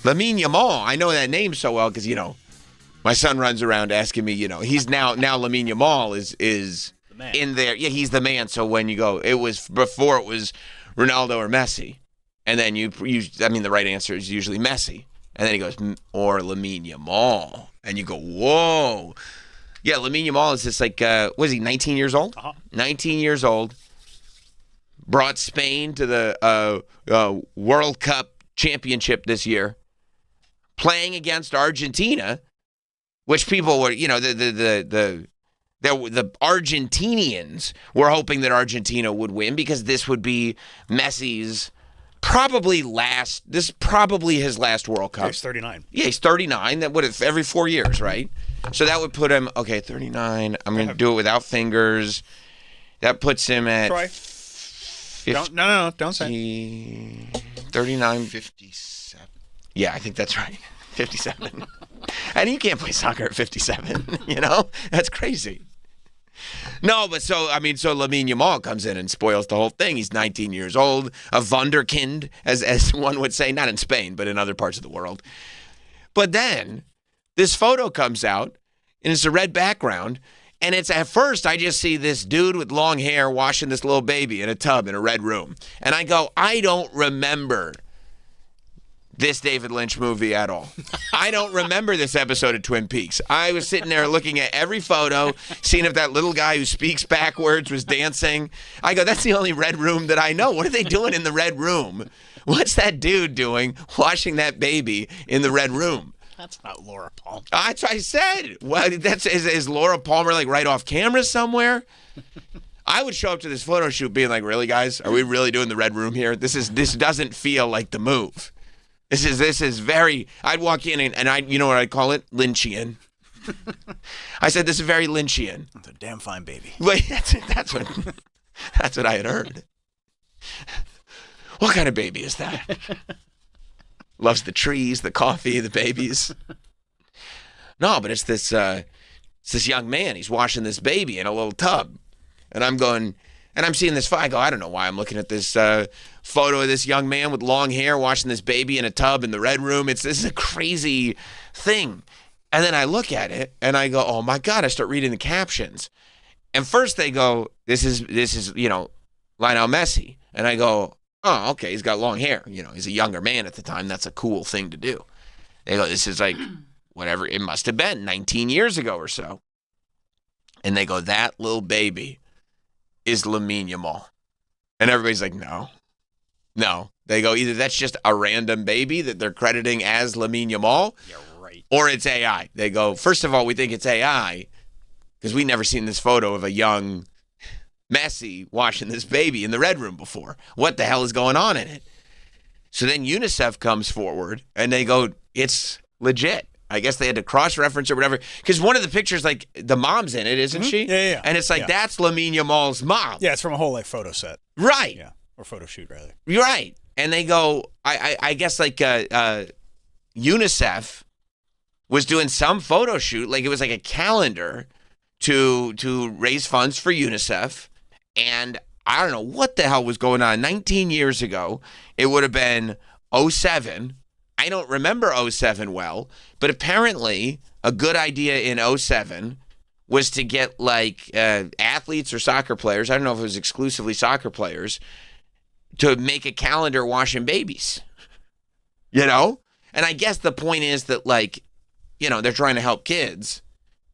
Lamine Yamal, I know that name so well because, my son runs around asking me, he's now Lamine Yamal is The man. in there. Yeah, he's the man. So when you go, before it was Ronaldo or Messi. And then the right answer is usually Messi. And then he goes, or Lamine Yamal. And you go, whoa. Yeah, Lamine Yamal is this what is he, 19 years old? 19 years old. Brought Spain to the World Cup championship this year. Playing against Argentina, which people were, the Argentinians were hoping that Argentina would win because this would be Messi's probably his last World Cup. He's 39. Yeah, he's 39. That would have every 4 years, right? So that would put him, 39. I'm going to do it without fingers. That puts him at... Troy. Don't say. 39. 57. Yeah, I think that's right. 57. And you can't play soccer at 57, That's crazy. No, but so Lamine Yamal comes in and spoils the whole thing. He's 19 years old, a wunderkind, as one would say, not in Spain, but in other parts of the world. But then this photo comes out, and it's a red background, and it's at first I just see this dude with long hair washing this little baby in a tub in a red room. And I go, I don't remember this David Lynch movie at all. I don't remember this episode of Twin Peaks. I was sitting there looking at every photo, seeing if that little guy who speaks backwards was dancing. I go, that's the only red room that I know. What are they doing in the red room? What's that dude doing washing that baby in the red room? That's not Laura Palmer. That's what I said. Well, is Laura Palmer right off camera somewhere? I would show up to this photo shoot being like, really, guys? Are we really doing the red room here? This doesn't feel like the move. This is very. I'd walk in and I, you know what I'd call it? Lynchian. I said this is very Lynchian. That's a damn fine baby. Wait, that's what I had heard. What kind of baby is that? Loves the trees, the coffee, the babies. No, but it's this young man. He's washing this baby in a little tub, and I'm going. And I'm seeing this photo. I go, I don't know why I'm looking at this photo of this young man with long hair washing this baby in a tub in the red room. This is a crazy thing. And then I look at it and I go, oh my God, I start reading the captions. And first they go, this is Lionel Messi. And I go, oh, okay, he's got long hair. He's a younger man at the time. That's a cool thing to do. They go, this is like whatever it must have been 19 years ago or so. And they go, that little baby is Lamine Yamal. And everybody's like, no. They go, either that's just a random baby that they're crediting as Lamine Yamal, Yeah, right. or it's AI. They go, first of all, we think it's AI because we never seen this photo of a young Messi washing this baby in the red room before. What the hell is going on in it? So then UNICEF comes forward and they go, it's legit. I guess they had to cross-reference or whatever. Because one of the pictures, the mom's in it, isn't she? Yeah. And it's like, that's Lamine Yamal's mom. Yeah, it's from a whole photo set. Right. Yeah, or photo shoot, rather. You're right. And they go, I guess UNICEF was doing some photo shoot. It was like a calendar to raise funds for UNICEF. And I don't know what the hell was going on. 19 years ago, it would have been 2007. I don't remember 2007 well, but apparently a good idea in 2007 was to get athletes or soccer players, I don't know if it was exclusively soccer players, to make a calendar washing babies. And I guess the point is that they're trying to help kids.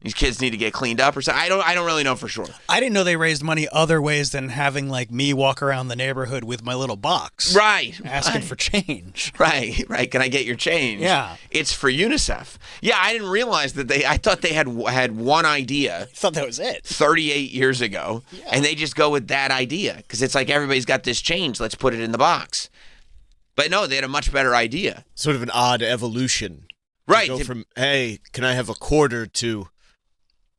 These kids need to get cleaned up or something. I don't really know for sure. I didn't know they raised money other ways than having me walk around the neighborhood with my little box. Right. Asking for change. Right. Can I get your change? Yeah. It's for UNICEF. Yeah, I didn't realize that I thought they had one idea. I thought that was it. 38 years ago. Yeah. And they just go with that idea. Because it's like everybody's got this change. Let's put it in the box. But no, they had a much better idea. Sort of an odd evolution. Right. Go from, hey, can I have a quarter to...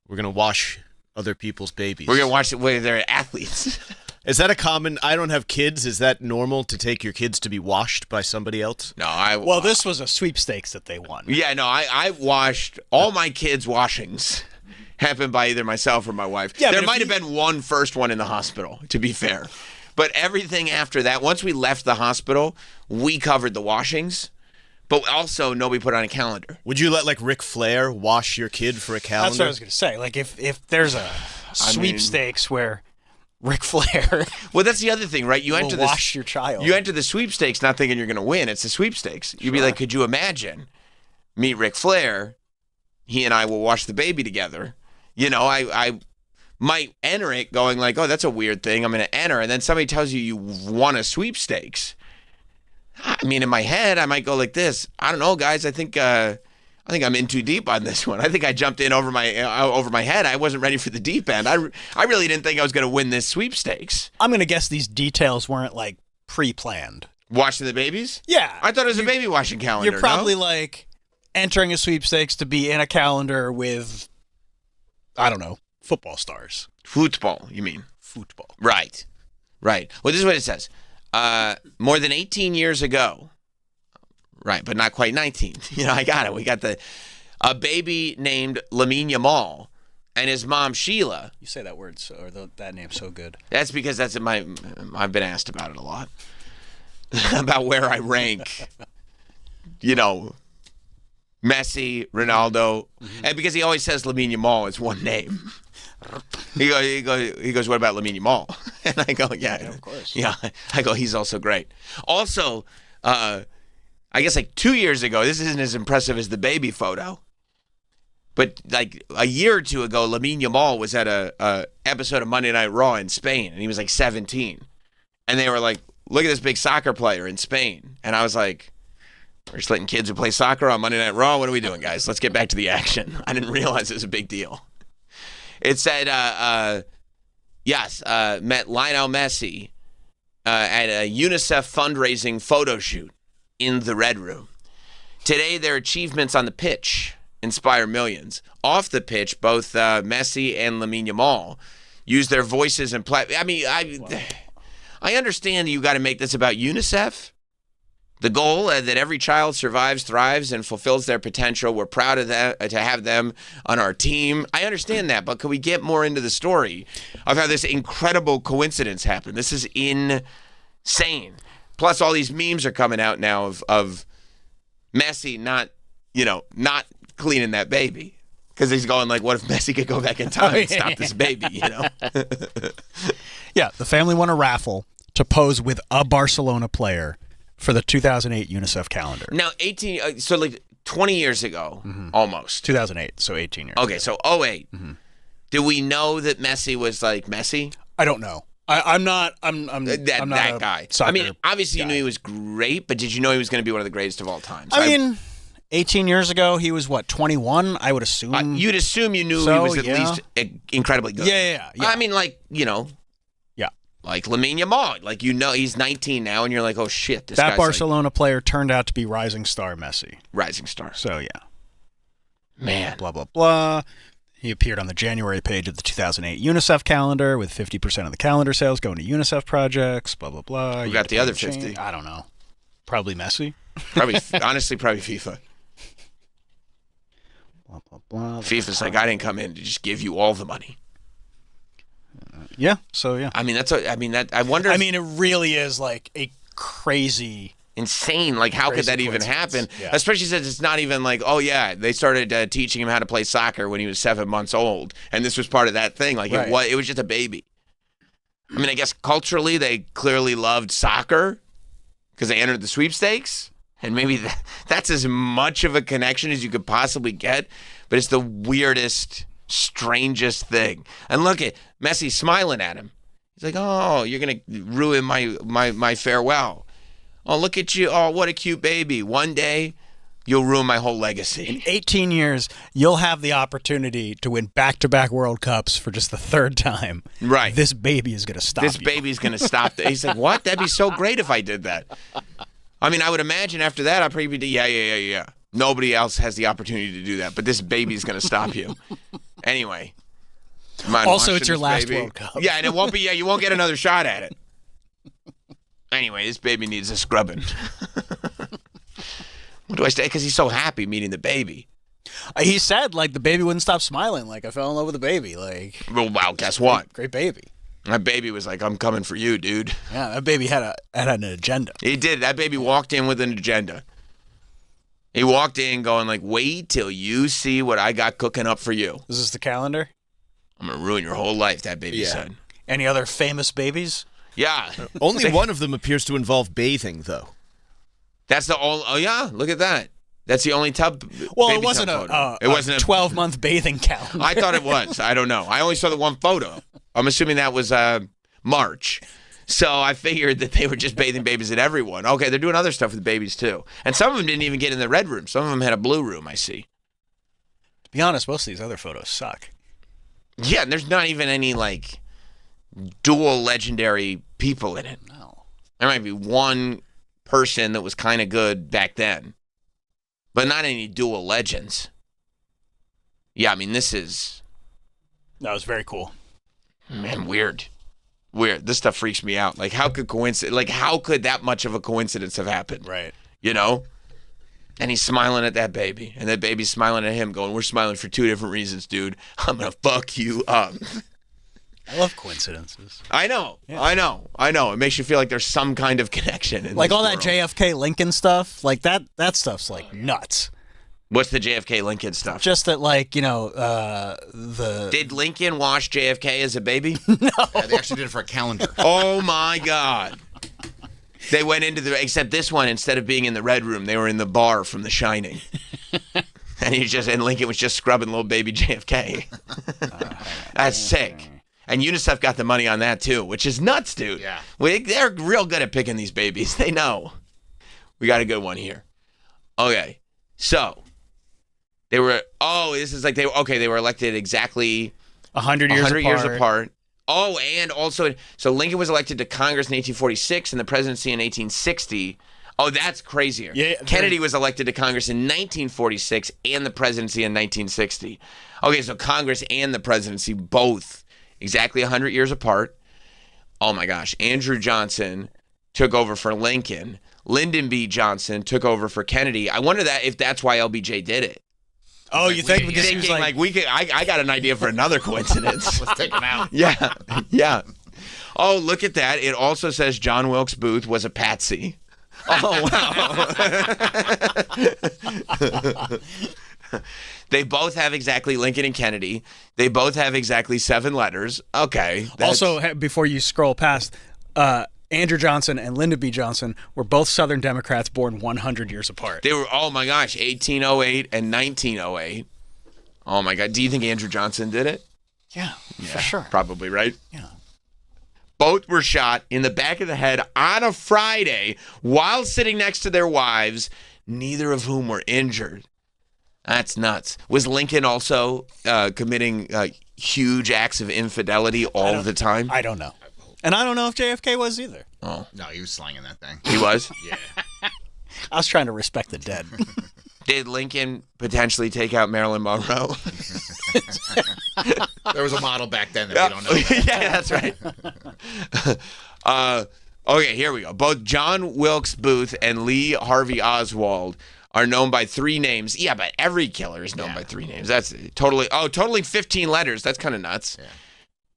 We're going to wash other people's babies. We're going to watch it where they're athletes. Is that a common... I don't have kids. Is that normal to take your kids to be washed by somebody else? No, Well, this was a sweepstakes that they won. Yeah, no, I washed all my kids' washings. Happened by either myself or my wife. Yeah, there might have been one first one in the hospital, to be fair. But everything after that, once we left the hospital, we covered the washings. But also, nobody put it on a calendar. Would you let like Ric Flair wash your kid for a calendar? That's what I was going to say. Like if there's a sweepstakes where Ric Flair Well, that's the other thing, right? You will enter wash your child. You enter the sweepstakes not thinking you're going to win. It's the sweepstakes. You'd be like, could you imagine? Meet Ric Flair. He and I will wash the baby together. You know, I might enter it going like, oh, that's a weird thing. I'm going to enter. And then somebody tells you won a sweepstakes. I mean, in my head, I might go like this. I don't know, guys. I think I'm in too deep on this one. I think I jumped in over my head. I wasn't ready for the deep end. I really didn't think I was going to win this sweepstakes. I'm going to guess these details weren't like pre-planned. Washing the babies? Yeah. I thought it was a baby washing calendar. You're probably like entering a sweepstakes to be in a calendar with, I don't know, football stars. Football, you mean? Football. Right. Well, this is what it says. More than 18 years ago, right, but not quite 19. You know, I got it. We got a baby named Lamine Yamal and his mom Sheila. You say that word that name so good. That's because I've been asked about it a lot. About where I rank, you know, Messi, Ronaldo, and because he always says Lamine Yamal is one name. He goes, what about Lamine Yamal? And I go, yeah, of course. Yeah, I go, he's also great. Also, I guess like 2 years ago, this isn't as impressive as the baby photo, but like a year or two ago, Lamine Yamal was at a episode of Monday Night Raw in Spain, and he was like 17, and they were like, look at this big soccer player in Spain, and I was like, we're just letting kids who play soccer on Monday Night Raw. What are we doing, guys? Let's get back to the action. I didn't realize it was a big deal. It said, met Lionel Messi at a UNICEF fundraising photo shoot in the Red Room. Today, their achievements on the pitch inspire millions. Off the pitch, both Messi and Lamine Yamal use their voices and I understand you got to make this about UNICEF. The goal that every child survives, thrives, and fulfills their potential. We're proud of that, to have them on our team. I understand that, but can we get more into the story of how this incredible coincidence happened? This is insane. Plus, all these memes are coming out now of Messi not cleaning that baby. Because he's going like, what if Messi could go back in time and stop this baby, you know? Yeah, the family won a raffle to pose with a Barcelona player for the 2008 UNICEF calendar. Now, 20 years ago, almost. 2008, so 18 years. Okay, so 08. Do we know that Messi was like Messi? I don't know. I'm not that guy. I mean, obviously you knew he was great, but did you know he was going to be one of the greatest of all time? I mean, 18 years ago, he was, 21, I would assume? You'd assume you knew he was at least incredibly good. Yeah. I mean, like Lamine Yamal. Like, he's 19 now, and you're like, oh, shit. This that Barcelona player turned out to be rising star Messi. Rising star. So, yeah. Man. Blah, blah, blah. He appeared on the January page of the 2008 UNICEF calendar with 50% of the calendar sales going to UNICEF projects, blah, blah, blah. Who got the other 50? I don't know. Probably Messi. Honestly, probably FIFA. Blah, blah, blah. FIFA's like, I didn't come in to just give you all the money. Yeah, so yeah. I mean, I wonder. I mean, it really is like a crazy, insane. Like, how could that even happen? Yeah. Especially since it's not even like, oh yeah, they started teaching him how to play soccer when he was 7 months old, and this was part of that thing. Like, right. it was just a baby. I mean, I guess culturally they clearly loved soccer because they entered the sweepstakes, and maybe that's as much of a connection as you could possibly get. But it's the weirdest, strangest thing. And look at Messi smiling at him. He's like, oh, you're going to ruin my farewell. Oh, look at you. Oh, what a cute baby. One day, you'll ruin my whole legacy. In 18 years, you'll have the opportunity to win back-to-back World Cups for just the third time. Right. This baby is going to stop This baby's going to stop. He's like, what? That'd be so great if I did that. I mean, I would imagine after that, I'd probably be, yeah. Nobody else has the opportunity to do that, but this baby's going to stop you. Anyway. Also, it's your last World Cup. Yeah, and it won't be, you won't get another shot at it. Anyway, this baby needs a scrubbing. What do I say? Because he's so happy meeting the baby. He said, like, the baby wouldn't stop smiling. Like, I fell in love with the baby. Like, well, guess what? Great baby. That baby was like, I'm coming for you, dude. Yeah, that baby had an agenda. He did. That baby walked in with an agenda. He walked in going like, wait till you see what I got cooking up for you. Is this the calendar? I'm going to ruin your whole life, that baby said. Any other famous babies? Yeah. Only one of them appears to involve bathing, though. That's the only, oh yeah, look at that. That's the only tub. Well, baby it wasn't tub a photo. It wasn't a 12-month bathing calendar. I thought it was. I don't know. I only saw the one photo. I'm assuming that was March. So I figured that they were just bathing babies at everyone. Okay, they're doing other stuff with babies too. And some of them didn't even get in the red room. Some of them had a blue room, I see. To be honest, most of these other photos suck. Yeah, and there's not even any, like, dual legendary people in it. No. There might be one person that was kind of good back then, but not any dual legends. Yeah, I mean, this is... That was very cool. Man, weird. This stuff freaks me out. Like, how could that much of a coincidence have happened? Right. You know? And he's smiling at that baby, and that baby's smiling at him, going, we're smiling for two different reasons, dude. I'm going to fuck you up. I love coincidences. I know. Yeah. I know. It makes you feel like there's some kind of connection. In Like this all that world. JFK Lincoln stuff, like that stuff's like nuts. What's the JFK Lincoln stuff? Just that, like, the... Did Lincoln wash JFK as a baby? Yeah, they actually did it for a calendar. Oh, my God. They went into except this one, instead of being in the red room, they were in the bar from The Shining. And Lincoln was just scrubbing little baby JFK. That's sick. And UNICEF got the money on that, too, which is nuts, dude. Yeah. They're real good at picking these babies. They know. We got a good one here. Okay. So, they were elected exactly 100 years apart. Oh, and also, so Lincoln was elected to Congress in 1846 and the presidency in 1860. Oh, that's crazier. Yeah, Kennedy was elected to Congress in 1946 and the presidency in 1960. Okay, so Congress and the presidency both exactly 100 years apart. Oh my gosh. Andrew Johnson took over for Lincoln. Lyndon B. Johnson took over for Kennedy. I wonder if that's why LBJ did it. Oh, you think? Because he was Thinking I got an idea for another coincidence. Let's take him out. Yeah. Oh, look at that. It also says John Wilkes Booth was a patsy. Oh, wow. They both have exactly Lincoln and Kennedy. They both have exactly 7 letters. Okay. Also, before you scroll past, Andrew Johnson and Lyndon B. Johnson were both Southern Democrats born 100 years apart. They were, oh my gosh, 1808 and 1908. Oh my God. Do you think Andrew Johnson did it? Yeah, for sure. Probably, right? Yeah. Both were shot in the back of the head on a Friday while sitting next to their wives, neither of whom were injured. That's nuts. Was Lincoln also committing huge acts of infidelity all the time? I don't know. And I don't know if JFK was either. Oh, No, he was slanging that thing. he was? Yeah. I was trying to respect the dead. Did Lincoln potentially take out Marilyn Monroe? There was a model back then that we don't know about. Yeah, that's right. Okay, here we go. Both John Wilkes Booth and Lee Harvey Oswald are known by 3 names. Yeah, but every killer is known by 3 names. That's totaling 15 letters. That's kind of nuts. Yeah.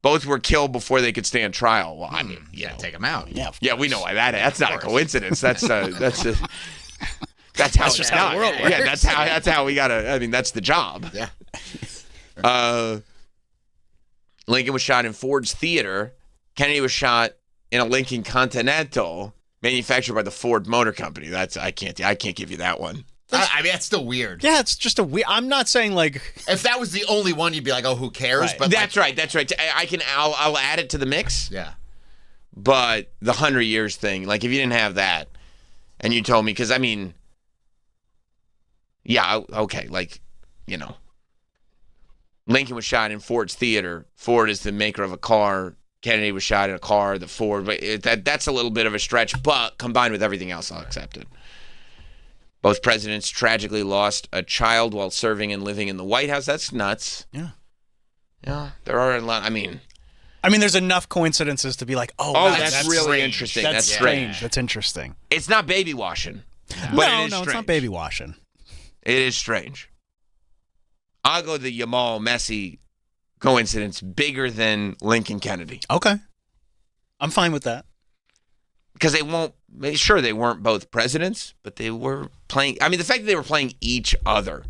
Both were killed before they could stand trial. Well, I mean, Yeah, take him out. Yeah. yeah, we know why that's not a coincidence. That's how just it's how the done. world Yeah, that's how we gotta. I mean, that's the job. Yeah. Lincoln was shot in Ford's Theater. Kennedy was shot in a Lincoln Continental manufactured by the Ford Motor Company. I can't give you that one. I mean, that's still weird. Yeah, it's just I'm not saying like... If that was the only one, you'd be like, oh, who cares? Right. But That's right. I'll add it to the mix. Yeah. But the 100 years thing, like if you didn't have that, and you told me, because I mean, yeah, okay, like, you know, Lincoln was shot in Ford's Theater. Ford is the maker of a car. Kennedy was shot in a car. The Ford, but that's a little bit of a stretch. But combined with everything else, I'll accept it. Both presidents tragically lost a child while serving and living in the White House. That's nuts. Yeah. Yeah, there are a lot. I mean, there's enough coincidences to be like, wow, that's really strange. interesting. That's strange. That's interesting. It's not baby washing. But No, it is it's not strange. baby washing. It is strange. I'll go the Jamal Messi coincidence bigger than Lincoln Kennedy. Okay. I'm fine with that. Because they weren't both presidents, but they were playing. I mean, the fact that they were playing each other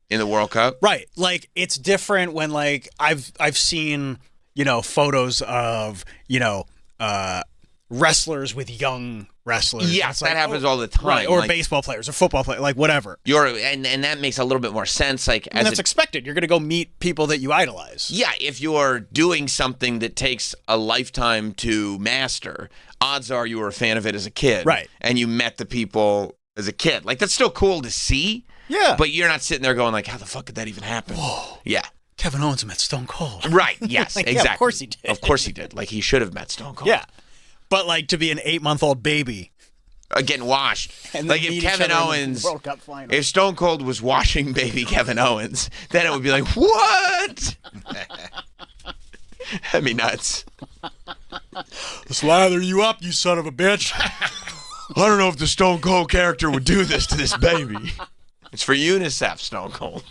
in the World Cup. Right. Like, it's different when, like, I've seen, photos of, wrestlers with young wrestlers. Yes, It's that like, happens all the time. Right. Or like, baseball players or football players, like, whatever. and that makes a little bit more sense. Like, And that's expected. You're going to go meet people that you idolize. yeah, if you're doing something that takes a lifetime to master, odds are you were a fan of it as a kid. Right. And you met the people as a kid. Like, that's still cool to see. Yeah. But you're not sitting there going like, how the fuck did that even happen? Whoa. Yeah. Kevin Owens met Stone Cold. Right. Yes, Like, yeah, exactly. of course he did. Of course he did. Like, he should have met Stone Cold. Yeah. But, like, to be an 8-month-old baby. Getting washed. And Like, then if meet each Kevin other in the Owens, World Cup final. if Stone Cold was washing baby Kevin Owens, then it would be like, what? That'd be nuts. Slather you up, you son of a bitch. I don't know if the Stone Cold character would do this to this baby. It's for UNICEF, Stone Cold.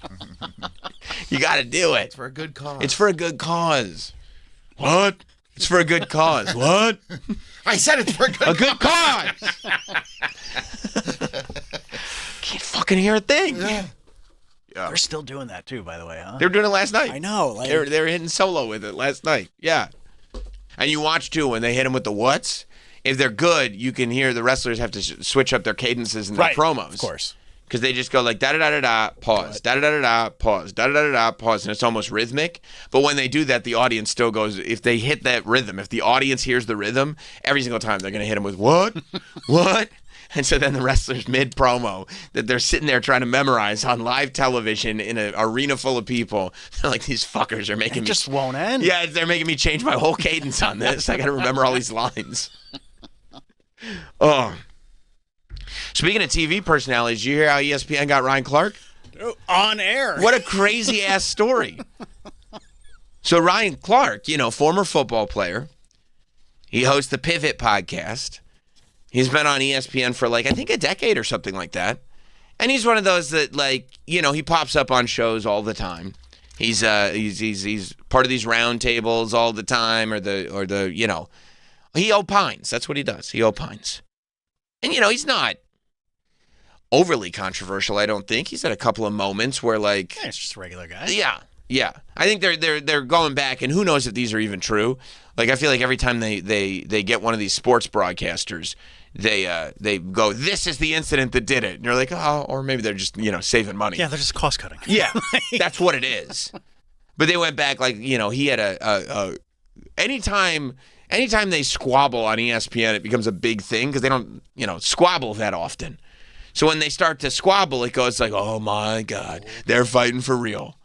You got to do it. For a good cause. It's for a good cause. What? It's for a good cause. What? I said it's for a A good cause. Can't fucking hear a thing. Yeah. They're still doing that, too, by the way, huh? They were doing it last night. I know. Like, They were hitting solo with it last night. Yeah. And you watch, too, when they hit them with the whats. If they're good, you can hear the wrestlers have to switch up their cadences and their right, promos. of course. Because they just go like da-da-da-da-da, pause, da-da-da-da-da, pause, da-da-da-da-da, pause, and it's almost rhythmic. But when they do that, the audience still goes, if they hit that rhythm, if the audience hears the rhythm, every single time they're going to hit them with, what? What? And so then the wrestlers mid-promo that they're sitting there trying to memorize on live television in an arena full of people, they're like, these fuckers are making It me... just won't end. Yeah, they're making me change my whole cadence on this. I got to remember all these lines. Oh. Speaking of TV personalities, did you hear how ESPN got Ryan Clark? On air. What a crazy ass story. So Ryan Clark, former football player. He hosts the Pivot podcast. He's been on ESPN for I think a decade or something like that. And he's one of those that he pops up on shows all the time. He's part of these round tables all the time he opines. That's what he does. He opines. And he's not overly controversial, I don't think. He's had a couple of moments where Yeah, it's just a regular guy. yeah. I think they're going back, and who knows if these are even true. Like, I feel like every time they get one of these sports broadcasters, they go, this is the incident that did it. And you're like, oh, or maybe they're just, saving money. Yeah, they're just cost cutting. Yeah, that's what it is. But they went back he had a anytime they squabble on ESPN, it becomes a big thing because they don't, squabble that often. So when they start to squabble, it goes like, oh my God, they're fighting for real.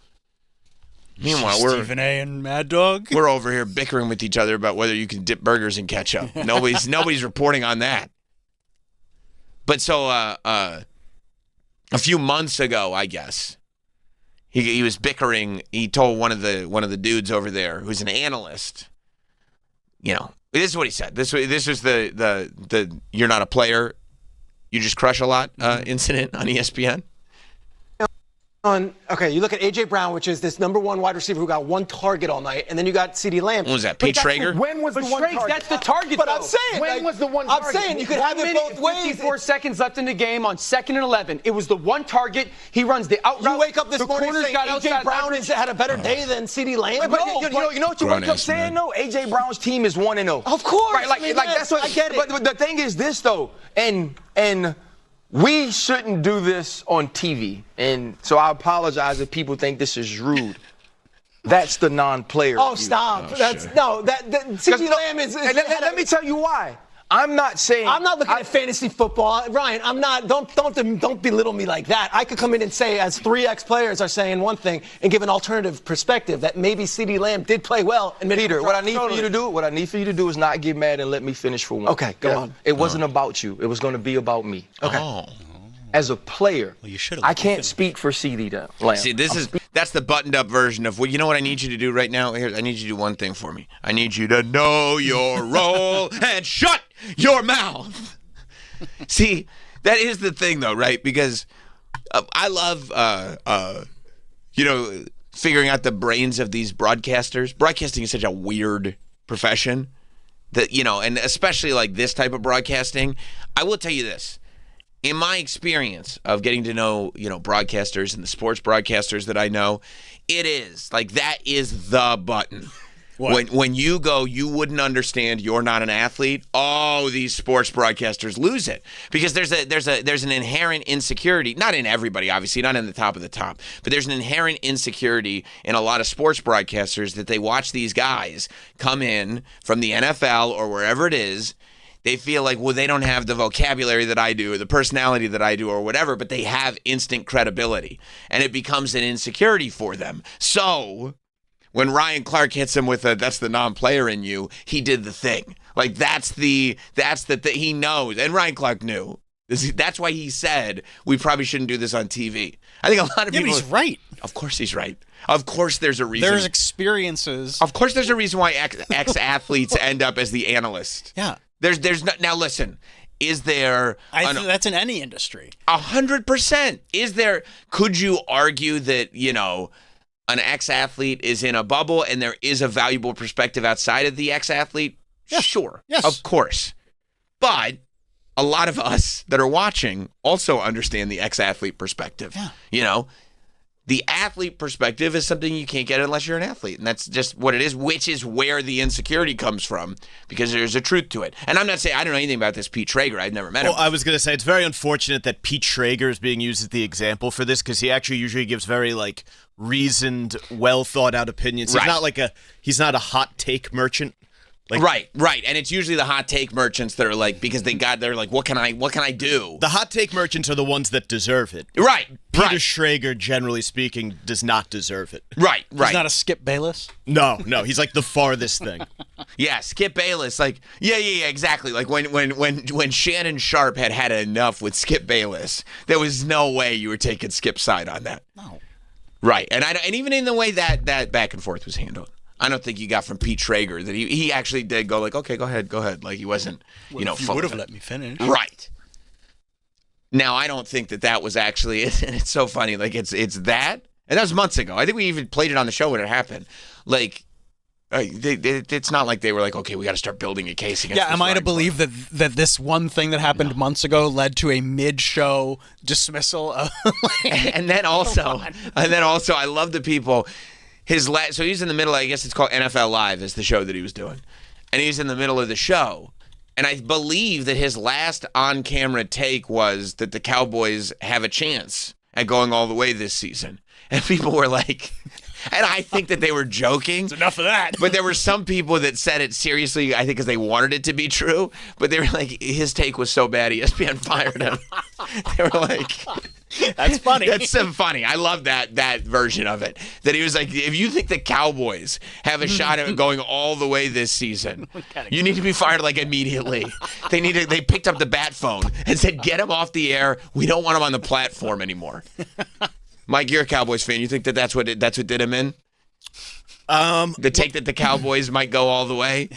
Meanwhile, Stephen A. and Mad Dog. we're over here bickering with each other about whether you can dip burgers in ketchup. Nobody's reporting on that. But so a few months ago, I guess, he was bickering. He told one of the dudes over there who's an analyst. This is what he said. This was the you're not a player, you just crush a lot incident on ESPN. Okay, you look at A.J. Brown, which is this number one wide receiver who got one target all night, and then you got CeeDee Lamb. What was that, Pete Traeger? When was the one Schrager, target? that's the target, But though. I'm saying, when was the one I'm target? saying you could have it both ways. 54 seconds left in the game on 2nd and 11. It was the one target. He runs the out route. You wake up this the morning corners saying got A.J. outside Brown leverage. had a better day than CeeDee Lamb? But No, you know what you wake up Grown-ass saying, man. though? A.J. Brown's team is 1-0. Of course. Right, I mean, that's what I get it. But the thing is this, though, and we shouldn't do this on TV. And so I apologize if people think this is rude. That's the non-player. Oh, view. stop. CeeDee Lamb is. Let me tell you why. I'm not saying. I'm not looking at fantasy football, Ryan. I'm not. Don't belittle me like that. I could come in and say, as 3 ex-players are saying one thing, and give an alternative perspective that maybe CeeDee Lamb did play well. And Peter, what I need for you to do is not get mad and let me finish for one. Okay, go on. It wasn't about you. It was going to be about me. Okay. Oh. As a player, Well, you should have I let me can't finish. speak for CeeDee Lamb. See, that's the buttoned up version of, well, you know what I need you to do right now? Here, I need you to do one thing for me. I need you to know your role and shut your mouth. See, that is the thing though, right? Because I love, figuring out the brains of these broadcasters. Broadcasting is such a weird profession that, and especially like this type of broadcasting. I will tell you this. in my experience of getting to know, broadcasters and the sports broadcasters that I know, it is like that is the button. When you go, you wouldn't understand. You're not an athlete. Oh, these sports broadcasters lose it because there's an inherent insecurity. Not in everybody, obviously, not in the top of the top, but there's an inherent insecurity in a lot of sports broadcasters that they watch these guys come in from the NFL or wherever it is. They feel like, well, they don't have the vocabulary that I do or the personality that I do or whatever, but they have instant credibility. And it becomes an insecurity for them. So when Ryan Clark hits him with that's the non-player in you, he did the thing. Like, that's the he knows. And Ryan Clark knew. That's why he said, we probably shouldn't do this on TV. I think a lot of people... Yeah, but he's right. Of course he's right. Of course there's a reason. There's experiences. Of course there's a reason why ex-athletes end up as the analyst. Yeah. There's no, now listen, is there that's in any industry. 100%. Could you argue that, an ex-athlete is in a bubble and there is a valuable perspective outside of the ex-athlete? Yeah. Sure. Yes. Of course. But a lot of us that are watching also understand the ex-athlete perspective. Yeah. The athlete perspective is something you can't get unless you're an athlete. And that's just what it is, which is where the insecurity comes from, because there's a truth to it. And I'm not saying I don't know anything about this Pete Traeger. I've never met him. Well, I was going to say, it's very unfortunate that Pete Traeger is being used as the example for this, because he actually usually gives very, reasoned, well-thought-out opinions. He's not a hot take merchant. Right. And it's usually the hot take merchants that are because they're like, what can I do? The hot take merchants are the ones that deserve it. Right. Peter Schrager, generally speaking, does not deserve it. Right. He's not a Skip Bayless? No, he's like the farthest thing. Yeah, Skip Bayless, yeah, exactly. Like when Shannon Sharp had enough with Skip Bayless, there was no way you were taking Skip's side on that. No. Right. And even in the way that back and forth was handled, I don't think you got from Pete Traeger that he actually did go okay, go ahead. Like he wasn't, you would have let me finish. Right. Now, I don't think that was actually it. And it's so funny. It's that. And that was months ago. I think we even played it on the show when it happened. It's not like they were like, okay, we got to start building a case against. Yeah, am I to believe that this one thing that happened months ago led to a mid-show dismissal of? and then also, I love the people. So he's in the middle. I guess it's called NFL Live, is the show that he was doing, and he's in the middle of the show. And I believe that his last on-camera take was that the Cowboys have a chance at going all the way this season, and people were like. And I think that they were joking. It's enough of that. But there were some people that said it seriously, I think because they wanted it to be true. But they were like, his take was so bad, ESPN fired him. They were like... That's funny. That's so funny. I love that version of it. That he was like, if you think the Cowboys have a shot at going all the way this season, you need to be fired immediately. They picked up the bat phone and said, get him off the air. We don't want him on the platform anymore. Mike, you're a Cowboys fan. You think that's what did him in? The take that the Cowboys might go all the way?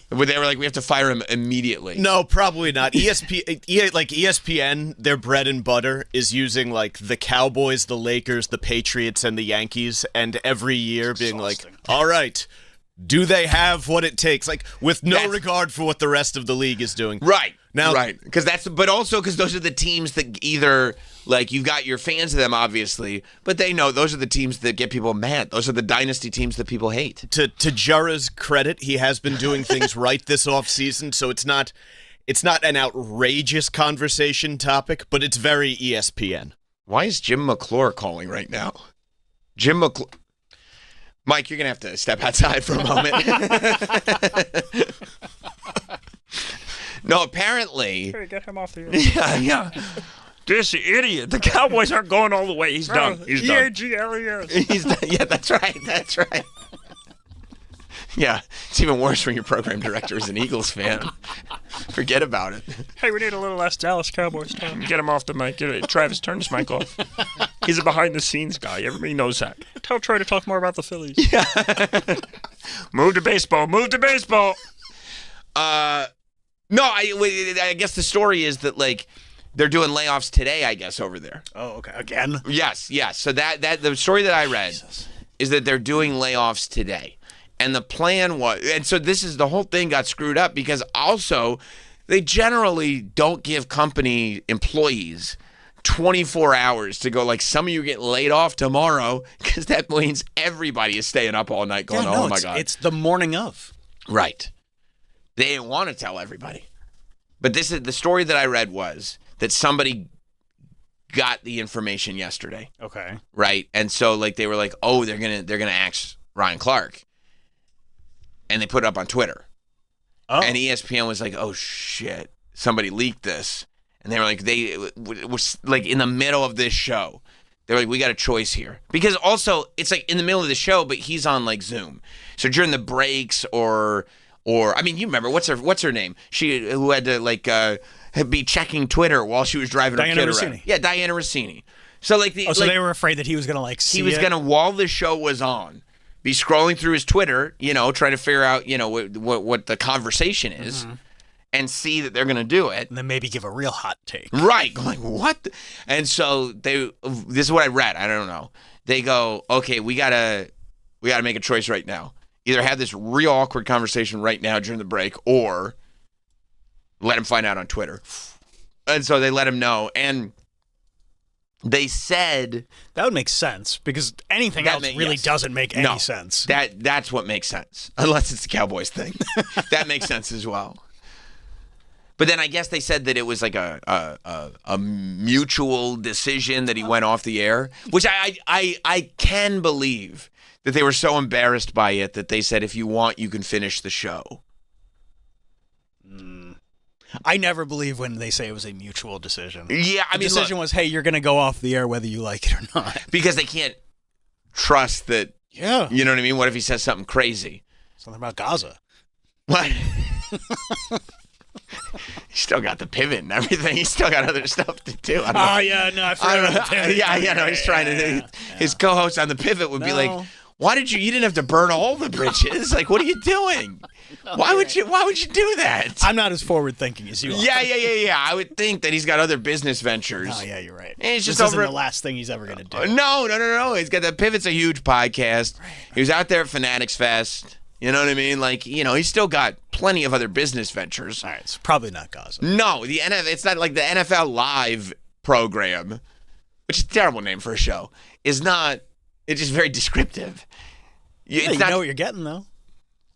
Where they were like, we have to fire him immediately. No, probably not. ESPN, their bread and butter is using the Cowboys, the Lakers, the Patriots, and the Yankees, and every year being like, all right, do they have what it takes? With no regard for what the rest of the league is doing. Right. Now, right. But also because those are the teams that either, you've got your fans of them, obviously, but they know those are the teams that get people mad. Those are the dynasty teams that people hate. To Jura's credit, he has been doing things right this offseason, so it's not an outrageous conversation topic, but it's very ESPN. Why is Jim McClure calling right now? Mike, you're going to have to step outside for a moment. No, apparently. Hey, get him off the air. Yeah. This idiot. The Cowboys aren't going all the way. He's done. He's done. E-A-G-L-E-S. He's done. Yeah, that's right. Yeah, it's even worse when your program director is an Eagles fan. Forget about it. Hey, we need a little less Dallas Cowboys talk. Get him off the mic. Travis, turn his mic off. He's a behind-the-scenes guy. Everybody knows that. Tell Troy to talk more about the Phillies. Yeah. Move to baseball. No, I guess the story is that they're doing layoffs today, I guess, over there. Oh, okay. Again? Yes. So that the story that I read is that they're doing layoffs today. And the plan was, and so the whole thing got screwed up because also they generally don't give company employees 24 hours to go, like, some of you get laid off tomorrow, because that means everybody is staying up all night going, oh, my God. It's the morning of. Right. They didn't want to tell everybody. But this is the story that I read was that somebody got the information yesterday. Okay. Right. And so, like, they were like, oh, they're gonna axe Ryan Clark. And they put it up on Twitter. Oh. And ESPN was like, oh, shit, somebody leaked this. And they were like, they was like in the middle of this show. They were like, we got a choice here. Because also, it's like in the middle of the show, but he's on like Zoom. So during the breaks or I mean, you remember, what's her name? She who had to like be checking Twitter while she was driving her kid around. Rossini. Yeah, Diana Rossini. So like so they were afraid that he was gonna like see he was it? gonna, while the show was on, be scrolling through his Twitter, you know, trying to figure out, you know, what the conversation is. Mm-hmm. And see that they're going to do it. And then maybe give a real hot take. Right. Going, what? And so this is what I read. I don't know. They go, okay, we gotta make a choice right now. Either have this real awkward conversation right now during the break, or let him find out on Twitter. And so they let him know. And they said that would make sense, because anything else really doesn't make any sense. That's what makes sense. Unless it's the Cowboys thing. That makes sense as well. But then I guess they said that it was like a mutual decision that he went off the air, which I can believe that they were so embarrassed by it that they said, if you want, you can finish the show. I never believe when they say it was a mutual decision. Yeah, I mean, the decision was, hey, you're going to go off the air whether you like it or not. Because they can't trust that. Yeah. You know what I mean? What if he says something crazy? Something about Gaza. What? He's still got the pivot and everything. He's still got other stuff to do. Oh, yeah, no, I forgot about the pivot. Yeah, he's trying to. His co-host on the pivot would be like, "Why did you didn't have to burn all the bridges? Like, what are you doing? Why would you do that?" I'm not as forward thinking as you are. Yeah. I would think that he's got other business ventures. Oh, yeah, you're right. And he's just this isn't the last thing he's ever going to do. No. He's got the Pivot's a huge podcast. Right. He was out there at Fanatics Fest. You know what I mean? Like, you know, he's still got plenty of other business ventures. All right, it's probably not Gaza. No, it's not like the NFL Live program, which is a terrible name for a show, is not, it's just very descriptive. You know what you're getting, though.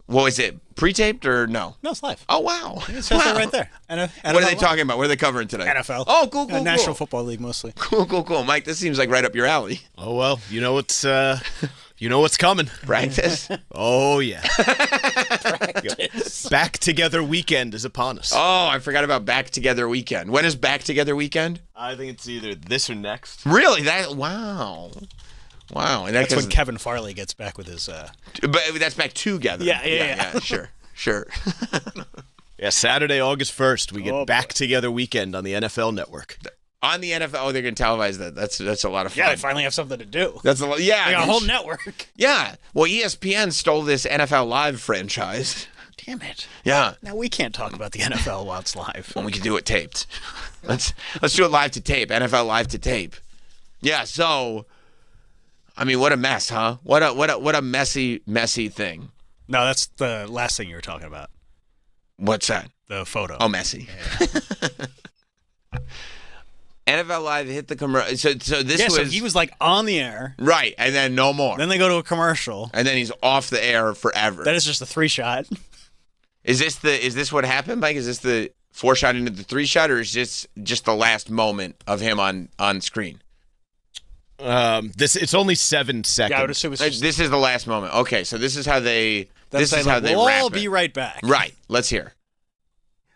Well, is it pre-taped or no? No, it's live. Oh, wow. It says that right there. What are they talking about? What are they covering today? NFL. Oh, cool. National Football League, mostly. Cool. Mike, this seems like right up your alley. Oh, well, you know what's coming. Practice? Oh, yeah. Practice. Back Together Weekend is upon us. Oh, I forgot about Back Together Weekend. When is Back Together Weekend? I think it's either this or next. Really? Wow. And that's when Kevin Farley gets back with his... But that's Back Together. Yeah. Sure. Yeah, Saturday, August 1st, we get Back Together Weekend on the NFL Network. On the NFL, they're going to televise that. That's a lot of fun. Yeah, they finally have something to do. That's a lot. Yeah, they got a whole network. Yeah. Well, ESPN stole this NFL Live franchise. Damn it. Yeah. Now we can't talk about the NFL while it's live. Well, we can do it taped. Let's do it live to tape. NFL Live to tape. Yeah. So, I mean, what a mess, huh? What a messy thing. No, that's the last thing you were talking about. What's that? The photo. Oh, messy. Yeah. NFL Live hit the commercial. So he was like on the air. Right, and then no more. Then they go to a commercial. And then he's off the air forever. That is just a 3-shot. Is this what happened, Mike? Is this the 4-shot into the 3-shot, or is this just the last moment of him on screen? It's only 7 seconds. Yeah, I would assume this is the last moment. Okay, so this is how they we'll wrap all be right back. Right. Let's hear.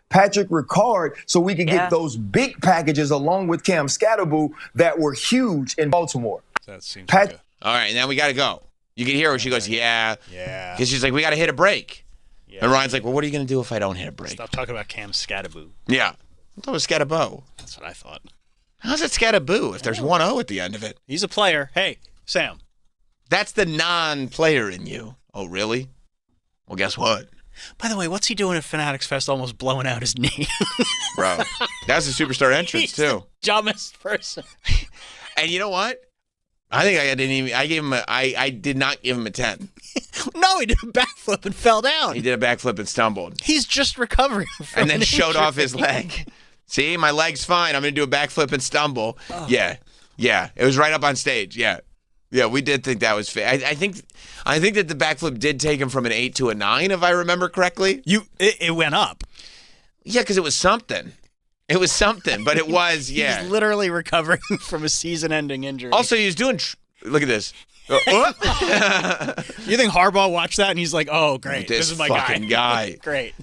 Patrick Ricard, so we could get those big packages along with Cam Scatterboo that were huge in Baltimore. That seems all right, now we got to go. You can hear her. She goes, yeah. Because she's like, we got to hit a break. Yeah. And Ryan's like, well, what are you going to do if I don't hit a break? Stop talking about Cam Scatterboo. Yeah. I thought it was Scatterboo. That's what I thought. How's it Scatterboo if there's 1-0 at the end of it? He's a player. Hey, Sam. That's the non-player in you. Oh, really? Well, guess what? By the way, what's he doing at Fanatics Fest almost blowing out his knee? Bro, that's a superstar entrance, too. The dumbest person. And you know what? I think I did not give him a 10. No, he did a backflip and fell down. He did a backflip and stumbled. He's just recovering from And then an showed off injury. his leg. See, my leg's fine. I'm going to do a backflip and stumble. Oh. Yeah. It was right up on stage. Yeah, we did think that was fair. I think that the backflip did take him from an 8 to a 9, if I remember correctly. It went up. Yeah, because it was something. It was something, but it was, yeah. He's literally recovering from a season-ending injury. Also, he was doing, look at this. You think Harbaugh watched that and he's like, oh, great. This is my fucking guy. Great.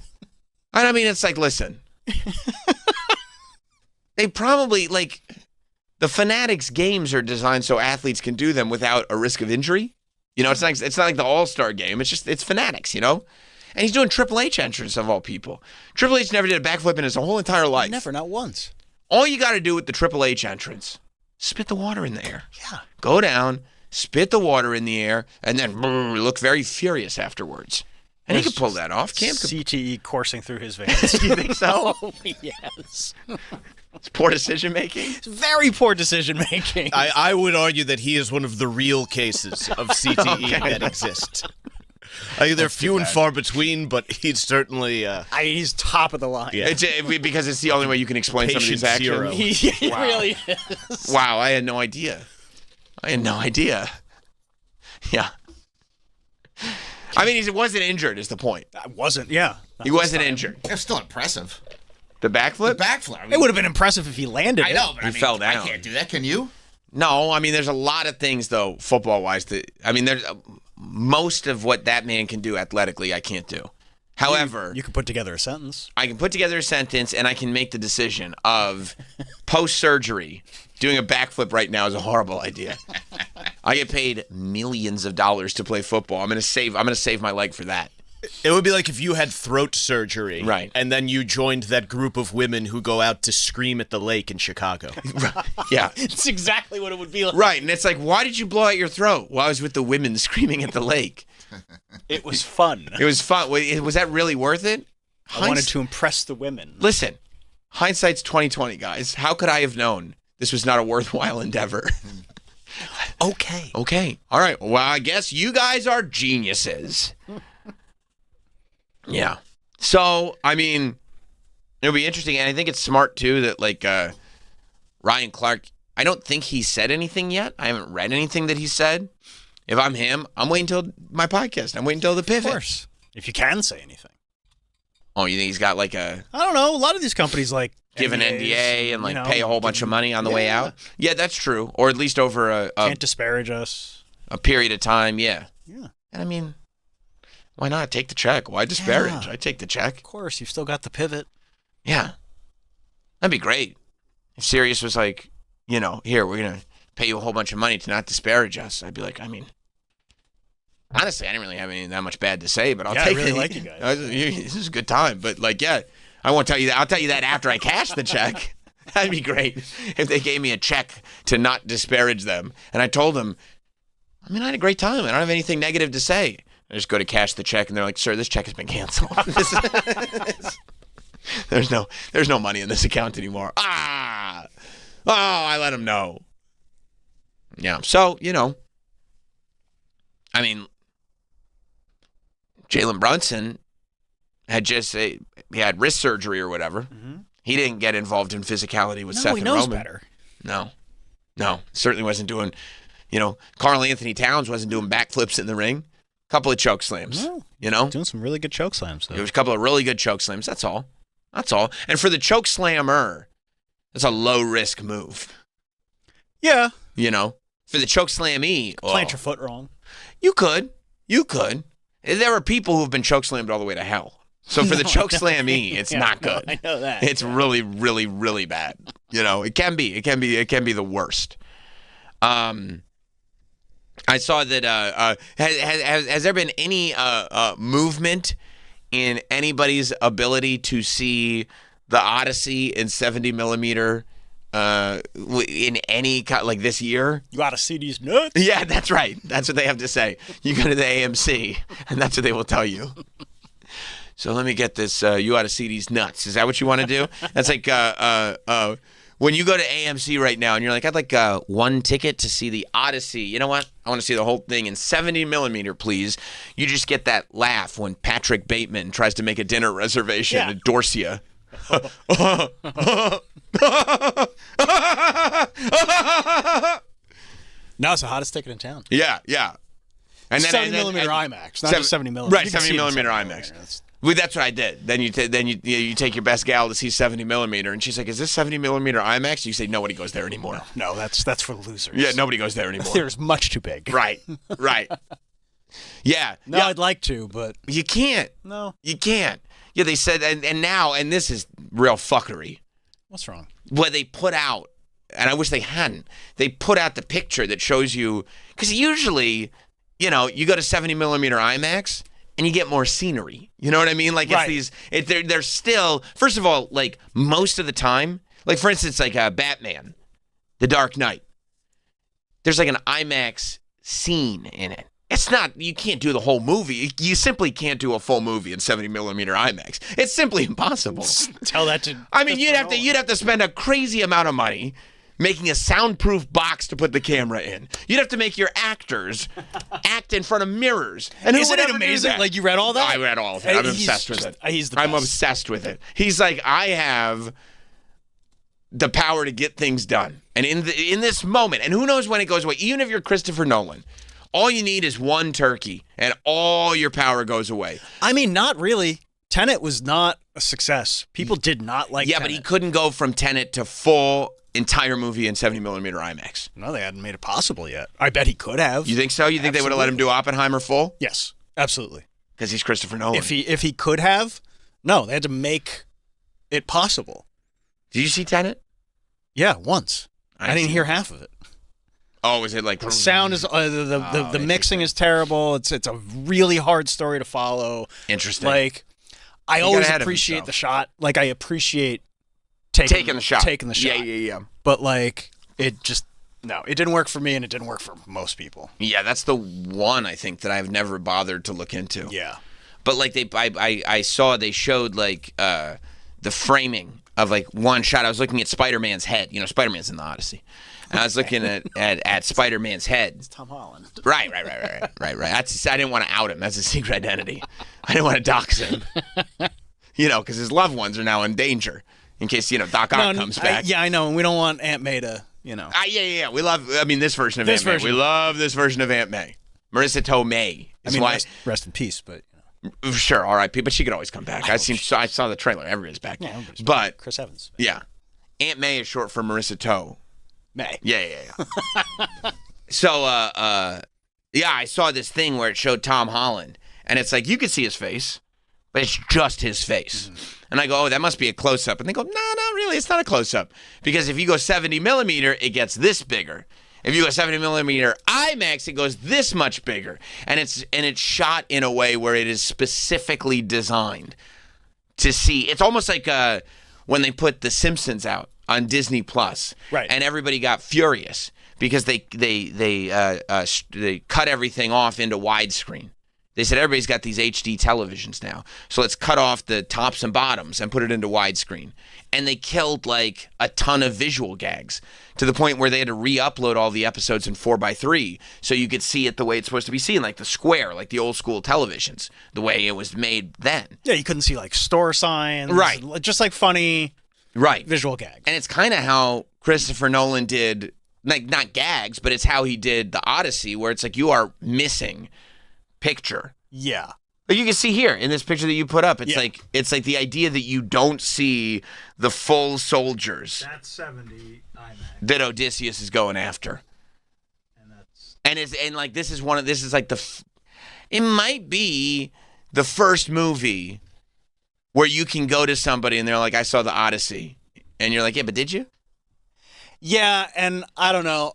And I mean, it's like, listen. They probably, like, the Fanatics games are designed so athletes can do them without a risk of injury. You know, it's not like the All-Star game. It's Fanatics, you know? And he's doing Triple H entrance of all people. Triple H never did a backflip in his whole entire life. Never, not once. All you got to do with the Triple H entrance, spit the water in the air. Yeah. Go down, spit the water in the air, and then look very furious afterwards. And he could pull that off. Cam could. CTE coursing through his veins. Do you think so? Oh, yes. It's poor decision making. It's very poor decision making. I would argue that he is one of the real cases of CTE that exist. They're few and far between, but he's certainly... he's top of the line. Yeah. Because it's the only way you can explain some of these actions. Zero. He really is. Wow, I had no idea. Yeah. I mean, he wasn't injured is the point. I wasn't, yeah. He wasn't injured. It's still impressive. The backflip? The backflip. I mean, It would have been impressive if he landed I know, but He fell down. I can't do that. Can you? No, I mean, there's a lot of things, though, football-wise. There's most of what that man can do athletically, I can't do. However, You can put together a sentence. I can put together a sentence, and I can make the decision of post-surgery, doing a backflip right now is a horrible idea. I get paid millions of dollars to play football. I'm gonna save my leg for that. It would be like if you had throat surgery, Right. and then you joined that group of women who go out to scream at the lake in Chicago. Yeah. It's exactly what it would be like. Right, and it's like, why did you blow out your throat? Well, I was with the women screaming at the lake. It was fun. It was fun. Was that really worth it? I wanted to impress the women. Listen, hindsight's 20/20, guys. How could I have known this was not a worthwhile endeavor? Okay. All right. Well, I guess you guys are geniuses. Yeah. So, I mean, it'll be interesting, and I think it's smart too that like Ryan Clark. I don't think he said anything yet. I haven't read anything that he said. If I'm him, I'm waiting until my podcast. I'm waiting until the pivot. Of course. If you can say anything. Oh, you think he's got like a I don't know. A lot of these companies like give an NDAs, NDA and like you know, pay a whole bunch of money on the way out? Yeah, that's true. Or at least over a can't disparage us. period of time. Yeah. Yeah. And I mean, why not take the check? Why disparage? Yeah. I take the check. Of course, you've still got the pivot. Yeah. That'd be great. If Sirius was like, you know, here, we're going to pay you a whole bunch of money to not disparage us. I'd be like, I mean, honestly, I didn't really have anything that much bad to say, but I'll Yeah, I take really it. like you guys. This is a good time. But like, yeah, I won't tell you that. I'll tell you that after I cash the check. That'd be great if they gave me a check to not disparage them. And I told them, I mean, I had a great time. I don't have anything negative to say. I just go to cash the check, and they're like, "Sir, this check has been canceled. There's no money in this account anymore." Oh, I let them know. Yeah. So, you know, I mean, Jalen Brunson had he had wrist surgery or whatever. Mm-hmm. He didn't get involved in physicality with Seth he and knows Roman. better. No, certainly wasn't doing. You know, Karl Anthony Towns wasn't doing backflips in the ring. A couple of choke slams. No. You know, Doing some really good choke slams, though. there was a couple of really good choke slams. That's all. And for the choke slammer, that's a low risk move. Yeah. You know, for the choke slammy, Plant your foot wrong. You could. There are people who have been choke slammed all the way to hell. So for the choke slammy, it's not good. I know that. It's really, really, really bad. You know, it can be the worst. I saw that. Has there been any movement in anybody's ability to see the Odyssey in 70 millimeter in any like this year? You gotta see these nuts. Yeah, that's right. That's what they have to say. You go to the AMC, and that's what they will tell you. So let me get this. You ought to see these nuts. Is that what you want to do? That's like when you go to AMC right now and you're like, I'd like one ticket to see the Odyssey. You know what? I want to see the whole thing in 70 millimeter, please. You just get that laugh when Patrick Bateman tries to make a dinner reservation at Dorsia. No, it's the hottest ticket in town. Yeah. And then 70 millimeter IMAX, not just 70 millimeter. Right, 70 millimeter IMAX. Well, that's what I did. Then you take your best gal to see 70 millimeter, and she's like, "Is this 70 millimeter IMAX?" You say, "Nobody goes there anymore." No, that's for losers. Yeah, nobody goes there anymore. There's much too big. Right. Yeah. No, I'd like to, but you can't. No, you can't. Yeah, they said, and now, and this is real fuckery. What's wrong? What they put out, and I wish they hadn't. They put out the picture that shows you, because usually, you go to 70 millimeter IMAX. And you get more scenery. You know what I mean? Like, it's they're still, first of all, like, most of the time, like, for instance, like Batman, The Dark Knight, there's like an IMAX scene in it. It's not, you can't do the whole movie. You simply can't do a full movie in 70 millimeter IMAX. It's simply impossible. Tell that to. I mean, you'd have to spend a crazy amount of money making a soundproof box to put the camera in. You'd have to make your actors act in front of mirrors. And isn't it amazing? Like, you read all that? I read all of it. I'm obsessed with it. He's the best. I'm obsessed with it. He's like, I have the power to get things done. And in this moment, and who knows when it goes away, even if you're Christopher Nolan, all you need is one turkey, and all your power goes away. I mean, not really. Tenet was not a success. People did not like Tenet. But he couldn't go from Tenet to full entire movie in 70 millimeter IMAX. No, they hadn't made it possible yet. I bet he could have. You think so? You think they would have let him do Oppenheimer full? Yes, absolutely. Because he's Christopher Nolan. If he could have, no, they had to make it possible. Did you see Tenet? Yeah, once. I didn't hear half of it. Oh, is it like the sound is the mixing is terrible. It's a really hard story to follow. Interesting. Like, I always appreciate the shot. Like, I appreciate taking the shot. Yeah. But like, it didn't work for me, and it didn't work for most people. Yeah, that's the one I think that I've never bothered to look into. Yeah. But like I saw they showed like the framing of like one shot. I was looking at Spider-Man's head. Spider-Man's in the Odyssey. And I was looking at Spider-Man's head. It's Tom Holland. Right. I didn't want to out him. That's his secret identity. I didn't want to dox him. Because his loved ones are now in danger. In case, Doc Ock comes back. I know, and we don't want Aunt May to, Yeah. We love, this version of Aunt May. We love this version of Aunt May. Marissa Tomei. Rest in peace, but... Sure, R.I.P., but she could always come back. I saw the trailer. Everybody's back. Yeah, but Chris Evans. Yeah. Aunt May is short for Marissa Tomei. May. Yeah. So, I saw this thing where it showed Tom Holland, and it's like, you could see his face, but it's just his face. Mm-hmm. And I go, oh, that must be a close-up. And they go, no, not really. It's not a close-up. Because if you go 70 millimeter, it gets this bigger. If you go 70 millimeter IMAX, it goes this much bigger. And it's shot in a way where it is specifically designed to see. It's almost like when they put The Simpsons out on Disney Plus. Right. And everybody got furious because they cut everything off into widescreen. They said everybody's got these HD televisions now, so let's cut off the tops and bottoms and put it into widescreen. And they killed like a ton of visual gags to the point where they had to re-upload all the episodes in 4:3 so you could see it the way it's supposed to be seen, like the square, like the old school televisions, the way it was made then. Yeah, you couldn't see like store signs, right? Just like funny, right, visual gags. And it's kind of how Christopher Nolan did, like not gags, but it's how he did the Odyssey, where it's like you are missing picture. Yeah. Like you can see here in this picture that you put up, it's like the idea that you don't see the full soldiers. That's 70 IMAX. That Odysseus is going after. It might be the first movie where you can go to somebody and they're like, I saw the Odyssey. And you're like, yeah, but did you? Yeah, and I don't know.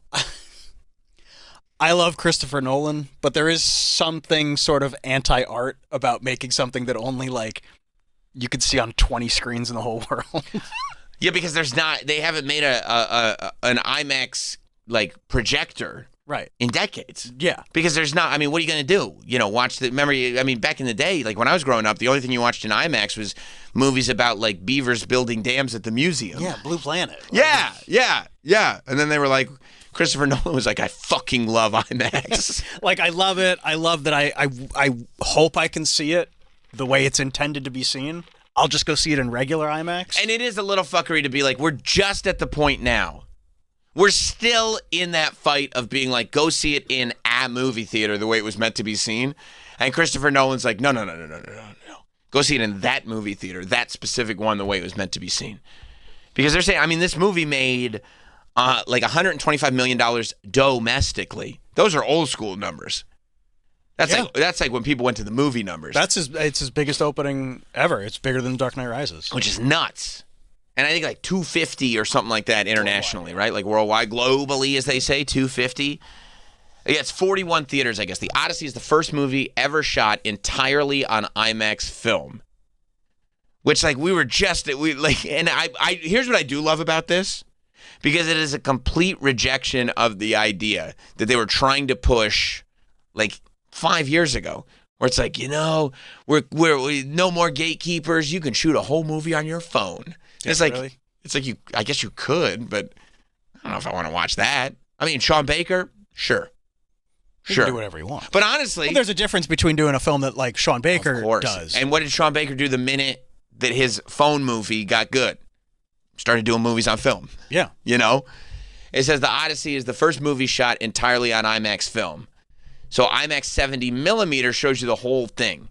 I love Christopher Nolan, but there is something sort of anti-art about making something that only like you could see on 20 screens in the whole world. Yeah, because they haven't made an IMAX like projector Right. in decades. Yeah. Because there's not, I mean, what are you going to do? You know, back in the day, like when I was growing up, the only thing you watched in IMAX was movies about like beavers building dams at the museum. Yeah, Blue Planet. Yeah. And then they were like, Christopher Nolan was like, I fucking love IMAX. Like, I love it. I love that I hope I can see it the way it's intended to be seen. I'll just go see it in regular IMAX. And it is a little fuckery to be like, we're just at the point now. We're still in that fight of being like, go see it in a movie theater the way it was meant to be seen. And Christopher Nolan's like, no. Go see it in that movie theater, that specific one, the way it was meant to be seen. Because they're saying, I mean, this movie made like $125 million domestically. Those are old school numbers. That's like when people went to the movie numbers. It's his biggest opening ever. It's bigger than Dark Knight Rises. Which is nuts. And I think like 250 or something like that internationally, right? Like worldwide, globally, as they say, 250. Yeah, it's 41 theaters, I guess. The Odyssey is the first movie ever shot entirely on IMAX film. Which, like, and I here's what I do love about this. Because it is a complete rejection of the idea that they were trying to push, like, 5 years ago. Where it's like, you know, we're no more gatekeepers. You can shoot a whole movie on your phone. It's like, really? It's like I guess you could, but I don't know if I want to watch that. I mean, Sean Baker, sure. You can do whatever you want. But honestly, there's a difference between doing a film that like Sean Baker does. And what did Sean Baker do the minute that his phone movie got good? Started doing movies on film. Yeah. You know? It says the Odyssey is the first movie shot entirely on IMAX film. So IMAX 70 millimeter shows you the whole thing.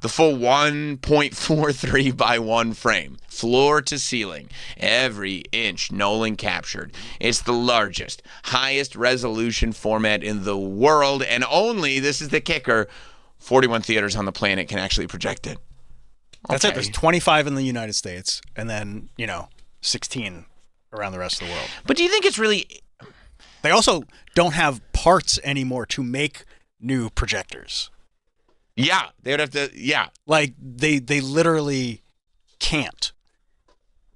The full 1.43 by 1 frame, floor to ceiling, every inch Nolan captured. It's the largest, highest resolution format in the world, and only, this is the kicker, 41 theaters on the planet can actually project it. That's it. There's 25 in the United States, and then, 16 around the rest of the world. But do you think it's really... They also don't have parts anymore to make new projectors. Yeah, they would have to, Like, they literally can't.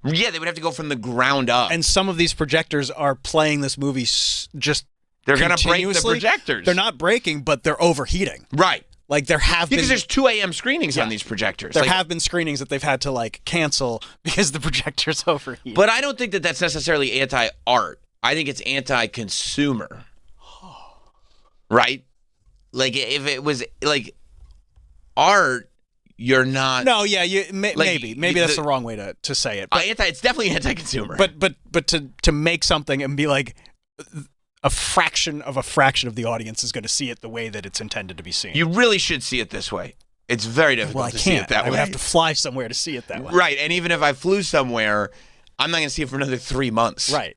Yeah, they would have to go from the ground up. And some of these projectors are playing this movie just They're going to break the projectors. They're not breaking, but they're overheating. Right. Like, there have been... Because there's 2 a.m. screenings on these projectors. There have been screenings that they've had to, like, cancel because the projectors overheat. But I don't think that that's necessarily anti-art. I think it's anti-consumer. Right? Like, if it was, like... art, you're not. No, yeah, maybe that's the wrong way to say it. But, it's definitely anti-consumer. But to make something and be like a fraction of the audience is going to see it the way that it's intended to be seen. You really should see it this way. It's very difficult to see it that way. I would have to fly somewhere to see it that way. Right, and even if I flew somewhere, I'm not going to see it for another 3 months. Right.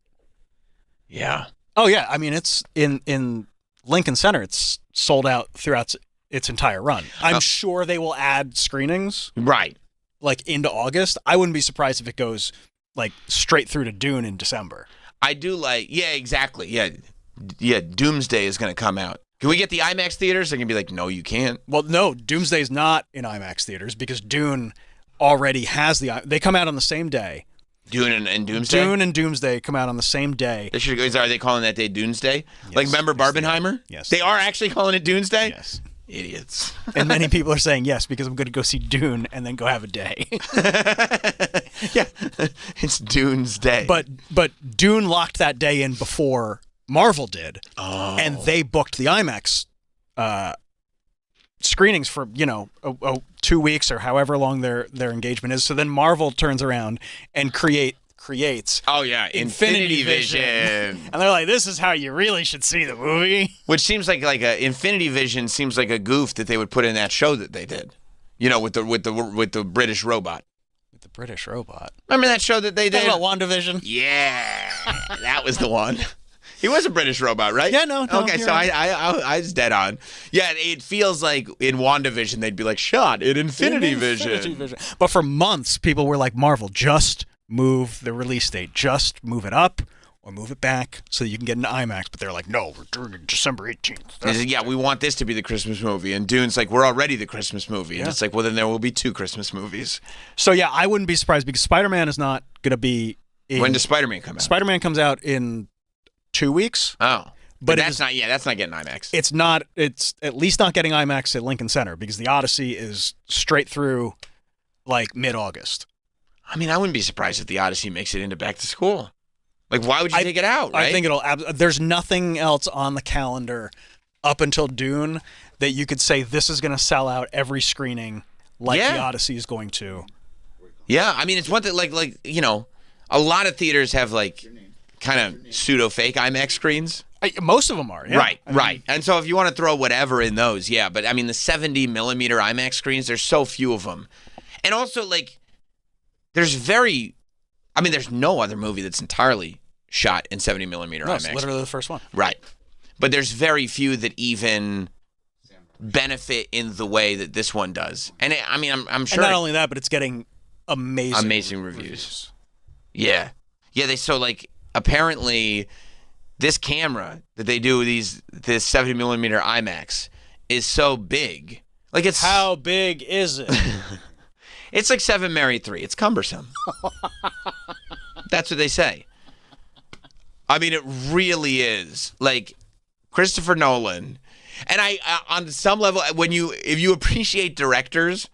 Yeah. Oh yeah, I mean it's in Lincoln Center. It's sold out throughout its entire run. I'm sure they will add screenings. Right. Like into August. I wouldn't be surprised if it goes like straight through to Dune in December. I do like, yeah, exactly. Yeah, Doomsday is going to come out. Can we get the IMAX theaters? They're going to be like, no, you can't. Well, no, Doomsday's not in IMAX theaters because Dune already has they come out on the same day. Dune and Doomsday? Dune and Doomsday come out on the same day. Are they calling that day Doomsday? Yes. Like, remember Barbenheimer? Yes. They are actually calling it Doomsday? Yes. Idiots. And many people are saying yes because I'm going to go see Dune and then go have a day. Yeah, it's Dune's day. But Dune locked that day in before Marvel did, and they booked the IMAX screenings for 2 weeks or however long their engagement is. So then Marvel turns around and creates Infinity Vision. And they're like, this is how you really should see the movie. Which seems like a Infinity Vision seems like a goof that they would put in that show that they did. With the British robot. With the British robot. Remember that show that they did? About WandaVision? Yeah. That was the one. He was a British robot, right? Yeah, no. Okay, so right. I was dead on. Yeah, it feels like in WandaVision they'd be like, shot in Infinity Vision. But for months, people were like, Marvel, just move the release date. Just move it up or move it back so that you can get an IMAX. But they're like, no, we're doing it December 18th. Yeah, we want this to be the Christmas movie. And Dune's like, we're already the Christmas movie. And it's like, well, then there will be 2 Christmas movies. So, yeah, I wouldn't be surprised because Spider-Man is not going to be... When does Spider-Man come out? Spider-Man comes out in 2 weeks. Oh. But that's not getting IMAX. It's at least not getting IMAX at Lincoln Center because the Odyssey is straight through like mid-August. I mean, I wouldn't be surprised if the Odyssey makes it into back to school. Like, why would you take it out, right? I think there's nothing else on the calendar up until Dune that you could say this is going to sell out every screening like the Odyssey is going to. Yeah, I mean, it's one thing, like you know, a lot of theaters have like kind of pseudo-fake IMAX screens. Most of them are, yeah. Right. And so if you want to throw whatever in those, yeah. But I mean, the 70 millimeter IMAX screens, there's so few of them. And also, like, there's no other movie that's entirely shot in 70 millimeter IMAX. It's literally the first one. Right. But there's very few that even benefit in the way that this one does. And I'm sure. And not only that, but it's getting amazing reviews. Yeah. Yeah, apparently this camera that they do this 70 millimeter IMAX is so big. Like, it's how big is it? It's like 7 Mary 3. It's cumbersome. That's what they say. I mean, it really is. Like, Christopher Nolan, and I on some level, if you appreciate directors,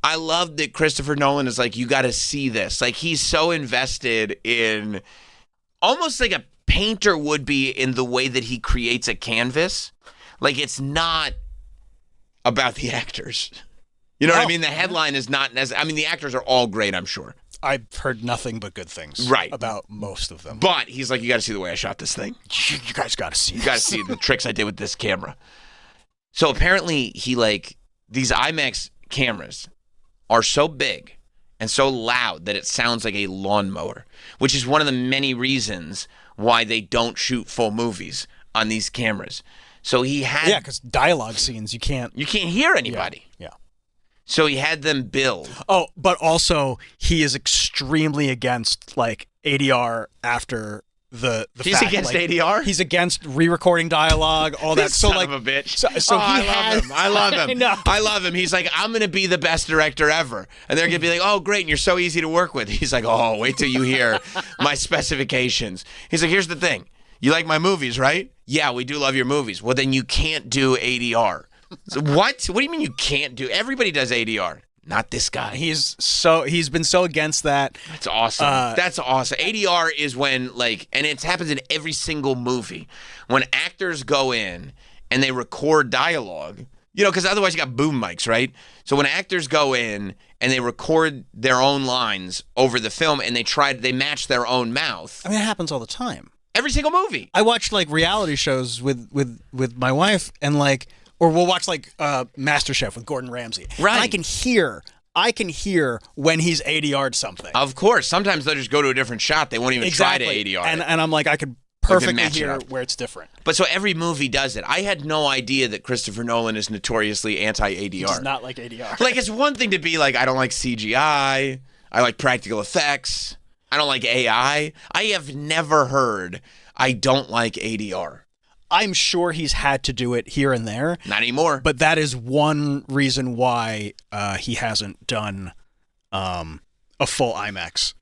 I love that Christopher Nolan is like, you got to see this. Like, he's so invested in, almost like a painter would be, in the way that he creates a canvas. Like, it's not about the actors. You know what I mean? The headline is not necessarily. I mean, the actors are all great, I'm sure. I've heard nothing but good things about most of them. But he's like, you got to see the way I shot this thing. You guys got to see You got to see the tricks I did with this camera. So apparently these IMAX cameras are so big and so loud that it sounds like a lawnmower, which is one of the many reasons why they don't shoot full movies on these cameras. So he had... Yeah, because dialogue scenes, you can't hear anybody. Yeah. So he had them build. Oh, but also he is extremely against ADR after the He's fact. Against ADR? He's against re-recording dialogue, all that. So son of a bitch. So I love him. know. I love him. He's like, I'm going to be the best director ever. And they're going to be like, oh, great, and you're so easy to work with. He's like, oh, wait till you hear my specifications. He's like, here's the thing. You like my movies, right? Yeah, we do love your movies. Well, then you can't do ADR. So what? What do you mean you can't do? Everybody does ADR. Not this guy. He's been so against that. That's awesome. That's awesome. ADR is when, and it happens in every single movie, when actors go in and they record dialogue, because otherwise you got boom mics, right? So when actors go in and they record their own lines over the film and they match their own mouth. I mean, it happens all the time. Every single movie. I watch reality shows with my wife and or we'll watch MasterChef with Gordon Ramsay. Right. And I can hear when he's ADR'd something. Of course. Sometimes they'll just go to a different shot. They won't even try to ADR. And I'm like, I could perfectly hear where it's different. But so every movie does it. I had no idea that Christopher Nolan is notoriously anti-ADR. He does not like ADR. It's one thing to be like, I don't like CGI. I like practical effects. I don't like AI. I have never heard I don't like ADR. I'm sure he's had to do it here and there. Not anymore. But that is one reason why he hasn't done a full IMAX,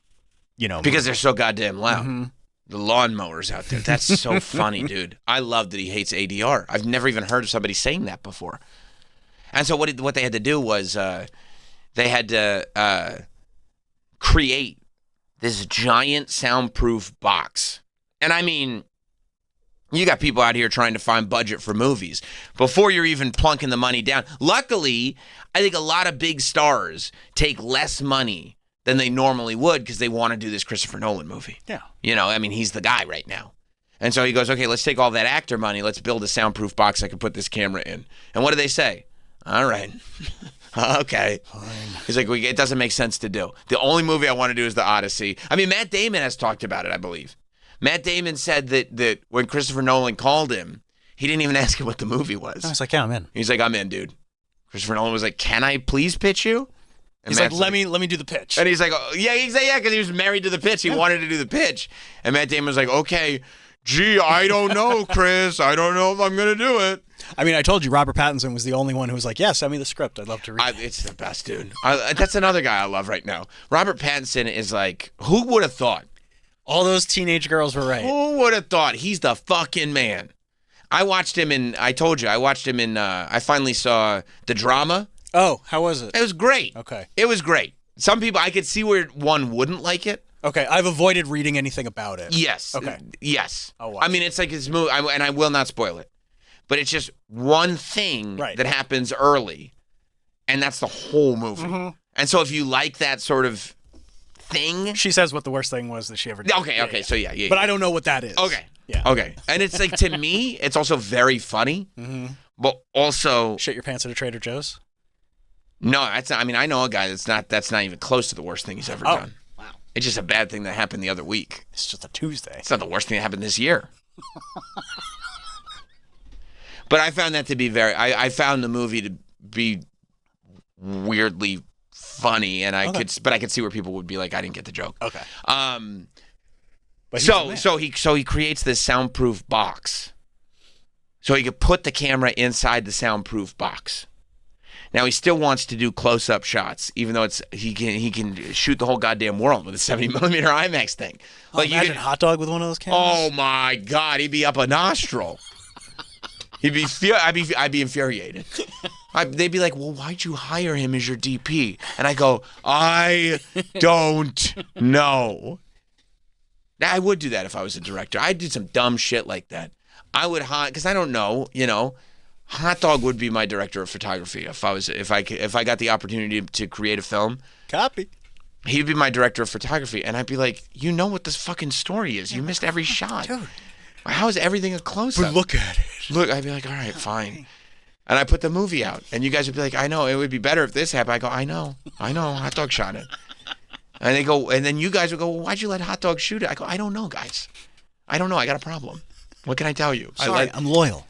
Because movie. they're so goddamn loud. Mm-hmm. The lawnmowers out there. That's so funny, dude. I love that he hates ADR. I've never even heard of somebody saying that before. And so what they had to do was they had to create this giant soundproof box. And I mean, you got people out here trying to find budget for movies before you're even plunking the money down. Luckily, I think a lot of big stars take less money than they normally would because they want to do this Christopher Nolan movie. Yeah. He's the guy right now. And so he goes, okay, let's take all that actor money. Let's build a soundproof box I can put this camera in. And what do they say? All right. Okay. Fine. He's like, it doesn't make sense to do. The only movie I want to do is The Odyssey. I mean, Matt Damon has talked about it, I believe. Matt Damon said that when Christopher Nolan called him, he didn't even ask him what the movie was. I was like, yeah, I'm in. He's like, I'm in, dude. Christopher Nolan was like, can I please pitch you? And he's like, let me do the pitch. And he's like, oh, yeah, because he was married to the pitch. He wanted to do the pitch. And Matt Damon was like, okay, gee, I don't know, Chris. I don't know if I'm going to do it. I mean, I told you Robert Pattinson was the only one who was like, yeah, send me the script. I'd love to read it. It's the best, dude. That's another guy I love right now. Robert Pattinson is like, who would have thought? All those teenage girls were right. Who would have thought? He's the fucking man. I watched him in. I told you I watched him in. I finally saw The Drama. Oh, how was it? It was great. Okay. It was great. Some people I could see where one wouldn't like it. Okay, I've avoided reading anything about it. Yes. Okay. Yes. I'll watch I mean, it's like this movie, and I will not spoil it, but it's just one thing Right. that happens early, and that's the whole movie. Mm-hmm. And so, if you like that sort of thing, She says what the worst thing was that she ever did. okay, okay, so yeah. But I don't know what that is. Okay. Yeah. Okay. And it's like, to me, it's also very funny, but also Shit your pants at a Trader Joe's? no. That's not, I mean, I know a guy that's not even close to the worst thing he's ever done. Wow. It's just a bad thing that happened the other week. It's just a Tuesday. It's not the worst thing that happened this year. But I found that to be I found the movie to be weirdly funny, and I could see where people would be like, I didn't get the joke. Okay. But he's a man. so he creates this soundproof box, so he could put the camera inside the soundproof box. Now he still wants to do close-up shots, even though he can shoot the whole goddamn world with a 70mm IMAX thing. Like Imagine Hot Dog with one of those cameras. oh my God, he'd be up a nostril. I'd be infuriated. They'd be like, well, why'd you hire him as your DP? And I go, I don't know. I would do that if I was a director. I'd do some dumb shit like that. I would because I don't know, Hot Dog would be my director of photography if I got the opportunity to create a film. Copy. He'd be my director of photography, and I'd be like, you know what this fucking story is. You missed every shot. Dude. How is everything a close-up? But look at it. Look, I'd be like, all right, fine. And I put the movie out, and you guys would be like, I know, it would be better if this happened. I go, I know, Hot Dog shot it. And they go, and then you guys would go, well, why'd you let Hot Dog shoot it? I go, I don't know, guys. I don't know. I got a problem. What can I tell you? Sorry, I'm loyal.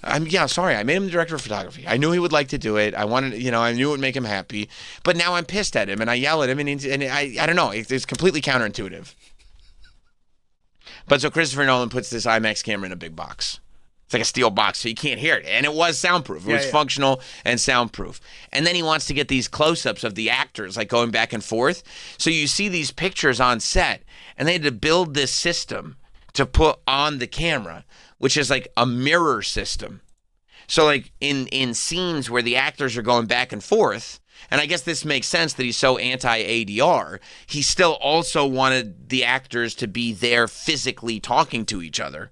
Sorry. I made him the director of photography. I knew he would like to do it. I wanted, I knew it would make him happy. But now I'm pissed at him, and I yell at him, and I don't know. It's completely counterintuitive. But so Christopher Nolan puts this IMAX camera in a big box. It's like a steel box, so you can't hear it. And it was soundproof. It was functional and soundproof. And then he wants to get these close-ups of the actors, like going back and forth. So you see these pictures on set, and they had to build this system to put on the camera, which is like a mirror system. So like in scenes where the actors are going back and forth, and I guess this makes sense that he's so anti-ADR, he still also wanted the actors to be there physically talking to each other.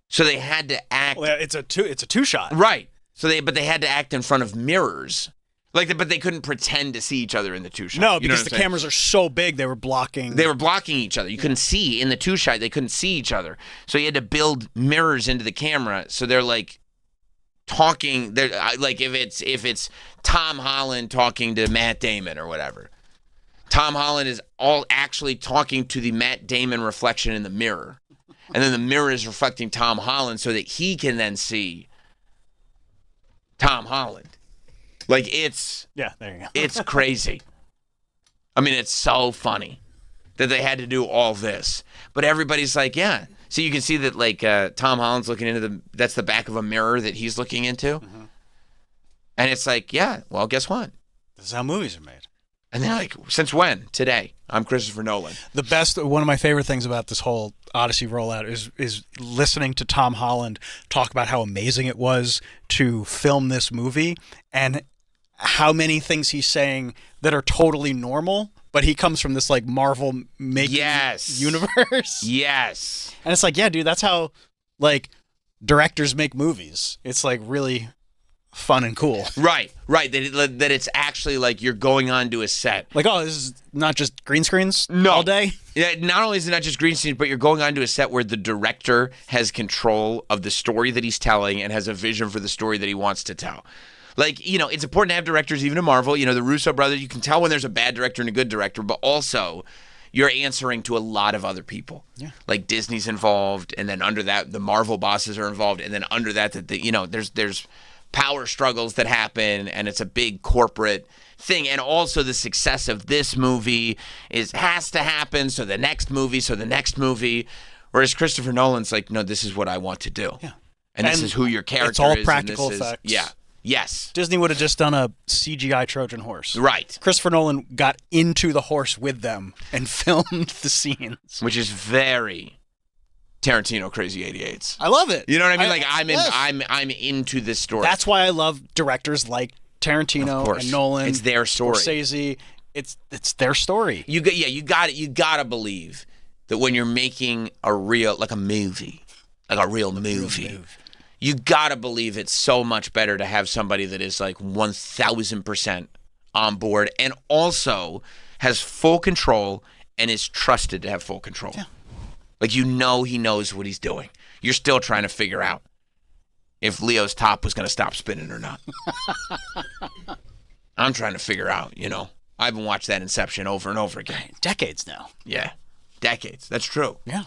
So they had to act. Well, it's a two shot. Right. So they had to act in front of mirrors. But they couldn't pretend to see each other in the two shot. No, because the cameras are so big, they were blocking. They were blocking each other. You couldn't see in the two shot. They couldn't see each other. So you had to build mirrors into the camera. So they're like talking. They're like if it's Tom Holland talking to Matt Damon or whatever. Tom Holland is all actually talking to the Matt Damon reflection in the mirror, and then the mirror is reflecting Tom Holland so that he can then see Tom Holland. Like there you go. It's crazy. I mean, it's so funny that they had to do all this. But everybody's like, yeah. So you can see that like Tom Holland's looking into that's the back of a mirror that he's looking into. Mm-hmm. And it's like, yeah, well, guess what? This is how movies are made. And they're like, since when? Today. I'm Christopher Nolan. One of my favorite things about this whole Odyssey rollout is listening to Tom Holland talk about how amazing it was to film this movie and how many things he's saying that are totally normal, but he comes from this like Marvel making universe. Yes. And it's like, yeah, dude, that's how like directors make movies. It's like really fun and cool. Right. That it's actually like you're going onto a set. Like, oh, this is not just green screens no. all day? Yeah, not only is it not just green screens, but you're going onto a set where the director has control of the story that he's telling and has a vision for the story that he wants to tell. Like, it's important to have directors, even in Marvel. The Russo brothers, you can tell when there's a bad director and a good director, but also you're answering to a lot of other people. Yeah. Like Disney's involved, and then under that, the Marvel bosses are involved, and then under that, there's power struggles that happen, and it's a big corporate thing. And also the success of this movie has to happen, so the next movie. Whereas Christopher Nolan's like, no, this is what I want to do. Yeah. And this is who your character is. It's all practical effects. Yeah. Yes. Disney would have just done a CGI Trojan horse. Right. Christopher Nolan got into the horse with them and filmed the scenes. Which is very, Tarantino Crazy 88s. I love it. You know what I mean? Like yes. I'm into this story. That's why I love directors like Tarantino Of course. and Nolan. It's their story. Scorsese. It's their story. You gotta believe that when you're making a real movie, you gotta believe it's so much better to have somebody that is like 1,000% on board and also has full control and is trusted to have full control. Yeah. Like he knows what he's doing. You're still trying to figure out if Leo's top was going to stop spinning or not. I'm trying to figure out, I haven't watched that Inception over and over again. Decades now. Yeah, decades. That's true. Yeah.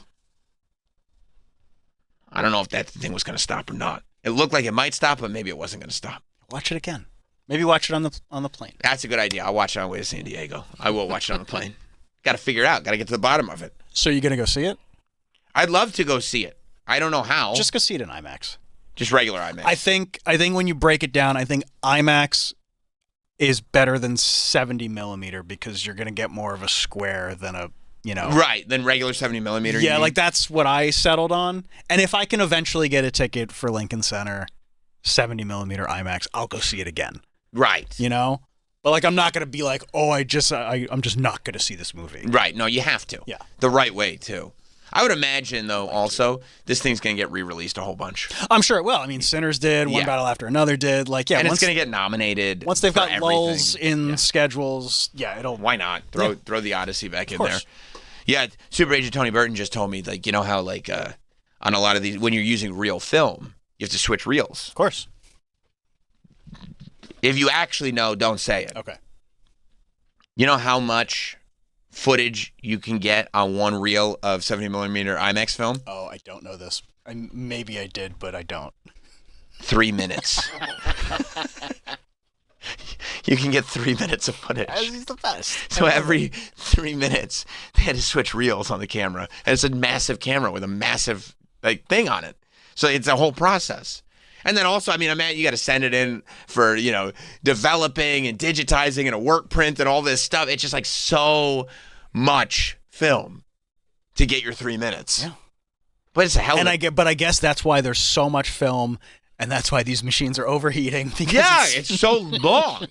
I don't know if that thing was going to stop or not. It looked like it might stop, but maybe it wasn't going to stop. Watch it again. Maybe watch it on the plane. That's a good idea. I'll watch it on the way to San Diego. I will watch it on the plane. Got to figure it out. Got to get to the bottom of it. So you're gonna go see it? I'd love to go see it. I don't know how. Just go see it in IMAX. Just regular IMAX. I think when you break it down, I think IMAX is better than 70 millimeter because you're gonna get more of a square than a right, than regular 70 millimeter. Yeah, like that's what I settled on. And if I can eventually get a ticket for Lincoln Center, 70 millimeter IMAX, I'll go see it again. Right. But like I'm not gonna be like, oh, I'm just not gonna see this movie. Right. No, you have to. Yeah. The right way too. I would imagine though, also this thing's gonna get re-released a whole bunch. I'm sure it will. I mean, Sinners did, One Battle After Another did. Like, yeah, and it's gonna get nominated. Once they've for got everything. lulls in schedules, it'll. Why not throw the Odyssey back in course. there? Yeah, Super Agent Tony Burton just told me, like, how like on a lot of these, when you're using real film, you have to switch reels. Of course. If you actually know, don't say it. Okay. You know how much footage you can get on one reel of 70 millimeter IMAX film? Oh, I don't know this. Maybe I did, but I don't. 3 minutes. You can get 3 minutes of footage. He's the best. So every 3 minutes, they had to switch reels on the camera. And it's a massive camera with a massive thing on it. So it's a whole process. And then also, I mean, you got to send it in for, developing and digitizing and a work print and all this stuff. It's just like so much film to get your 3 minutes. Yeah. But it's a hell of But I guess that's why there's so much film, and that's why these machines are overheating. Because it's so long.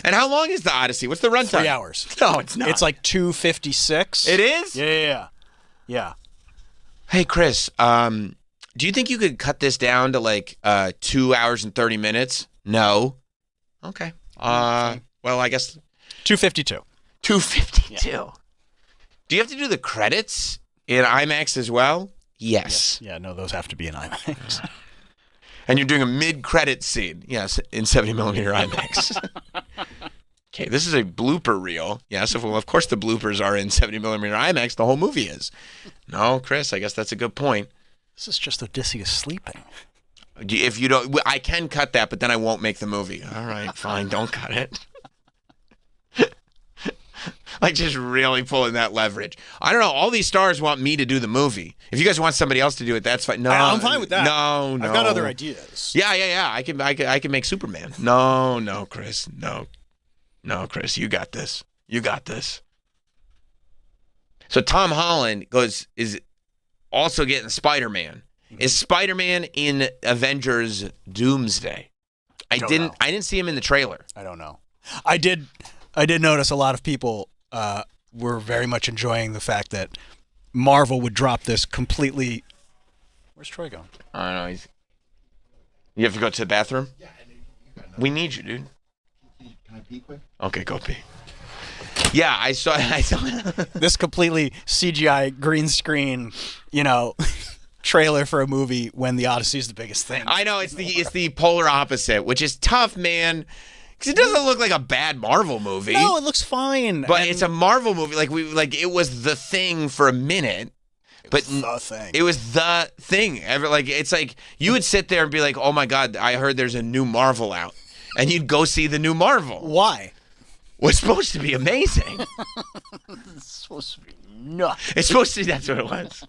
And how long is the Odyssey? What's the runtime? 3 hours. No, it's not. It's like 2:56. It is? Yeah. Hey, Chris, do you think you could cut this down to like 2 hours and 30 minutes? No. Okay. Well, I guess 2:52. 2:52. Yeah. Do you have to do the credits in IMAX as well? Yes. Yeah, no, those have to be in IMAX. And you're doing a mid-credit scene. Yes, in 70 millimeter IMAX. Okay, this is a blooper reel. Yes, of course the bloopers are in 70 millimeter IMAX. The whole movie is. No, Chris, I guess that's a good point. This is just Odysseus sleeping. If you don't, I can cut that, but then I won't make the movie. All right, fine, don't cut it. Like just really pulling that leverage. I don't know. All these stars want me to do the movie. If you guys want somebody else to do it, that's fine. No, I'm fine with that. No, I've got other ideas. Yeah. I can make Superman. No, Chris. No, Chris. You got this. So Tom Holland is also getting Spider-Man. Is Spider-Man in Avengers Doomsday? I didn't see him in the trailer. I don't know. I did notice a lot of people were very much enjoying the fact that Marvel would drop this completely. Where's Troy going? I don't know. You have to go to the bathroom? Yeah. We need you, dude. Can I pee quick? Okay, go pee. Yeah, I saw this completely CGI green screen, trailer for a movie when the Odyssey is the biggest thing. I know it's the polar opposite, which is tough, man. Because it doesn't look like a bad Marvel movie. No, it looks fine. But it's a Marvel movie. It was the thing for a minute. But the thing. It was the thing. It's like you would sit there and be like, "Oh my God, I heard there's a new Marvel out," and you'd go see the new Marvel. Why? Was supposed to be amazing. It's supposed to be nuts. It's supposed to. That's what it was.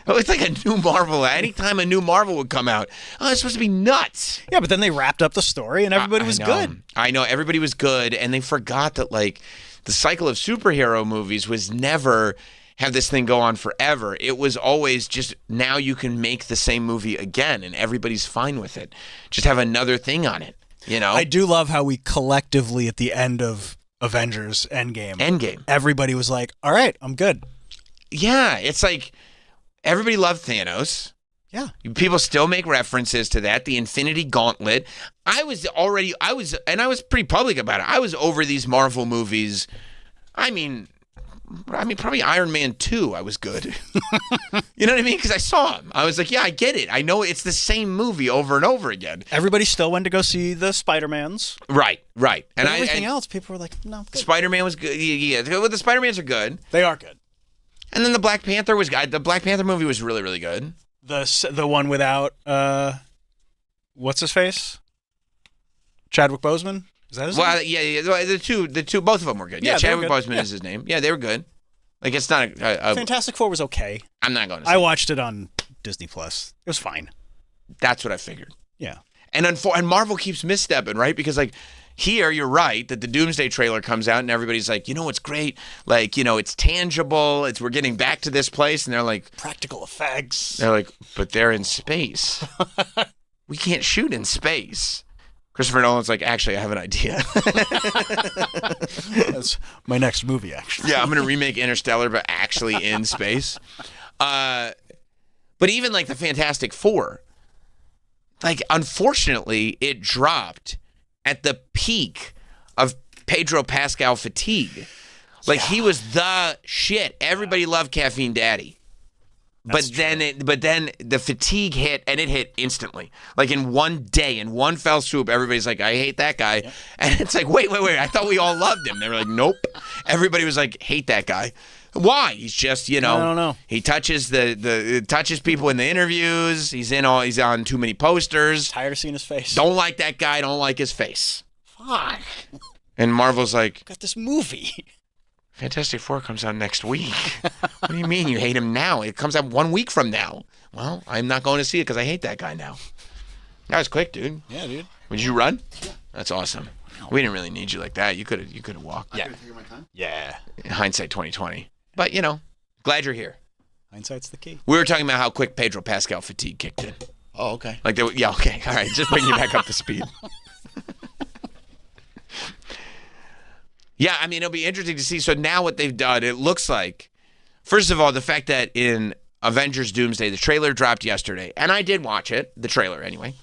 It's like a new Marvel. Anytime a new Marvel would come out, it's supposed to be nuts. Yeah, but then they wrapped up the story and everybody was good. I know, everybody was good, and they forgot that, the cycle of superhero movies was never, have this thing go on forever. It was always just now you can make the same movie again and everybody's fine with it. Just have another thing on it, you know? I do love how we collectively at the end of Avengers Endgame, everybody was like, all right, I'm good. Yeah, it's like everybody loved Thanos. Yeah. People still make references to that. The Infinity Gauntlet. I was pretty public about it. I was over these Marvel movies. I mean, probably Iron Man 2, I was good. You know what I mean? Because I saw him. I was like, yeah, I get it. I know it's the same movie over and over again. Everybody still went to go see the Spider-Mans. Right. And everything else, people were like, no. Good. Spider-Man was good. Yeah, the Spider-Mans are good. They are good. And then the Black Panther was good. The Black Panther movie was really, really good. The one without, what's his face? Chadwick Boseman? Is that his name? Well, yeah, the two, both of them were good. Yeah, Chadwick Boseman is his name. Yeah, they were good. Like, it's not a Fantastic Four was okay. I'm not going to say I watched it on Disney Plus. It was fine. That's what I figured. Yeah. And Marvel keeps misstepping, right? Because, like, here, you're right, that the Doomsday trailer comes out and everybody's like, you know what's great? Like, you know, it's tangible. We're getting back to this place. And they're like... practical effects. They're like, but they're in space. We can't shoot in space. Christopher Nolan's like, actually, I have an idea. That's my next movie, actually. Yeah, I'm going to remake Interstellar, but actually in space. But even, like, the Fantastic Four, like, unfortunately, it dropped at the peak of Pedro Pascal fatigue. Like, he was the shit. Everybody loved Caffeine Daddy. But then the fatigue hit, and it hit instantly. Like, in one day, in one fell swoop, everybody's like, I hate that guy. Yep. And it's like, wait, I thought we all loved him. They were like, nope. Everybody was like, hate that guy. Why? He's just, you know, I don't know. He touches touches people in the interviews. He's on too many posters. Tired of seeing his face. Don't like that guy. Don't like his face. Fuck. And Marvel's like, got this movie. Fantastic Four comes out next week. What do you mean you hate him now? It comes out 1 week from now. Well, I'm not going to see it because I hate that guy now. That was quick, dude. Yeah, dude. Would you run? Yeah. That's awesome. We didn't really need you like that. You could have walked. Yeah. I could have taken my time. Yeah. In hindsight 2020. But, you know, glad you're here. Hindsight's the key. We were talking about how quick Pedro Pascal fatigue kicked in. Oh, okay. Like, yeah, okay. All right. Just bring you back up to speed. Yeah, I mean, it'll be interesting to see. So now what they've done, it looks like, first of all, the fact that in Avengers Doomsday, the trailer dropped yesterday, and I did watch it, the trailer anyway.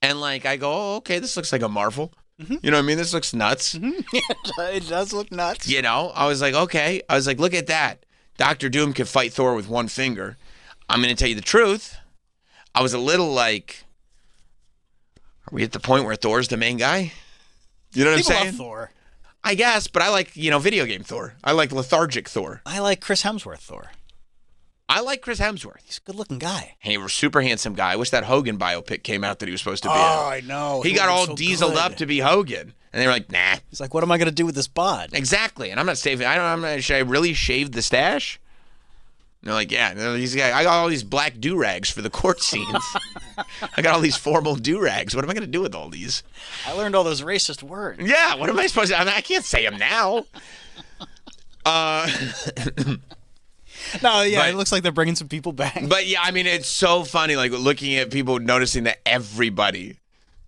And, like, I go, oh, okay, this looks like a Marvel. Mm-hmm. You know what I mean? This looks nuts. Mm-hmm. Yeah, it does look nuts. You know, I was like, okay. I was like, look at that. Doctor Doom can fight Thor with one finger. I'm going to tell you the truth. I was a little like, are we at the point where Thor's the main guy? You know what I'm saying? Love Thor. I guess, but I like, you know, video game Thor. I like lethargic Thor. I like Chris Hemsworth Thor. I like Chris Hemsworth. He's a good-looking guy. He was a super handsome guy. I wish that Hogan biopic came out that he was supposed to be in. Oh, I know. He got all dieseled up to be Hogan. And they were like, nah. He's like, what am I going to do with this bod? Exactly. And I'm not saving. Should I really shave the stash? And they're like, yeah. I got all these black do-rags for the court scenes. I got all these formal do-rags. What am I going to do with all these? I learned all those racist words. Yeah. What am I supposed to? I can't say them now. No, yeah, it looks like they're bringing some people back. But yeah, I mean, it's so funny, like looking at people noticing that everybody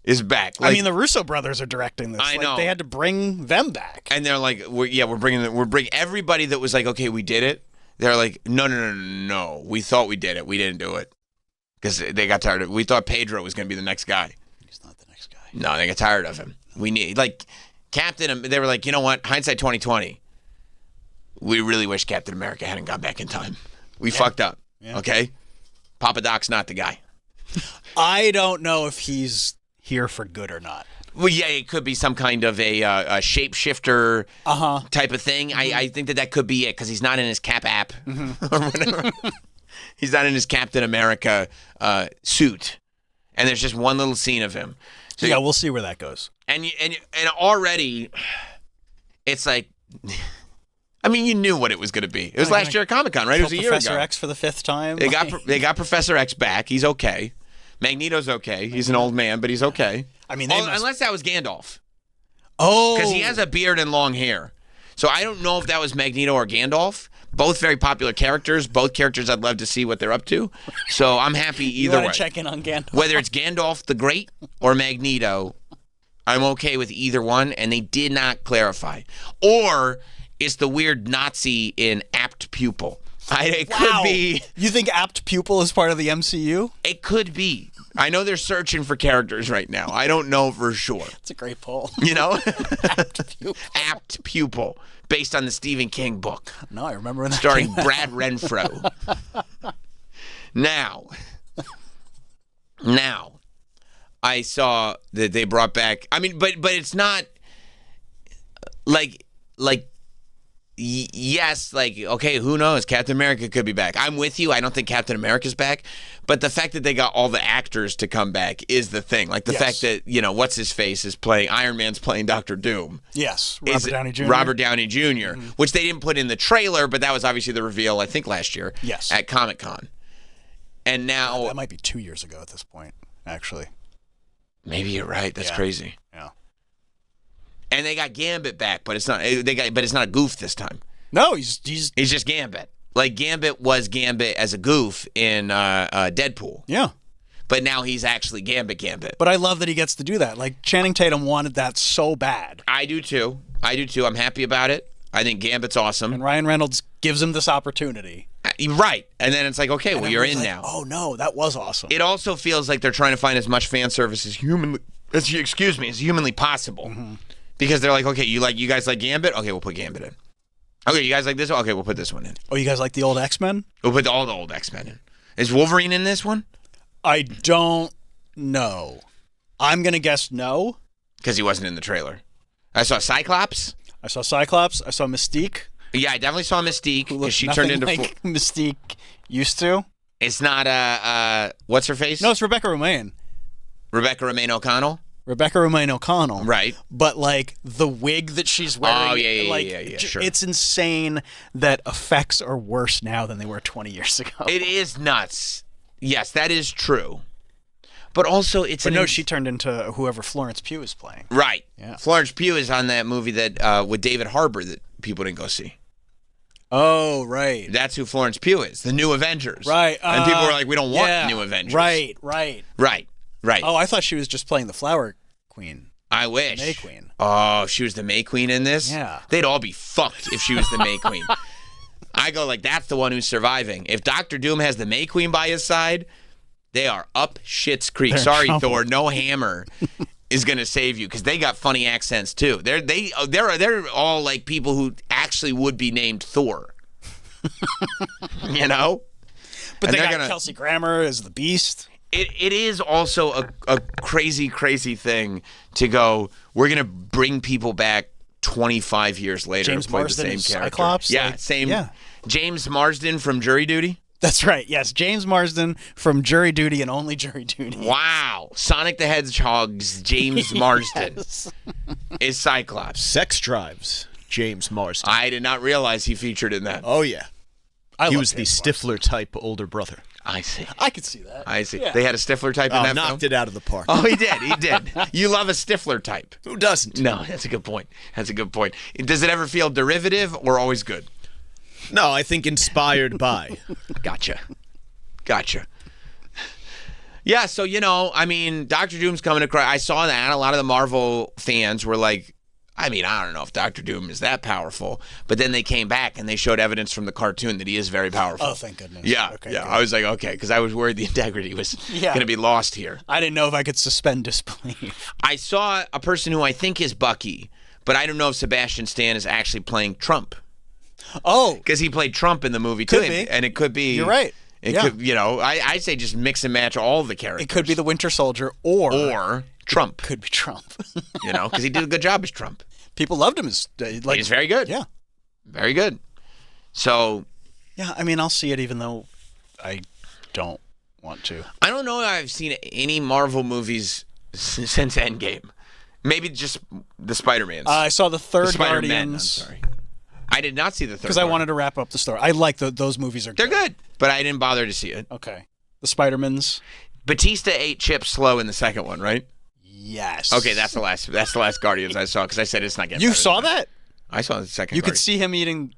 is back. Like, I mean, the Russo brothers are directing this. I know. They had to bring them back. And they're like, we're bringing everybody that was like, okay, we did it. They're like, no. We thought we did it. We didn't do it. Because they got tired of it. We thought Pedro was going to be the next guy. He's not the next guy. No, they got tired of him. We need, like, Captain, they were like, you know what? Hindsight 2020. We really wish Captain America hadn't gone back in time. We fucked up. Yeah. Okay? Papa Doc's not the guy. I don't know if he's here for good or not. Well, yeah, it could be some kind of a shapeshifter type of thing. Mm-hmm. I think that could be it because he's not in his Cap app or whatever. He's not in his Captain America suit, and there's just one little scene of him. So yeah, we'll see where that goes. And already, it's like, I mean, you knew what it was going to be. It was last year at Comic-Con, right? It was a year ago. Professor X for the 5th time. They got Professor X back. He's okay. Magneto's okay. He's an old man, but he's okay. I mean, unless that was Gandalf. Oh. Because he has a beard and long hair. So I don't know if that was Magneto or Gandalf, Both very popular characters. Both characters I'd love to see what they're up to. So I'm happy You either want way. to check in on Gandalf? Whether it's Gandalf the Great or Magneto, I'm okay with either one, and they did not clarify. Or it's the weird Nazi in Apt Pupil. It could be. You think Apt Pupil is part of the MCU? It could be. I know they're searching for characters right now. I don't know for sure. It's a great poll. You know? Apt Pupil. Apt Pupil, based on the Stephen King book. No, I remember when that Starring came out. Brad Renfro. Now, I saw that they brought back. I mean, but it's not like yes, like okay, who knows? Captain America could be back. I'm with you. I don't think Captain America's back, but the fact that they got all the actors to come back is the thing. Like the fact that what's his face is playing Iron Man's playing Dr. Doom. Yes, Robert Downey Jr., which they didn't put in the trailer, but that was obviously the reveal, I think, last year at Comic-Con. And now... that might be 2 years ago at this point, actually. Maybe you're right. That's crazy. Yeah. And they got Gambit back, but it's not a goof this time. No, he's just Gambit. Like Gambit was Gambit as a goof in Deadpool. Yeah. But now he's actually Gambit. But I love that he gets to do that. Like Channing Tatum wanted that so bad. I do too. I'm happy about it. I think Gambit's awesome. And Ryan Reynolds gives him this opportunity. Right. And then it's like, okay, well, you're in now. Oh, no, that was awesome. It also feels like they're trying to find as much fan service as humanly possible. Mm-hmm. Because they're like, okay, you guys like Gambit? Okay, we'll put Gambit in. Okay, you guys like this one? Okay, we'll put this one in. Oh, you guys like the old X-Men? We'll put all the old X-Men in. Is Wolverine in this one? I don't know. I'm going to guess no. Because he wasn't in the trailer. I saw Cyclops. I saw Cyclops. I saw Mystique. Yeah, I definitely saw Mystique because she nothing turned into like Mystique used to. It's not what's her face? No, it's Rebecca Romijn. Rebecca Romijn O'Connell. Rebecca Romijn O'Connell. Right. But like the wig that she's wearing. Oh yeah, sure. It's insane that effects are worse now than they were 20 years ago. It is nuts. Yes, that is true. But also, it's she turned into whoever Florence Pugh is playing. Right. Yeah. Florence Pugh is on that movie that with David Harbour that people didn't go see. Oh, right. That's who Florence Pugh is, the New Avengers. Right. And people were like, we don't want New Avengers. Right. Oh, I thought she was just playing the Flower Queen. I wish. May Queen. Oh, she was the May Queen in this? Yeah. They'd all be fucked if she was the May Queen. I go like, that's the one who's surviving. If Dr. Doom has the May Queen by his side, they are up shit's creek. They're Sorry, trouble. Thor, no hammer is gonna save you because they got funny accents too. They're all like people who actually would be named Thor. You know, but they got Kelsey Grammer as the Beast. It is also a crazy thing to go. We're gonna bring people back 25 years later James to play Marsden the same is character. Cyclops. Yeah, same. Yeah. James Marsden from Jury Duty. That's right. Yes, James Marsden from Jury Duty and only Jury Duty. Wow. Sonic the Hedgehog's James Marsden is Cyclops. Sex Drives, James Marsden. I did not realize he featured in that. Oh, yeah. He was the Stifler type older brother. I see. I could see that. I see. Yeah. They had a Stifler type in that knocked film? it out of the park. Oh, he did. He did. You love a Stifler type. Who doesn't? No, that's a good point. That's a good point. Does it ever feel derivative or always good? No, I think inspired by. Gotcha. Yeah, so, I mean, Dr. Doom's coming across. I saw that. A lot of the Marvel fans were like, I mean, I don't know if Dr. Doom is that powerful. But then they came back and they showed evidence from the cartoon that he is very powerful. Oh, thank goodness. Yeah, Okay, yeah. good. I was like, okay, because I was worried the integrity was going to be lost here. I didn't know if I could suspend disbelief. I saw a person who I think is Bucky, but I don't know if Sebastian Stan is actually playing Trump. Oh. Because he played Trump in the movie, too. Could be. And it could be. You're right. It Yeah. could, I say just mix and match all the characters. It could be the Winter Soldier or Trump. Could be Trump. Because he did a good job as Trump. People loved him as He's very good. Yeah. Very good. So. Yeah, I mean, I'll see it even though I don't want to. I don't know if I've seen any Marvel movies since Endgame. Maybe just the Spider-Mans. I saw the third Spider-Man, Guardians. I'm sorry. I did not see the third Because I wanted to wrap up the story. I like those movies are They're good, but I didn't bother to see it. Okay. The Spider-Mans. Batista ate chips slow in the second one, right? Yes. Okay, that's the last Guardians I saw because I said it's not getting You better saw than that? I saw the second. You could Guardians. see him eating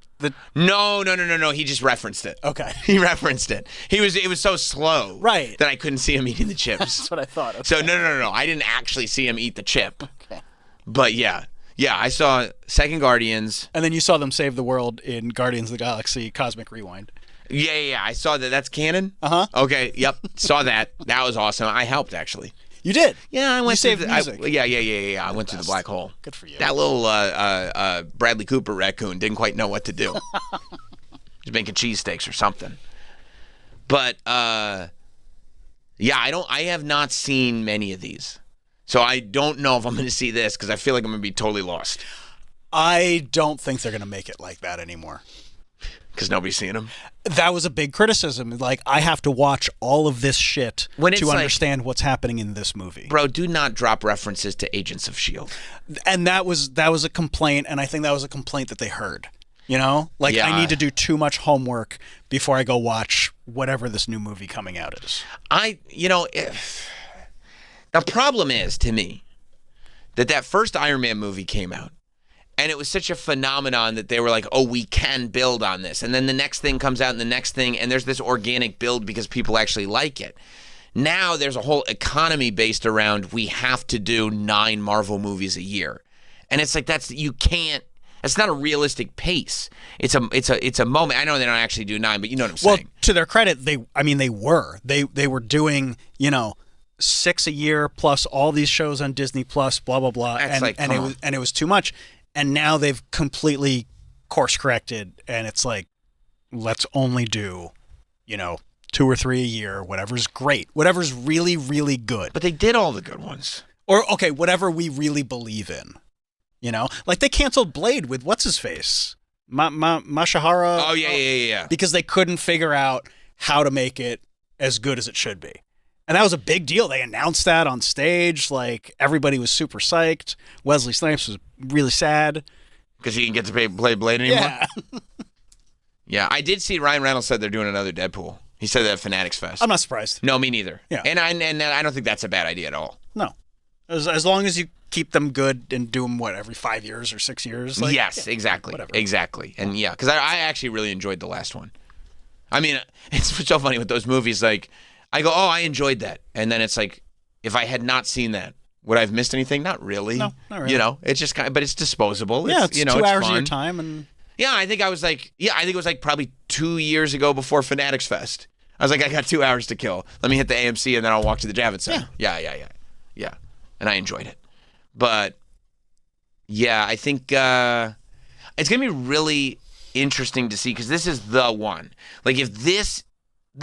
No. He just referenced it. Okay. He referenced it. It was so slow, Right. that I couldn't see him eating the chips. That's what I thought. Okay. So no. I didn't actually see him eat the chip. Okay. But yeah, I saw Second Guardians. And then you saw them save the world in Guardians of the Galaxy Cosmic Rewind. Yeah. I saw that. That's canon. Uh-huh. Okay. Yep. Saw that. That was awesome. I helped actually. You did? Yeah, I went. You saved through music. Yeah. I went through the black hole. Good for you. That little Bradley Cooper raccoon didn't quite know what to do. He's making cheesesteaks or something. But I have not seen many of these, so I don't know if I'm going to see this because I feel like I'm going to be totally lost. I don't think they're going to make it like that anymore. Because nobody's seen them. That was a big criticism. Like, I have to watch all of this shit to understand what's happening in this movie. Bro, do not drop references to Agents of S.H.I.E.L.D. And that was a complaint, and I think that was a complaint that they heard. You know? Like, Yeah. I need to do too much homework before I go watch whatever this new movie coming out is. The problem is, to me, that first Iron Man movie came out. And it was such a phenomenon that they were like, oh, we can build on this. And then the next thing comes out and the next thing, and there's this organic build because people actually like it. Now there's a whole economy based around we have to do 9 Marvel movies a year. And it's like that's not a realistic pace. It's a moment. I know they don't actually do 9, but you know what I'm saying. Well, to their credit, they were doing, 6 a year plus all these shows on Disney Plus, blah blah blah. And it was too much. And now they've completely course corrected, and it's like, let's only do, 2 or 3 a year, whatever's great, whatever's really, really good. But they did all the good ones. Or, okay, whatever we really believe in. Like they canceled Blade with what's his face, Mashihara. Oh yeah. Because they couldn't figure out how to make it as good as it should be. And that was a big deal. They announced that on stage. Like, everybody was super psyched. Wesley Snipes was really sad. Because he didn't get to play Blade anymore? Yeah. Yeah, I did see Ryan Reynolds said they're doing another Deadpool. He said that at Fanatics Fest. I'm not surprised. No, me neither. Yeah. And I don't think that's a bad idea at all. No. As long as you keep them good and do them, every 5 years or 6 years? Like, yes, yeah, exactly. Whatever. Exactly. And yeah, because I actually really enjoyed the last one. I mean, it's so funny with those movies, like, I go, oh, I enjoyed that. And then it's like, if I had not seen that, would I have missed anything? Not really. No, not really. It's just kind of, but it's disposable. Yeah, it's 2 hours fun. of your time. And yeah, I think it was like probably 2 years ago before Fanatics Fest. I was like, I got 2 hours to kill. Let me hit the AMC and then I'll walk to the Javits Center. Yeah. And I enjoyed it. But yeah, I think it's going to be really interesting to see because this is the one. Like, if this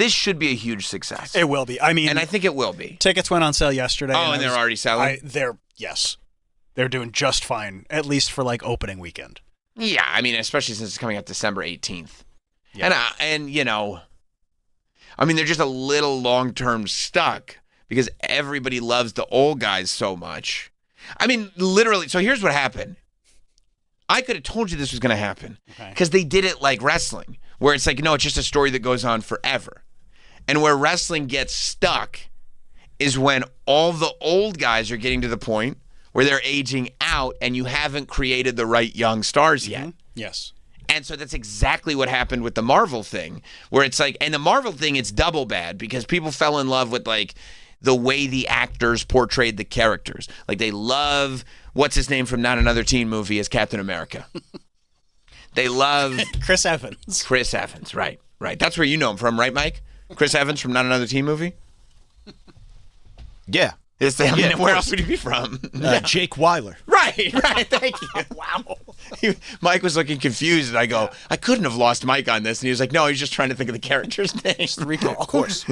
should be a huge success. It will be. I mean, and I think it will be. Tickets went on sale yesterday. Oh, and they're already selling? Yes. They're doing just fine, at least for like opening weekend. Yeah, I mean, especially since it's coming out December 18th. Yeah. And I mean, they're just a little long-term stuck because everybody loves the old guys so much. I mean, literally, so here's what happened. I could have told you this was going to happen because they did it like wrestling, where it's like, no, it's just a story that goes on forever. And where wrestling gets stuck is when all the old guys are getting to the point where they're aging out and you haven't created the right young stars yet. Yes. And so that's exactly what happened with the Marvel thing, where it's like, and the Marvel thing, it's double bad because people fell in love with like the way the actors portrayed the characters. Like they love, what's his name from Not Another Teen Movie as Captain America. They love Chris Evans. Chris Evans, right. That's where you know him from, right, Mike? Chris Evans from Not Another Teen Movie? Yeah. Where else would he be from? Jake Weiler. Right, thank you. Wow. Mike was looking confused, and I go, I couldn't have lost Mike on this. And he was like, no, he's just trying to think of the character's name. It's the recall. Of course.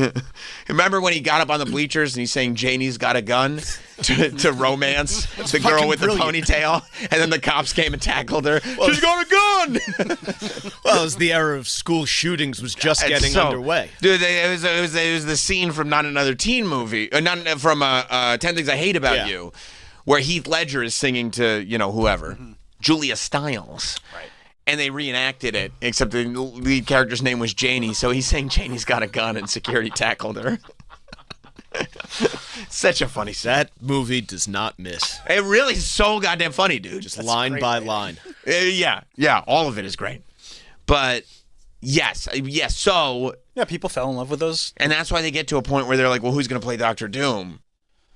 Remember when he got up on the bleachers and he's saying Janie's got a gun to romance the girl with brilliant. The ponytail? And then the cops came and tackled her. She's got a gun! Well, it was the era of school shootings was just getting underway. Dude, it was the scene from Not Another Teen Movie, not from 10 Things I Hate About You, where Heath Ledger is singing to, whoever, Julia Stiles. Right. And they reenacted it, except the lead character's name was Janie, so he's saying Janie's got a gun and security tackled her. Such a funny scene. That movie does not miss. It really is so goddamn funny, dude. Just line by line. Yeah, all of it is great. But yes. So, Yeah, people fell in love with those. and that's why they get to a point where they're like, well, who's going to play Dr. Doom?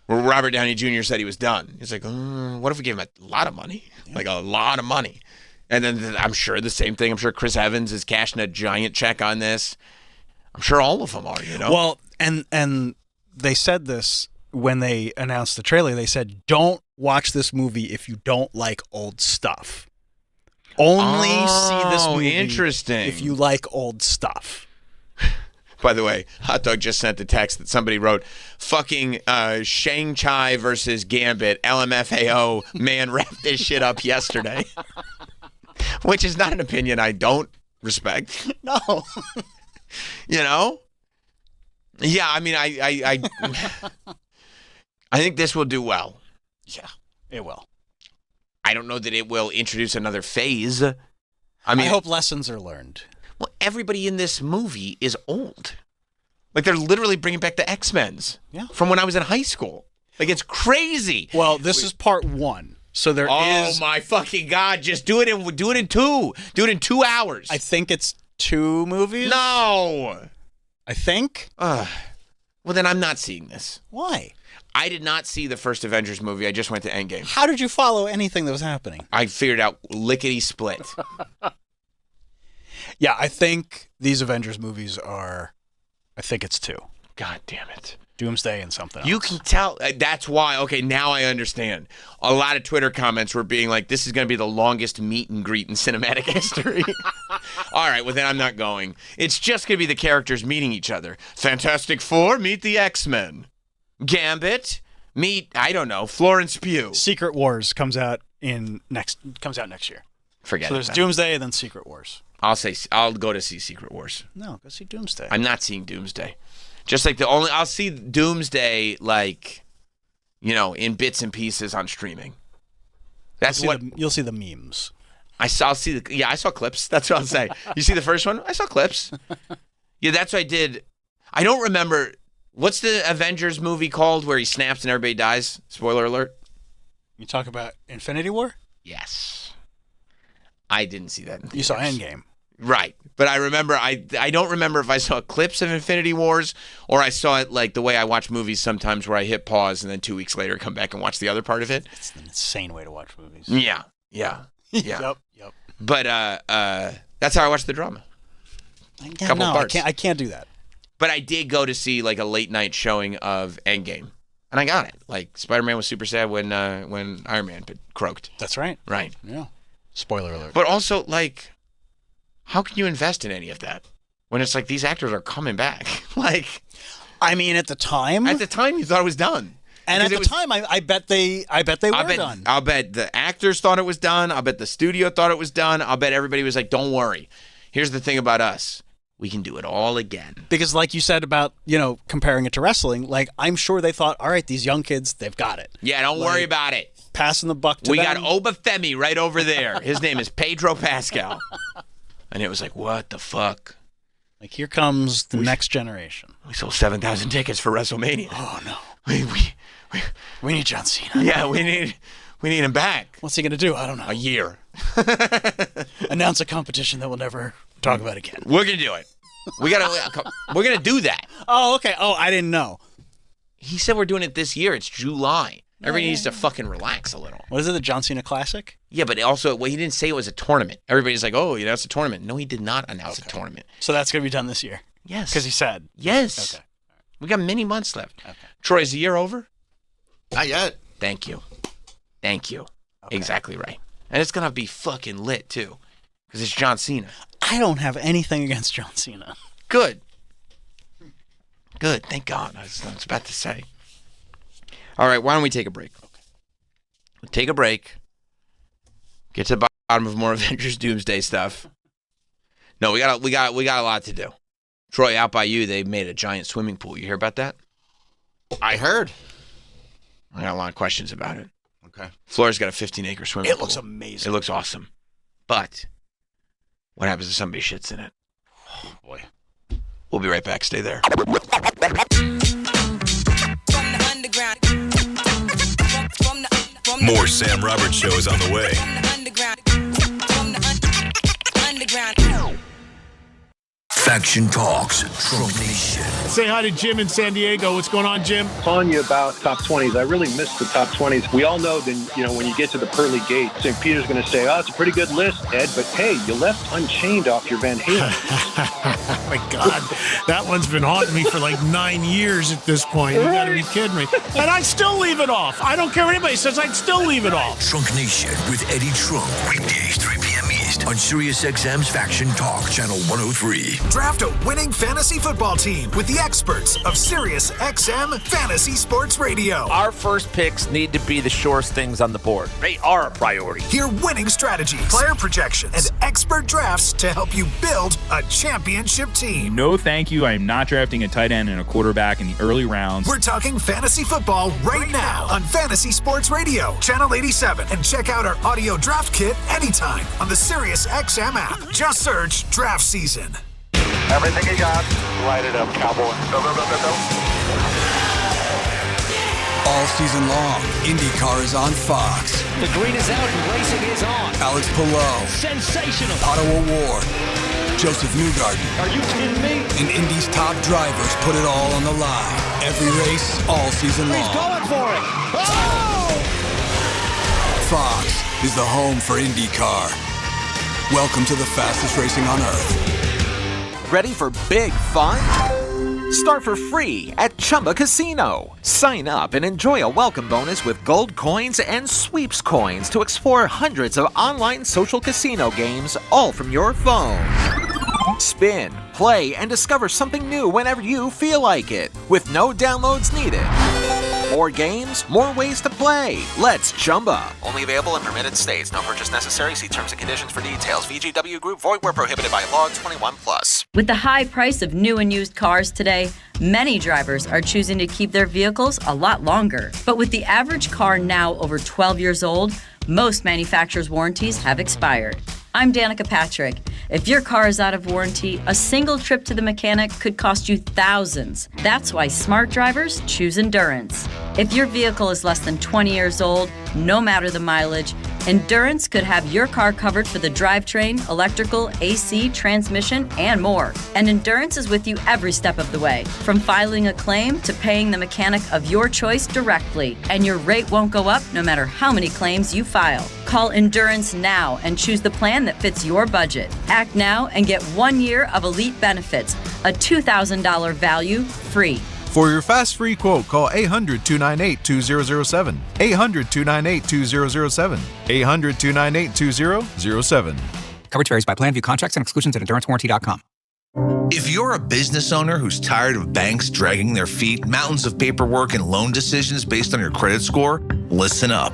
Where Robert Downey Jr. said he was done. He's like, what if we gave him a lot of money? Like a lot of money. And then I'm sure the same thing. I'm sure Chris Evans is cashing a giant check on this. I'm sure all of them are, Well, and they said this when they announced the trailer. They said, don't watch this movie if you don't like old stuff. Only see this movie interesting. if you like old stuff. By the way, Hot Dog just sent the text that somebody wrote, fucking Shang-Chi versus Gambit, LMFAO, man wrapped this shit up yesterday. Which is not an opinion I don't respect. No. Yeah, I mean, I think this will do well. Yeah, it will. I don't know that it will introduce another phase. I hope lessons are learned. Well, everybody in this movie is old. Like, they're literally bringing back the X-Men's from when I was in high school. Like, it's crazy. Well, this is part 1. So there is. Oh, my fucking God. Just do it in 2. Do it in 2 hours. I think it's 2 movies. No. I think. Well, then I'm not seeing this. Why? I did not see the first Avengers movie. I just went to Endgame. How did you follow anything that was happening? I figured out lickety-split. Yeah, I think these Avengers movies are. I think it's 2. God damn it. Doomsday and something You else. can tell. That's why. Okay, now I understand. A lot of Twitter comments were being like, this is going to be the longest meet and greet in cinematic history. All right, well, then I'm not going. It's just going to be the characters meeting each other. Fantastic Four, meet the X-Men. Gambit, meet, I don't know, Florence Pugh. Secret Wars comes out next year. Forget So it. there's then. Doomsday and then Secret Wars. I'll go to see Secret Wars. No, go see Doomsday. I'm not seeing Doomsday. Just like I'll see Doomsday like, in bits and pieces on streaming. That's what You'll see the memes. I saw clips. That's what I'll say. You see the first one? I saw clips. Yeah, that's what I did. I don't remember. What's the Avengers movie called where he snaps and everybody dies? Spoiler alert. You talk about Infinity War? Yes. I didn't see that. You saw Endgame. Right. But I remember, I don't remember if I saw clips of Infinity Wars or I saw it like the way I watch movies sometimes where I hit pause and then 2 weeks later come back and watch the other part of it. It's an insane way to watch movies. Yeah. Yep. But that's how I watched the drama. Couple parts. I can't do that. But I did go to see like a late night showing of Endgame. And I got it. Like Spider-Man was super sad when Iron Man croaked. That's right. Right. Yeah. Spoiler alert. But also, like, how can you invest in any of that when it's like these actors are coming back? Like, I mean, at the time you thought it was done. And at the time, I bet they were done. I'll bet the actors thought it was done. I'll bet the studio thought it was done. I'll bet everybody was like, don't worry. Here's the thing about us. We can do it all again. Because like you said about, comparing it to wrestling, like I'm sure they thought, all right, these young kids, they've got it. Yeah, don't worry about it. Passing the buck to we them. got Obafemi right over there. His name is Pedro Pascal. And it was like, what the fuck? Like, here comes the next generation. We sold 7,000 tickets for WrestleMania. Oh, no. We need John Cena. Yeah, we need him back. What's he going to do? I don't know. A year. Announce a competition that we'll never talk about again. We're going to do it. We're going to do that. Oh, okay. Oh, I didn't know. He said we're doing it this year. It's July. Everybody needs to fucking relax a little. What is it, the John Cena Classic? Yeah, but also, he didn't say it was a tournament. Everybody's like, oh, it's a tournament. No, he did not announce a tournament. So that's going to be done this year? Yes. Because he said. Yes. Okay. We got many months left. Okay. Troy, is the year over? Not yet. Thank you. Okay. Exactly right. And it's going to be fucking lit, too. Because it's John Cena. I don't have anything against John Cena. Good. Thank God. I was about to say. All right, why don't we take a break? Okay. We'll take a break. Get to the bottom of more Avengers Doomsday stuff. No, we got a lot to do. Troy, out by you, they made a giant swimming pool. You hear about that? I heard. I got a lot of questions about it. Okay. Florida's got a 15-acre swimming pool. It looks amazing. It looks awesome. But what happens if somebody shits in it? Oh, boy. We'll be right back. Stay there. More Sam Roberts shows on the way. From the underground. Faction Talks, Trump Nation. Say hi to Jim in San Diego. What's going on, Jim? Calling you about top 20s. I really missed the top 20s. We all know that, when you get to the pearly gate, St. Peter's going to say, oh, it's a pretty good list, Ed, but hey, you left Unchained off your Van Halen. Oh, my God. That one's been haunting me for like 9 years at this point. You got to be kidding me. And I'd still leave it off. I don't care what anybody says. I'd still leave it off. Trunk Nation with Eddie Trunk. Weekdays, 3 p.m. East on SiriusXM's Faction Talk, Channel 103. Draft a winning fantasy football team with the experts of SiriusXM Fantasy Sports Radio. Our first picks need to be the surest things on the board. They are a priority. Hear winning strategies, player projections, and expert drafts to help you build a championship team. No, thank you. I am not drafting a tight end and a quarterback in the early rounds. We're talking fantasy football right now on Fantasy Sports Radio, Channel 87. And check out our audio draft kit anytime on the SiriusXM app. Just search Draft Season. Everything you got, light it up, cowboy. Go, go, go, go, go. All season long, IndyCar is on Fox. The green is out and racing is on. Alex Palou. Sensational. Otto Award. Joseph Newgarden. Are you kidding me? And Indy's top drivers put it all on the line. Every race, all season long. He's going for it. Oh! Fox is the home for IndyCar. Welcome to the fastest racing on Earth. Ready for big fun? Start for free at Chumba Casino. Sign up and enjoy a welcome bonus with gold coins and sweeps coins to explore hundreds of online social casino games, all from your phone. Spin, play, and discover something new whenever you feel like it, with no downloads needed. More games, more ways to play. Let's Chumba. Only available in permitted states. No purchase necessary. See terms and conditions for details. VGW Group. Void where prohibited by law. 21+. With the high price of new and used cars today, many drivers are choosing to keep their vehicles a lot longer. But with the average car now over 12 years old, most manufacturers' warranties have expired. I'm Danica Patrick. If your car is out of warranty, a single trip to the mechanic could cost you thousands. That's why smart drivers choose Endurance. If your vehicle is less than 20 years old, no matter the mileage, Endurance could have your car covered for the drivetrain, electrical, AC, transmission, and more. And Endurance is with you every step of the way, from filing a claim to paying the mechanic of your choice directly. And your rate won't go up no matter how many claims you file. Call Endurance now and choose the plan that fits your budget. Act now and get 1 year of elite benefits, a $2,000 value, free. For your fast free quote, call 800-298-2007. 800-298-2007. 800-298-2007. Coverage varies by plan. View contracts and exclusions at EnduranceWarranty.com. If you're a business owner who's tired of banks dragging their feet, mountains of paperwork, and loan decisions based on your credit score, listen up.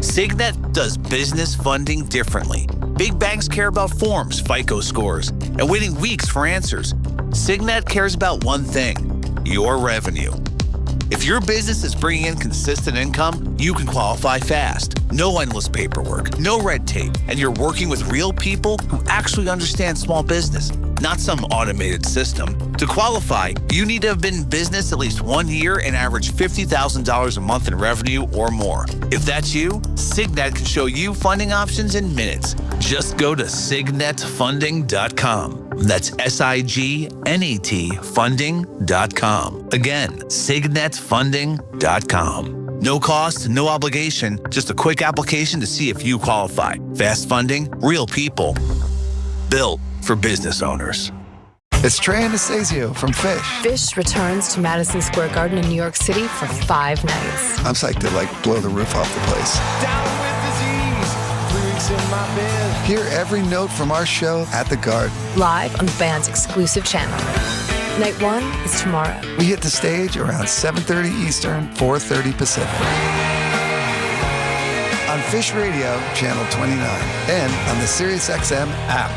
Signet does business funding differently. Big banks care about forms, FICO scores, and waiting weeks for answers. Signet cares about one thing: your revenue. If your business is bringing in consistent income, you can qualify fast. No endless paperwork, no red tape, and you're working with real people who actually understand small business, not some automated system. To qualify, you need to have been in business at least 1 year and average $50,000 a month in revenue or more. If that's you, Signet can show you funding options in minutes. Just go to signetfunding.com. That's SIGNET funding.com. Again, signetfunding.com. No cost, no obligation, just a quick application to see if you qualify. Fast funding, real people. Built for business owners. It's Trey Anastasio from Fish. Fish returns to Madison Square Garden in New York City for 5 nights. I'm psyched to blow the roof off the place. Down with disease, 3 weeks in my bed. Hear every note from our show at the Garden. Live on the band's exclusive channel. Night 1 is tomorrow. We hit the stage around 7:30 Eastern, 4:30 Pacific. On Fish Radio, Channel 29, and on the SiriusXM app.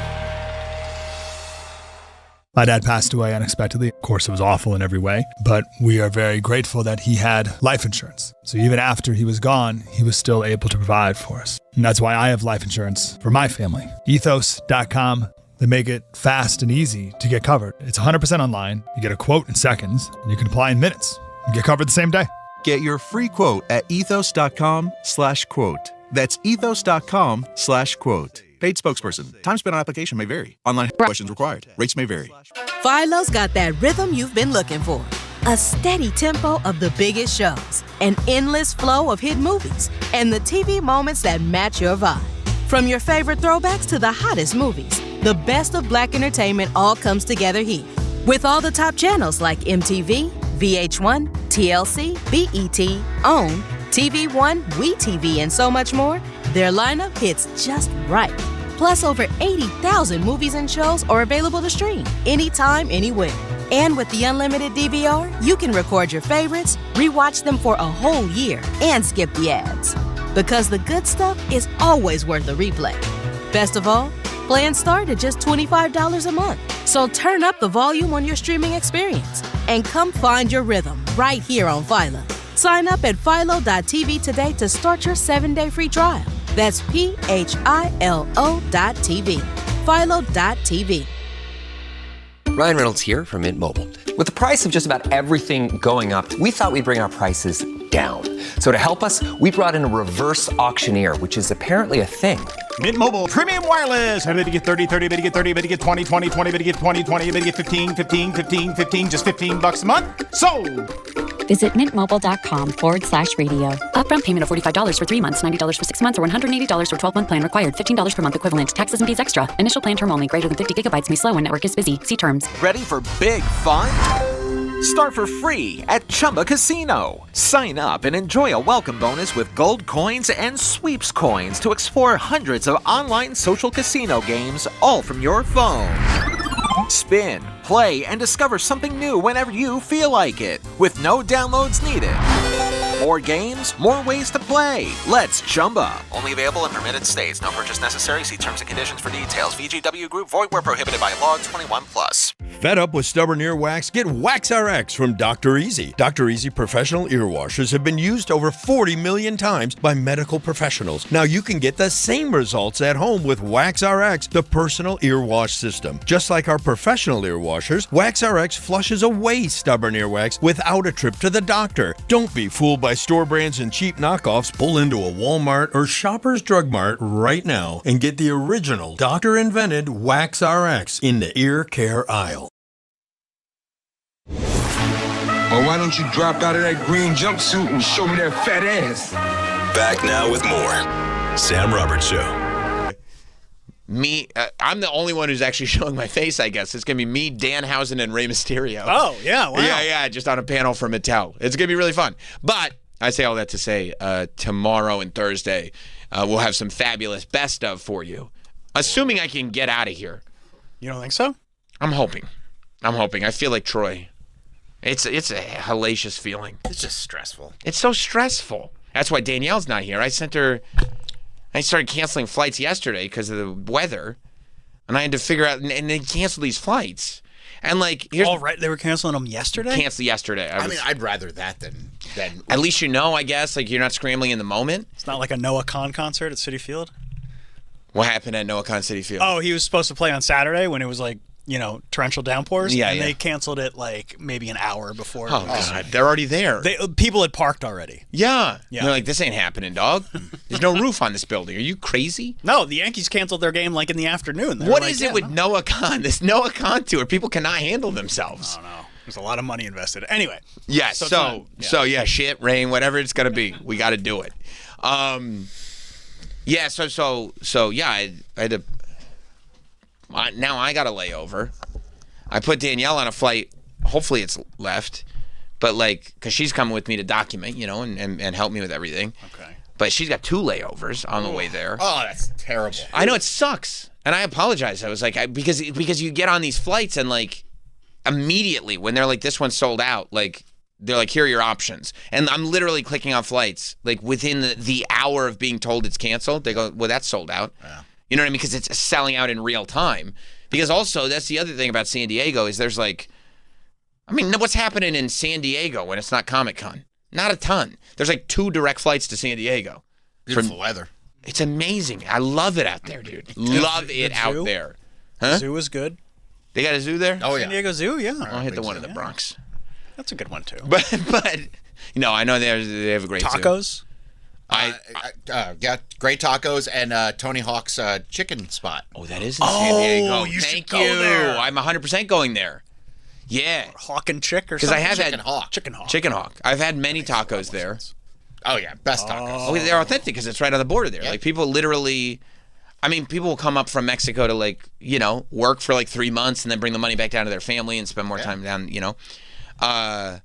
My dad passed away unexpectedly. Of course, it was awful in every way, but we are very grateful that he had life insurance. So even after he was gone, he was still able to provide for us. And that's why I have life insurance for my family. Ethos.com. They make it fast and easy to get covered. It's 100% online. You get a quote in seconds, and you can apply in minutes and get covered the same day. Get your free quote at ethos.com/quote. That's ethos.com/quote. Paid spokesperson. Time spent on application may vary. Online questions required. Rates may vary. Philo's got that rhythm you've been looking for. A steady tempo of the biggest shows, an endless flow of hit movies, and the TV moments that match your vibe. From your favorite throwbacks to the hottest movies, the best of Black entertainment all comes together here. With all the top channels like MTV, VH1, TLC, BET, OWN, TV One, WeTV, and so much more, their lineup hits just right. Plus, over 80,000 movies and shows are available to stream anytime, anywhere. And with the unlimited DVR, you can record your favorites, rewatch them for a whole year, and skip the ads. Because the good stuff is always worth a replay. Best of all, plans start at just $25 a month. So turn up the volume on your streaming experience and come find your rhythm right here on Philo. Sign up at philo.tv today to start your 7-day free trial. That's PHILO.TV. Philo.tv. Ryan Reynolds here from Mint Mobile. With the price of just about everything going up, we thought we'd bring our prices down. So to help us, we brought in a reverse auctioneer, which is apparently a thing. Mint Mobile Premium Wireless. How to get 30, 30, how to get 30, how to get 20, 20, 20, how to get 20, 20, how to get 15, 15, 15, 15, just $15 a month? Sold! Visit mintmobile.com/radio. Upfront payment of $45 for 3 months, $90 for 6 months, or $180 for 12-month plan required. $15 per month equivalent. Taxes and fees extra. Initial plan term only. Greater than 50 gigabytes may slow when network is busy. See terms. Ready for big fun? Start for free at Chumba Casino. Sign up and enjoy a welcome bonus with gold coins and sweeps coins to explore hundreds of online social casino games, all from your phone. Spin, play, and discover something new whenever you feel like it, with no downloads needed. More games, more ways to play. Let's Chumba. Only available in permitted states. No purchase necessary. See terms and conditions for details. VGW Group. Void where prohibited by law. 21+. Fed up with stubborn earwax? Get WaxRx from Dr. Easy. Dr. Easy professional ear washers have been used over 40 million times by medical professionals. Now you can get the same results at home with WaxRx, the personal ear wash system. Just like our professional ear washers, WaxRx flushes away stubborn earwax without a trip to the doctor. Don't be fooled by store brands and cheap knockoffs. Pull into a Walmart or Shoppers Drug Mart right now and get the original doctor-invented WaxRx in the ear care aisle. Or why don't you drop out of that green jumpsuit and show me that fat ass? Back now with more Sam Roberts Show. I'm the only one who's actually showing my face, I guess. It's going to be me, Danhausen, and Rey Mysterio. Oh, yeah, wow. Yeah, just on a panel for Mattel. It's going to be really fun. But I say all that to say tomorrow and Thursday, we'll have some fabulous best of for you, assuming I can get out of here. You don't think so? I'm hoping. I feel like Troy. It's a hellacious feeling. It's just stressful. It's so stressful. That's why Danielle's not here. I started canceling flights yesterday because of the weather, and I had to figure out, and they canceled these flights. And here's right, they were canceling them yesterday? Canceled yesterday. I mean, I'd rather that than at least I guess, you're not scrambling in the moment. It's not like a Noah Khan concert at Citi Field? What happened at Noah Khan Citi Field? Oh, he was supposed to play on Saturday when it was torrential downpours. Yeah, and they canceled it maybe an hour before. Oh, God. They're already there. People had parked already. Yeah. They're like, this ain't happening, dog. There's no roof on this building. Are you crazy? No, the Yankees canceled their game in the afternoon. What is it with Noah Khan? This Noah Khan tour, people cannot handle themselves. I don't know. There's a lot of money invested. Anyway. Yeah, so shit, rain, whatever it's going to be. We got to do it. I had to... Now I got a layover. I put Danielle on a flight. Hopefully it's left. But because she's coming with me to document, and help me with everything. Okay. But she's got 2 layovers on the way there. Oh, that's terrible. I know, it sucks. And I apologize. I was because you get on these flights and immediately when they're this one's sold out, they're here are your options. And I'm literally clicking on flights within the hour of being told it's canceled. They go, well, that's sold out. Yeah. You know what I mean? Because it's selling out in real time. Because also, that's the other thing about San Diego is there's what's happening in San Diego when it's not Comic-Con? Not a ton. There's 2 direct flights to San Diego. Beautiful weather. It's amazing. I love it out there, dude. Love it out there. Huh? Zoo is good. They got a zoo there? Oh, yeah. San Diego Zoo, yeah. I'll hit the one in the Bronx. That's a good one, too. But I know they have a great zoo. Tacos? Yeah, great tacos and Tony Hawk's chicken spot. Oh, that is in San Diego. you should Thank go you. there. I'm 100% going there. Yeah. Hawk and Chick or Because something? I have Chicken had Hawk. Chicken Hawk. I've had many tacos there. Oh yeah, best tacos. Oh, they're authentic because it's right on the border there. Yeah. Like people literally, I mean, people will come up from Mexico to like, you know, work for like 3 months and then bring the money back down to their family and spend more time down, you know. But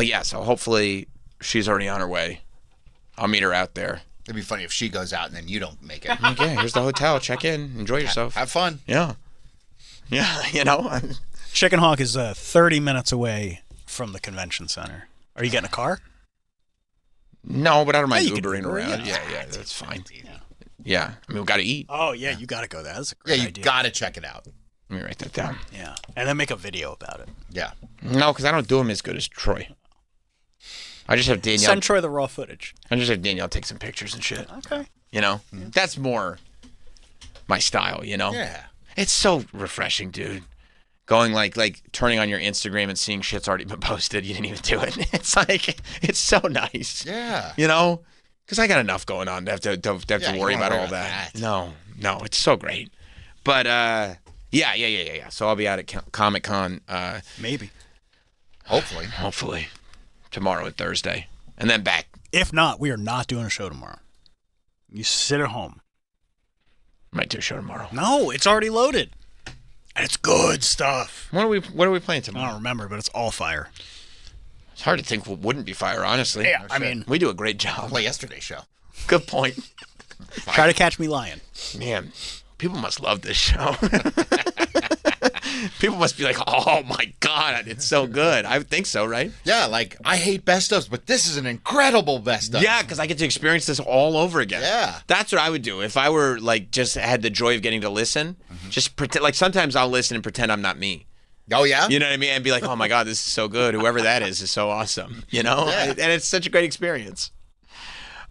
yeah, so hopefully she's already on her way. I'll meet her out there. It'd be funny if she goes out and then you don't make it. Okay, here's the hotel. Check in. Enjoy yourself. Have fun. Yeah. Yeah, you know. Chicken Hawk is 30 minutes away from the convention center. Are you getting a car? No, but I don't mind Yeah, you can Ubering Uber, around. yeah. Yeah, that's fine. Yeah, I mean, we got to eat. Oh, yeah, you got to go there. That's a Yeah, great you idea. got to check it out. Let me write that down. Yeah, and then make a video about it. Yeah. No, because I don't do them as good as Troy. I just have Danielle. Send Troy the raw footage. I just have Danielle take some pictures and shit. Okay. You know, that's more my style. You know. Yeah. It's so refreshing, dude. Going like turning on your Instagram and seeing shit's already been posted. You didn't even do it. It's like it's so nice. Yeah. You know, because I got enough going on to have to Yeah, you worry don't about worry all about that. that. No, it's so great. But yeah. So I'll be out at Comic Con. Maybe. Hopefully. Tomorrow and Thursday, and then back. If not, we are not doing a show tomorrow. You sit at home. Might do a show tomorrow. No, it's already loaded. And it's good stuff. What are we playing I tomorrow? don't remember, but it's all fire. It's hard to think what wouldn't be fire, honestly. Yeah, I mean, we do a great job. Play yesterday's show. Good point. Try to catch me lying. Man, people must love this show. People must be like, oh my God, it's so good. I would think so, right? Yeah, like, I hate best ofs, but this is an incredible best of. Yeah, because I get to experience this all over again. Yeah. That's what I would do. If I were like just had the joy of getting to listen, just pretend, like sometimes I'll listen and pretend I'm not me. Oh, yeah? You know what I mean? And be like, oh my God, this is so good. Whoever that is so awesome. You know? Yeah. And it's such a great experience.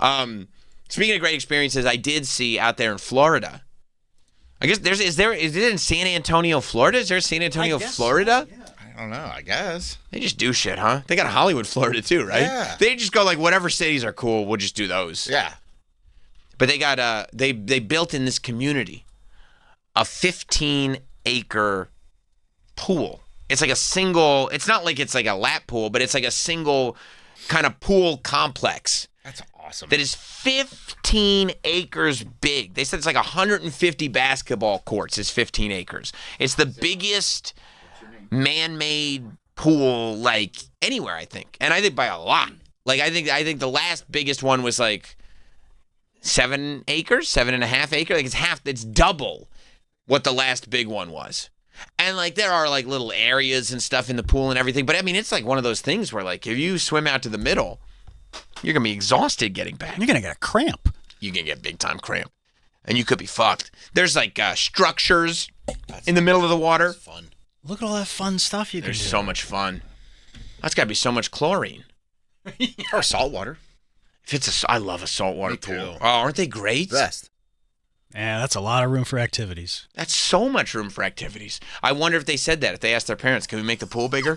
Speaking of great experiences, I did see out there in Florida. I guess is it in San Antonio, Florida? Is there San Antonio, Florida? So, yeah. I don't know, I guess. They just do shit, huh? They got Hollywood, Florida too, right? Yeah. They just go like, whatever cities are cool, we'll just do those. Yeah. But they got they built in this community a 15-acre pool. It's like a single. It's not like it's like a lap pool, but it's like a single kind of pool complex. That's awesome. That is 15 acres big. They said it's like 150 basketball courts is 15 acres. It's the biggest man-made pool like anywhere, I think. And I think by a lot. Like I think the last biggest one was like 7 acres, 7.5 acres. Like it's double what the last big one was. And like there are like little areas and stuff in the pool and everything. But I mean it's like one of those things where like if you swim out to the middle, you're going to be exhausted getting back. You're going to get a cramp. You're going to get big time cramp. And you could be fucked. There's like structures in the middle of the water. Fun. Look at all that fun stuff you can do. There's so much fun. That's got to be so much chlorine. Or salt water. I love a saltwater pool. Too. Oh, aren't they great? Best. Yeah, that's a lot of room for activities. That's so much room for activities. I wonder if they said that. If they asked their parents, can we make the pool bigger?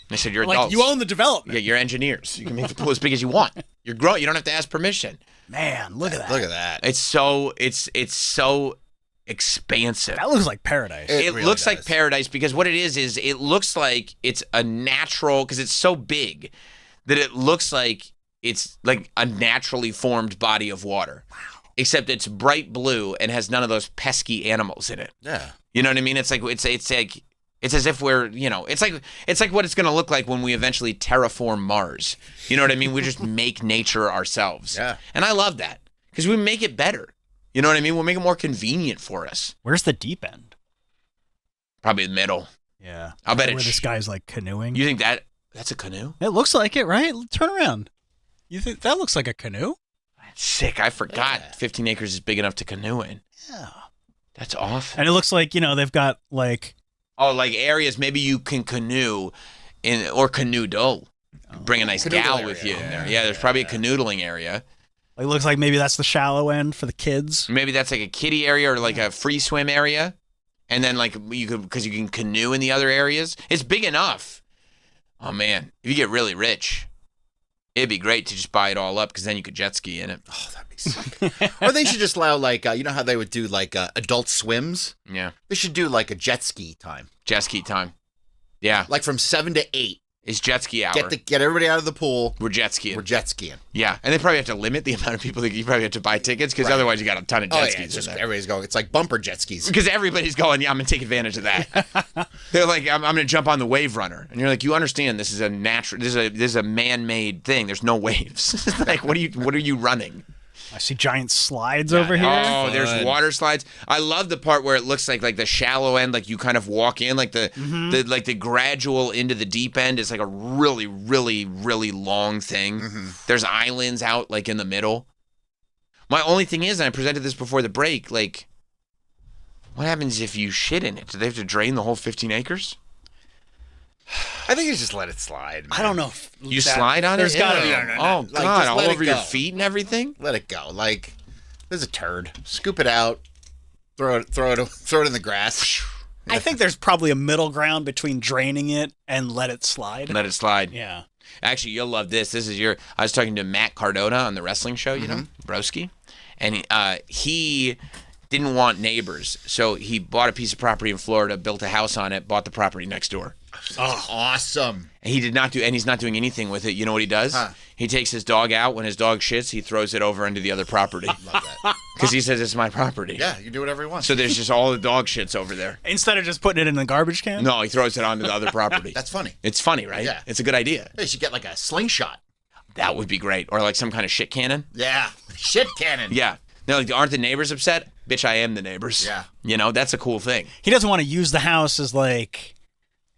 They said, you're adults. Like, you own the development. Yeah, you're engineers. You can make the pool as big as you want. You're grown. You don't have to ask permission. Man, look at that. Look at that. It's so expansive. That looks like paradise. It really looks does. like paradise because what it is it looks like it's a natural, because it's so big that it looks like it's like a naturally formed body of water. Wow. Except it's bright blue and has none of those pesky animals in it. Yeah. You know what I mean? It's like it's as if we're, you know, it's like what it's going to look like when we eventually terraform Mars. You know what I mean? We just make nature ourselves. Yeah. And I love that because we make it better. You know what I mean? We'll make it more convenient for us. Where's the deep end? Probably the middle. Yeah. I'll bet where it's. this guy's like canoeing. You think that's a canoe? It looks like it, right? Turn around. You think that looks like a canoe? Sick. I forgot 15 acres is big enough to canoe in. Yeah. That's awesome. And it looks like, they've got like... Oh, like areas maybe you can canoe in, or canoodle. Bring a nice gal with you in there. Yeah, there's probably a canoodling area. It looks like maybe that's the shallow end for the kids. Maybe that's like a kiddie area or like a free swim area. And then like because you can canoe in the other areas. It's big enough. Oh man, if you get really rich, It'd be great to just buy it all up because then you could jet ski in it. Oh, that'd be sick. Or they should just allow, like, you know how they would do, like, adult swims? Yeah. They should do, like, a jet ski time. Jet ski time. Yeah. Like from 7 to 8. Is jet ski hour. Get everybody out of the pool. We're jet skiing. We're jet skiing. Yeah. And they probably have to limit the amount of people that you probably have to buy tickets because otherwise you got a ton of jet skis in there. Everybody's going. It's like bumper jet skis. Because everybody's going, yeah, I'm going to take advantage of that. They're like, I'm going to jump on the wave runner. And you're like, you understand this is a natural, this is a man-made thing. There's no waves. Like, what are you running? I see giant slides over here. Oh, there's water slides. I love the part where it looks like the shallow end, like you kind of walk in, like the gradual into the deep end is like a really, really, really long thing. There's islands out like in the middle. My only thing is, and I presented this before the break, like, what happens if you shit in it? Do they have to drain the whole 15 acres? I think you just let it slide, man. I don't know. You slide on it? There's got to be. Oh, Like, God, just all let it over your go. feet and everything? Let it go. Like, there's a turd. Scoop it out. Throw it in the grass. I think there's probably a middle ground between draining it and let it slide. Let it slide. Yeah. Actually, you'll love this. I was talking to Matt Cardona on the wrestling show, you know, Broski, and he didn't want neighbors, so he bought a piece of property in Florida, built a house on it, bought the property next door. Oh, awesome. And he's not doing anything with it. You know what he does? He takes his dog out. When his dog shits, he throws it over into the other property. Love that. Because he says it's my property. Yeah, you do whatever you want. So there's just all the dog shits over there. Instead of just putting it in the garbage can? No, he throws it onto the other property. That's funny. It's funny, right? Yeah. It's a good idea. They should get like a slingshot. That would be great. Or like some kind of shit cannon. Yeah. Shit cannon. Yeah. No, like, aren't the neighbors upset? Bitch, I am the neighbors. Yeah. You know, that's a cool thing. He doesn't want to use the house as like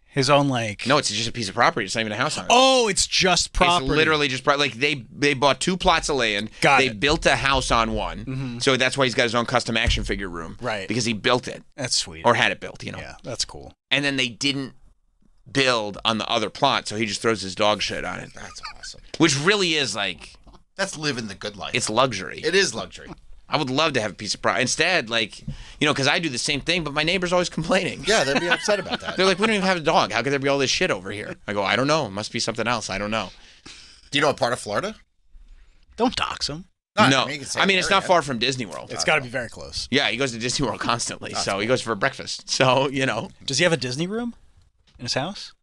his own like. No, it's just a piece of property. It's not even a house on it. Oh, it's just property. It's literally just like they bought 2 plots of land. They built a house on one. So that's why he's got his own custom action figure room. Right. Because he built it. That's sweet. Or had it built, you know. Yeah, that's cool. And then they didn't build on the other plot, so he just throws his dog shit on it. That's awesome. Which really is like. That's living the good life. It's luxury. It is luxury. I would love to have a piece of property. Instead, like, you know, because I do the same thing, but my neighbor's always complaining. Yeah, they'd be upset about that. They're like, we don't even have a dog. How could there be all this shit over here? I go, I don't know. It must be something else. I don't know. Do you know what part of Florida? Don't dox him. No. you can say I mean, it's area. not far from Disney World. It's got to be very close. Yeah, he goes to Disney World constantly. So he goes for breakfast. So, you know. Does he have a Disney room in his house?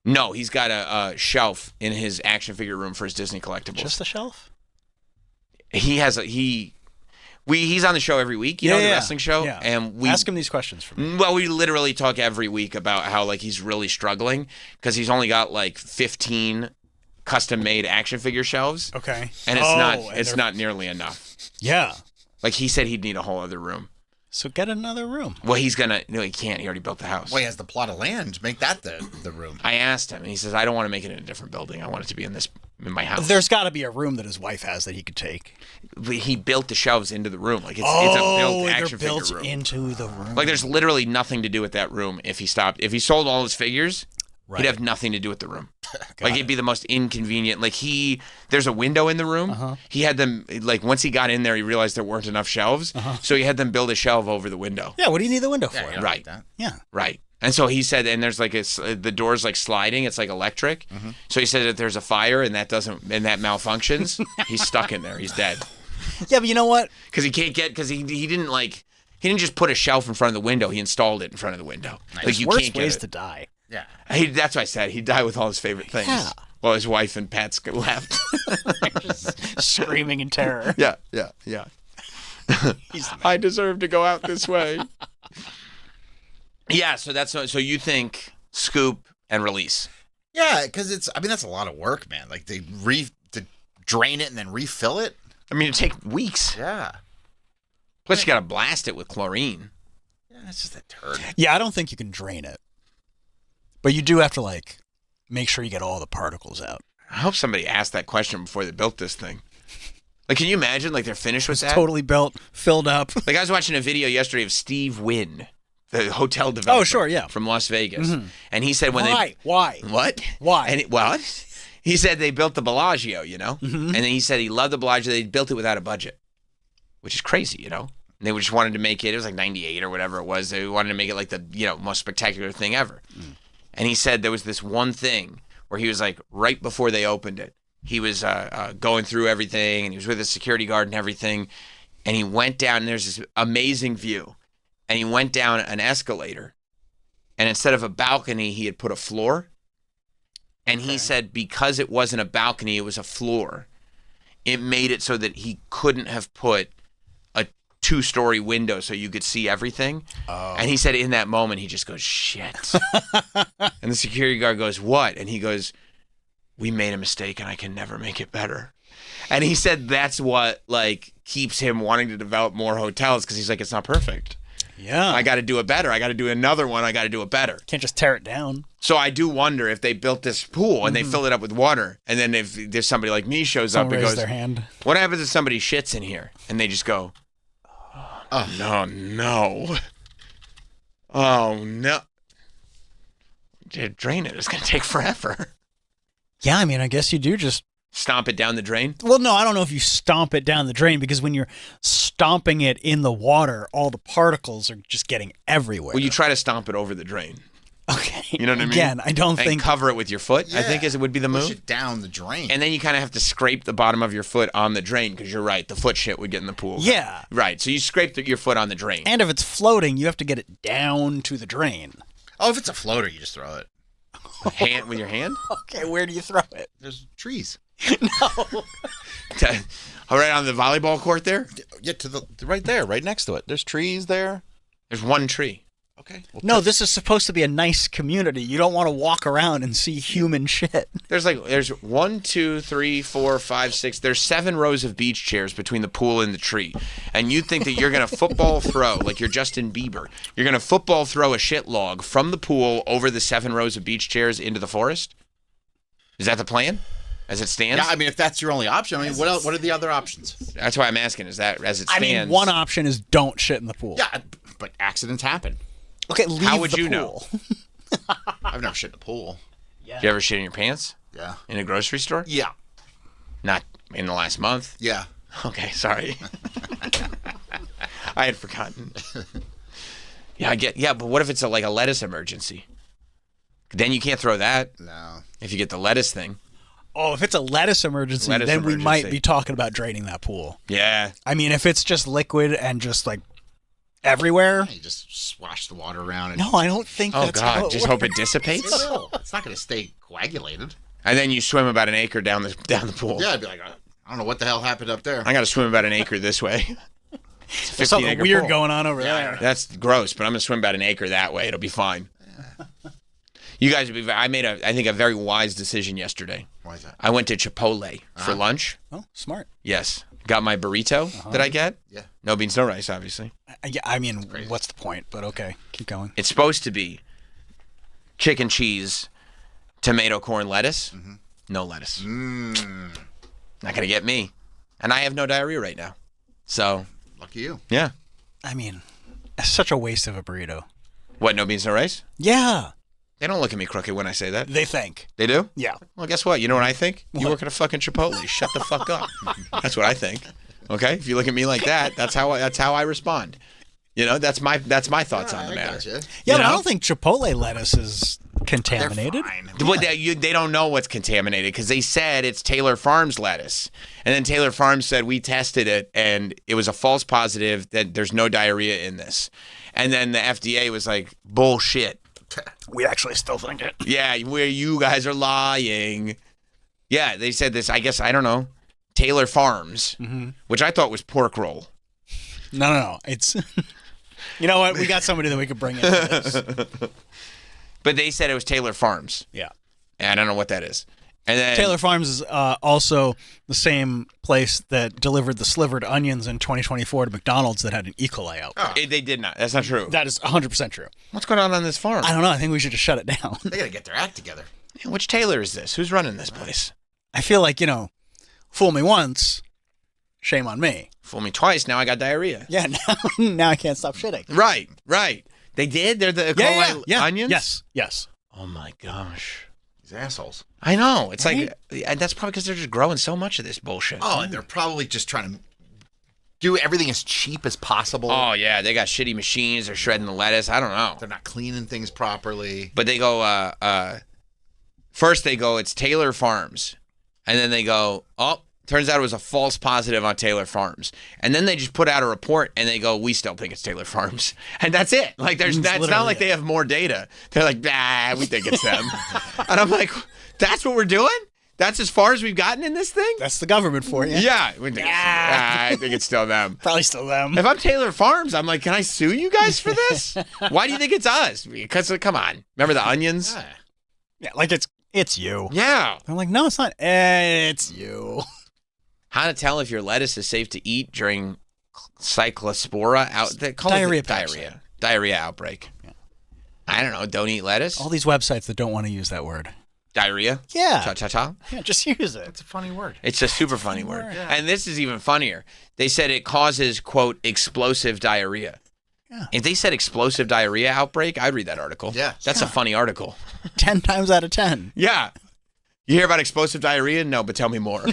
No, he's got a shelf in his action figure room for his Disney collectibles. Just a shelf? He has he's on the show every week, you know, the wrestling show. Yeah. And we ask him these questions for me. Well, we literally talk every week about how like he's really struggling because he's only got like 15 custom-made action figure shelves. Okay. And it's not nearly enough. Yeah. Like he said he'd need a whole other room. So get another room. Well, he can't. He already built the house. Well, he has the plot of land. Make that the room. I asked him, and he says, I don't want to make it in a different building. I want it to be in my house. There's got to be a room that his wife has that he could take. He built the shelves into the room. Like it's a built action figure room. They're built into the room. Like there's literally nothing to do with that room if he stopped. If he sold all his figures, he'd have nothing to do with the room. Like it'd be the most inconvenient. Like there's a window in the room. He had them, like once he got in there, he realized there weren't enough shelves. So he had them build a shelf over the window. Yeah, what do you need the window for? Right. Yeah. Right. And so he said, and there's like the door's like sliding. It's like electric. So he said if there's a fire and that malfunctions, he's stuck in there. He's dead. Yeah, but you know what? Because he can't because he didn't just put a shelf in front of the window. He installed it in front of the window. Nice. Like you Worst can't get ways it. to die. Yeah. That's what I said. He'd die with all his favorite things. Yeah. While his wife and pets left. Screaming in terror. Yeah. I deserve to go out this way. Yeah, so you think scoop and release. Yeah, because that's a lot of work, man. Like to drain it and then refill it. I mean, it'd take weeks. Yeah. Plus, you got to blast it with chlorine. Yeah, it's just a turd. Yeah, I don't think you can drain it. But you do have to, like, make sure you get all the particles out. I hope somebody asked that question before they built this thing. Like, can you imagine, like, they're finished with that? Totally built, filled up. Like, I was watching a video yesterday of Steve Wynn, the hotel developer. Oh, sure, yeah. From Las Vegas. And he said when Why? What? Why? And what? He said they built the Bellagio, you know? And then he said he loved the Bellagio. They built it without a budget, which is crazy, you know? And they just wanted to make it was like 98 or whatever it was. They wanted to make it like the, most spectacular thing ever. And he said there was this one thing where he was like, right before they opened it, he was going through everything, and he was with a security guard and everything. And he went down, and there's this amazing view. And he went down an escalator. And instead of a balcony, he had put a floor. And he said because it wasn't a balcony, it was a floor. It made it so that he couldn't have put a 2-story window so you could see everything. Oh. And he said in that moment, he just goes, shit. And the security guard goes, what? And he goes, we made a mistake and I can never make it better. And he said that's what like keeps him wanting to develop more hotels because he's like, it's not perfect. Yeah. I got to do it better. I got to do another one. I got to do it better. Can't just tear it down. So I do wonder if they built this pool and they fill it up with water, and then if there's somebody like me shows up and goes, their hand. What happens if somebody shits in here? And they just go, oh, no. Oh, no. Drain it. It's going to take forever. Yeah, I mean, I guess you do just stomp it down the drain? Well, no, I don't know if you stomp it down the drain because when you're stomping it in the water, all the particles are just getting everywhere. Well, you try to stomp it over the drain. Okay. You know what I mean? Again, I don't think... cover it with your foot, I think, would be the move. Push it down the drain. And then you kind of have to scrape the bottom of your foot on the drain because you're right, the foot shit would get in the pool. Yeah. Right, so you scrape your foot on the drain. And if it's floating, you have to get it down to the drain. Oh, if it's a floater, you just throw it. Hand with your hand? Okay, where do you throw it? There's trees. No. All right, on the volleyball court there? Yeah, right there, right next to it. There's trees there. There's one tree. Okay. No, this is supposed to be a nice community. You don't want to walk around and see human shit. There's 1, 2, 3, 4, 5, 6. There's 7 rows of beach chairs between the pool and the tree. And you think that you're going to football throw, like you're Justin Bieber. You're going to football throw a shit log from the pool over the 7 rows of beach chairs into the forest? Is that the plan? As it stands? Yeah, I mean, if that's your only option, I mean, what else? What are the other options? That's why I'm asking. Is that as it stands? I mean, one option is don't shit in the pool. Yeah, but accidents happen. Okay, leave How would the you pool. know? I've never shit in the pool. Yeah. Did you ever shit in your pants? Yeah. In a grocery store? Yeah. Not in the last month? Yeah. Okay, sorry. I had forgotten. Yeah, but what if it's like a lettuce emergency? Then you can't throw that. No. If you get the lettuce thing. Oh, if it's a lettuce emergency, then we might be talking about draining that pool. Yeah. I mean, if it's just liquid and just like everywhere. You just swash the water around. And... No, I don't think that's how it just works. hope it dissipates? It will. It's not going to stay coagulated. And then you swim about an acre down the pool. Yeah, I'd be like, I don't know what the hell happened up there. I got to swim about an acre this way. There's something weird going on over there. That's gross, but I'm going to swim about an acre that way. It'll be fine. You guys, I made I think a very wise decision yesterday. Why is that? I went to Chipotle for lunch. Oh, smart. Yes. Got my burrito that I get. Yeah. No beans, no rice, obviously. Yeah, I mean, what's the point? But okay, keep going. It's supposed to be chicken, cheese, tomato, corn, lettuce. No lettuce. Not going to get me. And I have no diarrhea right now. So. Lucky you. Yeah. I mean, it's such a waste of a burrito. What, no beans, no rice? Yeah. They don't look at me crooked when I say that. They think. They do? Yeah. Well, guess what? You know what I think? You work at a fucking Chipotle. Shut the fuck up. That's what I think. Okay? If you look at me like that, that's how I respond. You know, that's my thoughts on the matter. Yeah, but I don't think Chipotle lettuce is contaminated. But they don't know what's contaminated because they said it's Taylor Farms lettuce. And then Taylor Farms said we tested it and it was a false positive that there's no diarrhea in this. And then the FDA was like, bullshit. We actually still think it. Yeah, where you guys are lying. Yeah, they said this, I guess, I don't know, Taylor Farms, which I thought was pork roll. No. It's, you know what? We got somebody that we could bring in. But they said it was Taylor Farms. Yeah. And I don't know what that is. And then Taylor Farms is also the same place that delivered the slivered onions in 2024 to McDonald's that had an E. coli outbreak. They did not. That's not true. That is 100% true. What's going on this farm? I don't know. I think we should just shut it down. They got to get their act together. Which Taylor is this? Who's running this place? I feel like, fool me once, shame on me. Fool me twice, now I got diarrhea. Yeah, now I can't stop shitting. Right. They did? They're the E. coli onions? Yes. Oh my gosh. These assholes. I know. It's like, and that's probably because they're just growing so much of this bullshit. Oh, and they're probably just trying to do everything as cheap as possible. Oh, yeah. They got shitty machines. They're shredding the lettuce. I don't know. They're not cleaning things properly. But they go, first they go, it's Taylor Farms. And then they go, oh, turns out it was a false positive on Taylor Farms. And then they just put out a report and they go, we still think it's Taylor Farms. And that's it. Like, it's not like they have more data. They're like, nah, we think it's them. And I'm like, that's what we're doing? That's as far as we've gotten in this thing? That's the government for you. Yeah. I think it's still them. Probably still them. If I'm Taylor Farms, I'm like, can I sue you guys for this? Why do you think it's us? Because, come on. Remember the onions? Yeah, like it's you. Yeah. I'm like, no, it's not. It's you. How to tell if your lettuce is safe to eat during cyclospora diarrhea outbreak. Yeah. I don't know. Don't eat lettuce. All these websites that don't want to use that word. Diarrhea? Yeah. Cha-cha-cha? Yeah, just use it. It's a funny word. It's a super funny word. Yeah. And this is even funnier. They said it causes, quote, explosive diarrhea. Yeah. If they said explosive diarrhea outbreak, I'd read that article. Yeah. That's a funny article. 10 times out of 10. Yeah. You hear about explosive diarrhea? No, but tell me more.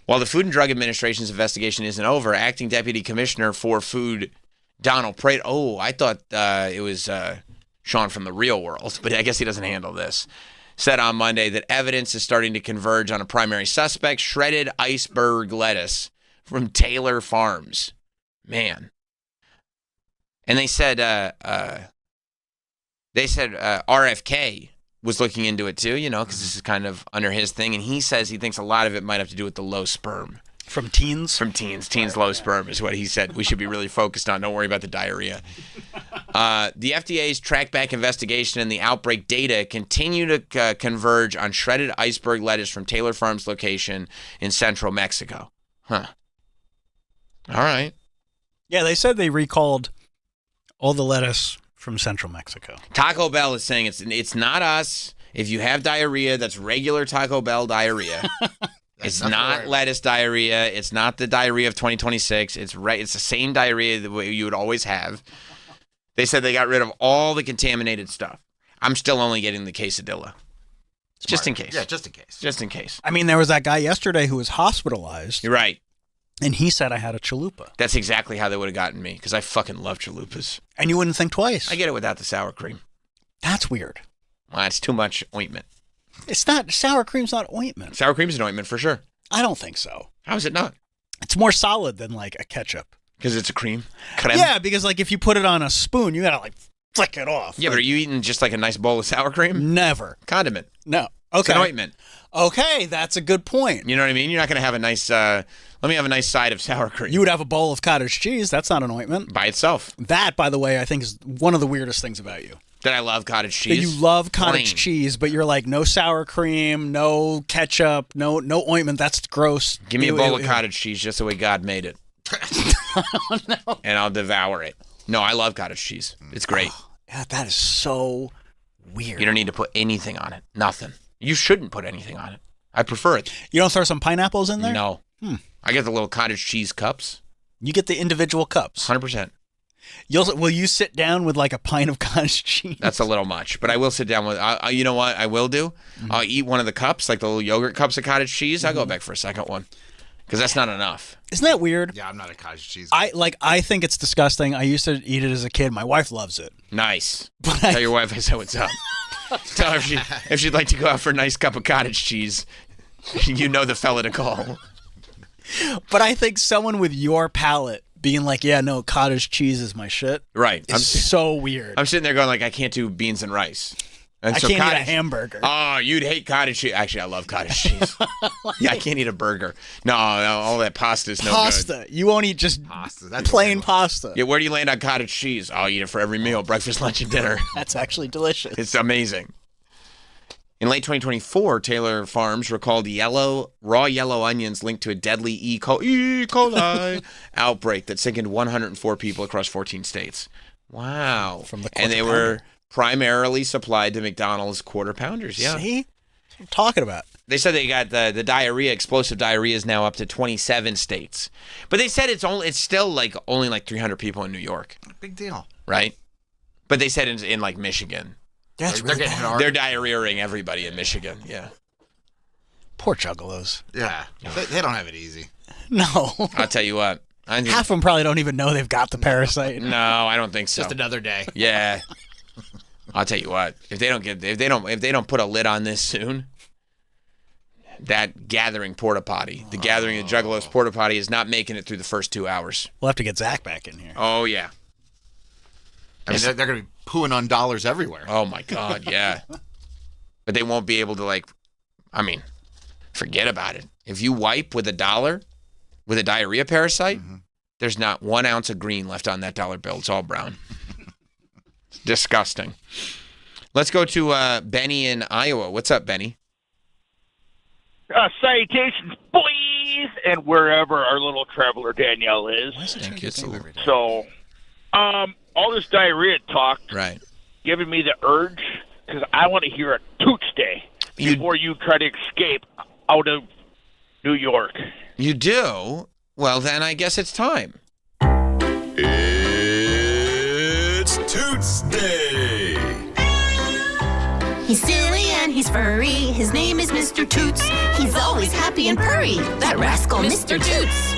While the Food and Drug Administration's investigation isn't over, Acting Deputy Commissioner for Food, Donald Prater. Oh, I thought it was Sean from the Real World, but I guess he doesn't handle this. Said on Monday that evidence is starting to converge on a primary suspect, shredded iceberg lettuce from Taylor Farms. Man. And they said RFK was looking into it too, because this is kind of under his thing. And he says he thinks a lot of it might have to do with the low sperm. From teens? From teens. Teens low sperm is what he said we should be really focused on. Don't worry about the diarrhea. The FDA's trackback investigation and the outbreak data continue to converge on shredded iceberg lettuce from Taylor Farms location in central Mexico. Huh. All right. Yeah, they said they recalled all the lettuce from central Mexico. Taco Bell is saying it's not us. If you have diarrhea, that's regular Taco Bell diarrhea. It's not lettuce diarrhea. It's not the diarrhea of 2026. It's the same diarrhea that you would always have. They said they got rid of all the contaminated stuff. I'm still only getting the quesadilla. Smart. Just in case. Yeah, just in case. Just in case. I mean, there was that guy yesterday who was hospitalized. You're right. And he said I had a chalupa. That's exactly how they would have gotten me, because I fucking love chalupas. And you wouldn't think twice. I get it without the sour cream. That's weird. Well, it's too much ointment. It's not. Sour cream's not ointment. Sour cream's an ointment for sure. I don't think so. How is it not? It's more solid than like a ketchup. Because it's a cream? Creme? Yeah, because like if you put it on a spoon, you gotta like flick it off. Yeah, but are you eating just like a nice bowl of sour cream? Never. Condiment. No. Okay. It's an ointment. Okay, that's a good point. You know what I mean? You're not going to have a nice, let me have a nice side of sour cream. You would have a bowl of cottage cheese. That's not an ointment. By itself. That, by the way, I think is one of the weirdest things about you. That I love cottage cheese. That you love cottage cheese, but you're like, no sour cream, no ketchup, no ointment. That's gross. Give me a bowl of cottage cheese just the way God made it. Oh, no. And I'll devour it. No, I love cottage cheese. It's great. Oh, yeah, that is so weird. You don't need to put anything on it. Nothing. You shouldn't put anything on it. I prefer it. You don't throw some pineapples in there? No. I get the little cottage cheese cups. You get the individual cups? 100%. Will you sit down with like a pint of cottage cheese? That's a little much, but I will sit down with, you know what I will do? I'll eat one of the cups, like the little yogurt cups of cottage cheese. I'll go back for a second one because that's not enough. Isn't that weird? Yeah, I'm not a cottage cheese. I think it's disgusting. I used to eat it as a kid. My wife loves it. Nice. Tell your wife I said what's up. Tell her if she'd like to go out for a nice cup of cottage cheese, you know the fella to call. But I think someone with your palate being like, yeah, no, cottage cheese is my shit. Right. It's so weird. I'm sitting there going like, I can't do beans and rice. And I can't eat a hamburger. Oh, you'd hate cottage cheese. Actually, I love cottage cheese. Yeah, I can't eat a burger. No, all that pasta's no good. Pasta. You won't eat just plain pasta. Yeah, where do you land on cottage cheese? I'll eat it for every meal, breakfast, lunch, and dinner. That's actually delicious. It's amazing. In late 2024, Taylor Farms recalled raw yellow onions linked to a deadly E. coli outbreak that sickened 104 people across 14 states. Wow. And they were primarily supplied to McDonald's quarter pounders. Yeah. See? That's what I'm talking about. They said they got the diarrhea, explosive diarrhea is now up to 27 states. But they said it's still like only like 300 people in New York. Big deal. Right? But they said in like Michigan. That's they're getting hard. They're diarrheaing everybody in Michigan. Yeah. Poor juggalos. Yeah. They don't have it easy. No. I'll tell you what. Half of them probably don't even know they've got the parasite. No, I don't think so. Just another day. Yeah. I'll tell you what. If they don't put a lid on this soon, that gathering porta potty. The gathering of Juggalos porta potty is not making it through the first 2 hours. We'll have to get Zach back in here. Oh, yeah. I mean, they're going to be pooing on dollars everywhere. Oh, my God, yeah. But they won't be able to, forget about it. If you wipe with $1 with a diarrhea parasite, there's not 1 ounce of green left on that dollar bill. It's all brown. It's disgusting. Let's go to Benny in Iowa. What's up, Benny? Salutations, boys, and wherever our little traveler Danielle is. Thank you. So, all this diarrhea talk, right, giving me the urge because I want to hear a Toots Day before you try to escape out of New York. You do? Well, then I guess it's time. It's Toots Day. He's silly and he's furry. His name is Mr. Toots. He's always happy and purry. That rascal, Mr. Toots.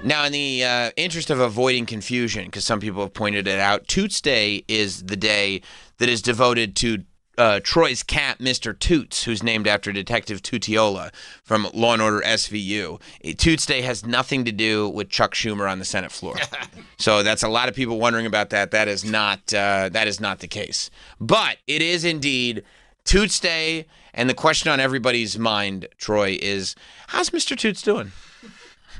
Now, in the interest of avoiding confusion, because some people have pointed it out, Toots Day is the day that is devoted to Troy's cat, Mr. Toots, who's named after Detective Tutiola from Law & Order SVU. Toots Day has nothing to do with Chuck Schumer on the Senate floor. So that's a lot of people wondering about that. That is not the case. But it is indeed Toots Day, and the question on everybody's mind, Troy, is how's Mr. Toots doing?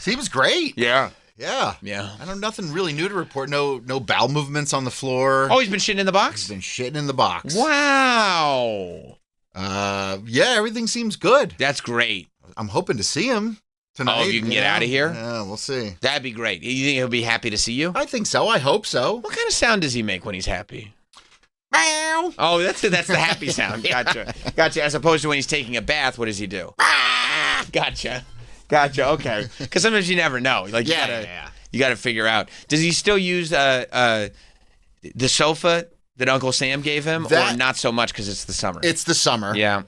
Seems great. Yeah. Yeah. Yeah. I don't nothing really new to report. No bowel movements on the floor. Oh, he's been shitting in the box? He's been shitting in the box. Wow. Yeah, everything seems good. That's great. I'm hoping to see him tonight. Oh, if you can get out of here? Yeah, we'll see. That'd be great. You think he'll be happy to see you? I think so. I hope so. What kind of sound does he make when he's happy? Meow. Oh, that's the happy sound. Gotcha. As opposed to when he's taking a bath, what does he do? Gotcha. Okay. Because sometimes you never know. You gotta figure out. Does he still use the sofa that Uncle Sam gave him, or not so much because it's the summer? It's the summer. Yeah.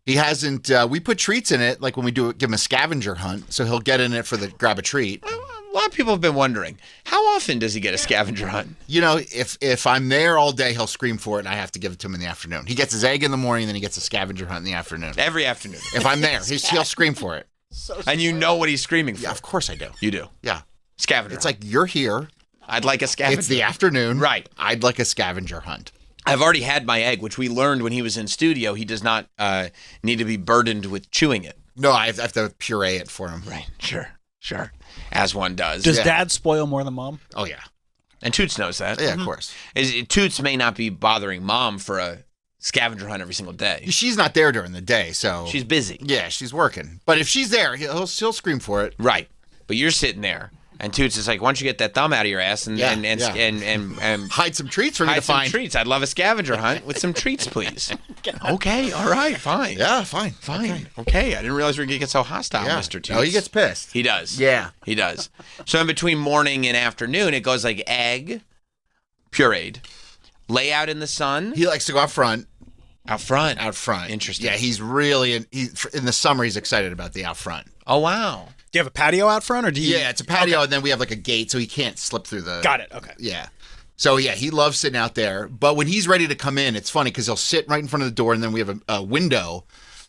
He hasn't. We put treats in it, like when we give him a scavenger hunt, so he'll get in it for grab a treat. A lot of people have been wondering, how often does he get a scavenger hunt? You know, if I'm there all day, he'll scream for it, and I have to give it to him in the afternoon. He gets his egg in the morning, then he gets a scavenger hunt in the afternoon. Every afternoon. If I'm there, he'll scream for it. And you know what he's screaming for. Yeah, of course I do. You do? Yeah. Scavenger It's like, you're here. I'd like a scavenger. It's the afternoon. Right. I'd like a scavenger hunt. I've already had my egg, which we learned when he was in studio. He does not need to be burdened with chewing it. No, I have to puree it for him. Right. Sure. As one does. Does Dad spoil more than Mom? Oh, yeah. And Toots knows that. Yeah, of course. Toots may not be bothering Mom for a scavenger hunt every single day. She's not there during the day, so... She's busy. Yeah, she's working. But if she's there, he'll scream for it. Right. But you're sitting there, and Toots is like, why don't you get that thumb out of your ass and hide some treats for me to find. Treats. I'd love a scavenger hunt with some treats, please. Okay, all right, fine. Yeah, fine. Okay. I didn't realize we were going to get so hostile, Mr. Toots. No, he gets pissed. He does. Yeah. He does. So in between morning and afternoon, it goes like egg, pureed, lay out in the sun. He likes to go out front. Out front? Out front. Interesting. Yeah, he's really, in the summer, he's excited about the out front. Oh, wow. Do you have a patio out front, or do you? Yeah, it's a patio, and then we have like a gate, so he can't slip through the... Got it, okay. Yeah. So, yeah, he loves sitting out there. But when he's ready to come in, it's funny, because he'll sit right in front of the door, and then we have a window,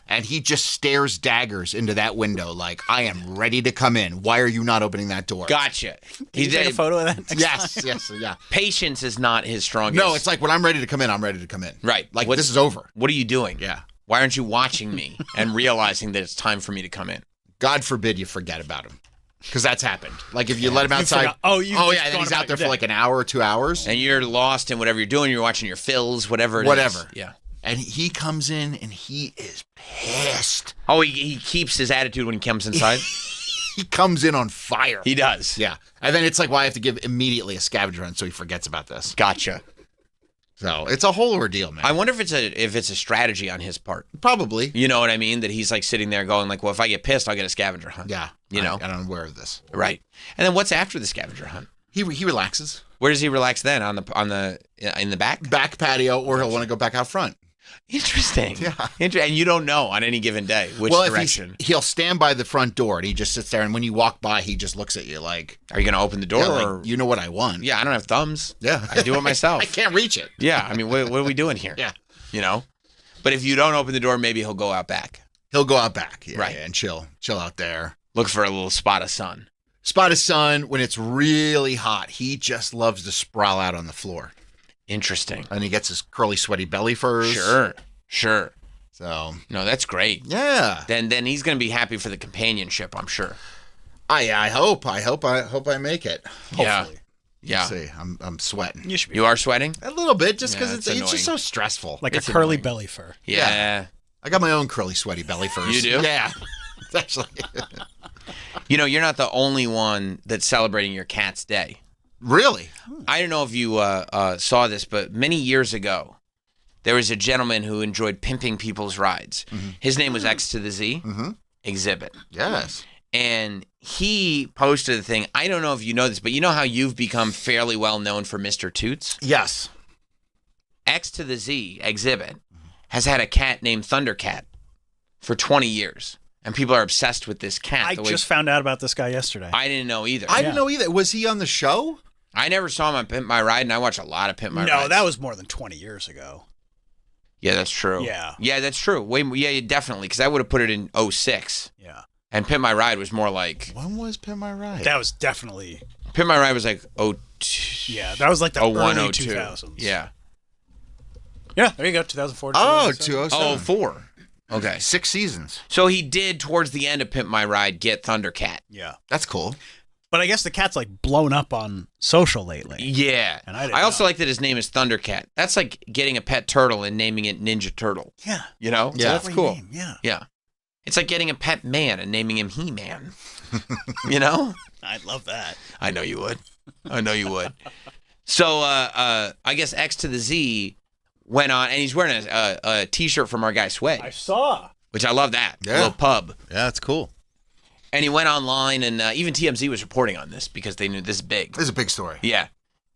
and he just stares daggers into that window like, I am ready to come in. Why are you not opening that door? Gotcha. Can you take a photo of that? Yes, yeah. Patience is not his strongest. No, it's like when I'm ready to come in, I'm ready to come in. Right. Like, this is over. What are you doing? Yeah. Why aren't you watching me and realizing that it's time for me to come in? God forbid you forget about him. Because that's happened. Like, if you let him outside. And then he's out there for like an hour or 2 hours. And you're lost in whatever you're doing. You're watching your fills, whatever it is. Yeah. And he comes in and he is pissed. Oh, he keeps his attitude when he comes inside? He comes in on fire. He does. Yeah. And then it's like, well, I have to give immediately a scavenger hunt so he forgets about this. Gotcha. So it's a whole ordeal, man. I wonder if it's a strategy on his part. Probably. You know what I mean? That he's like sitting there going like, well, if I get pissed, I'll get a scavenger hunt. Yeah. You know? I'm aware of this. Right. And then what's after the scavenger hunt? He relaxes. Where does he relax then? In the back? Back patio, or he'll want to go back out front. Interesting. Yeah. And you don't know on any given day which direction. He'll stand by the front door and he just sits there, and when you walk by, he just looks at you like, are you going to open the door? Like, you know what I want. Yeah, I don't have thumbs. Yeah. I do it myself. I can't reach it. Yeah, I mean, what are we doing here? Yeah. You know? But if you don't open the door, maybe he'll go out back. He'll go out back, Right. and chill out there. Look for a little spot of sun. Spot of sun when it's really hot. He just loves to sprawl out on the floor. Interesting. And he gets his curly, sweaty belly furs. Sure. So no, that's great. Yeah. Then he's gonna be happy for the companionship, I'm sure. I hope I make it. Hopefully. Yeah. Let's see. I'm sweating. You are sweating? A little bit, just because it's it's just so stressful. Like It's a curly annoying. belly fur. Yeah. I got my own curly, sweaty belly furs. You do? Yeah. Actually. You know, you're not the only one that's celebrating your cat's day. Really? I don't know if you saw this, but many years ago, there was a gentleman who enjoyed pimping people's rides. His name was X to the Z, Exhibit. Yes. And he posted a thing. I don't know if you know this, but you know how you've become fairly well known for Mr. Toots? Yes. X to the Z, Exhibit, has had a cat named Thundercat for 20 years. And people are obsessed with this cat. I just found out about this guy yesterday. I didn't know either. I didn't know either. Was he on the show? I never saw him on Pimp My Ride, and I watch a lot of Pimp My Ride. No, that was more than 20 years ago. Yeah, that's true. Yeah, that's true. Way, yeah, definitely, because I would have put it in 06. Yeah. And Pimp My Ride was more like... When was Pimp My Ride? That was definitely... Pimp My Ride was like 02. Yeah, that was like the 01, early 02. 2000s. Yeah. Yeah, there you go, 2004. Oh, 2007. Oh, 4. Okay. 6 seasons. So he did, towards the end of Pimp My Ride, get Thundercat. Yeah. That's cool. But I guess the cat's like blown up on social lately. Yeah. And I I also like that his name is Thundercat. That's like getting a pet turtle and naming it Ninja Turtle. Yeah. You know? Yeah. So that's cool. Name, yeah. Yeah. It's like getting a pet man and naming him He-Man. You know? I'd love that. I know you would. So I guess X to the Z went on, and he's wearing a T-shirt from our guy Sway. I saw. Which I love that. Yeah. A little pub. Yeah, that's cool. And he went online, and even TMZ was reporting on this because they knew this is big. This is a big story. Yeah.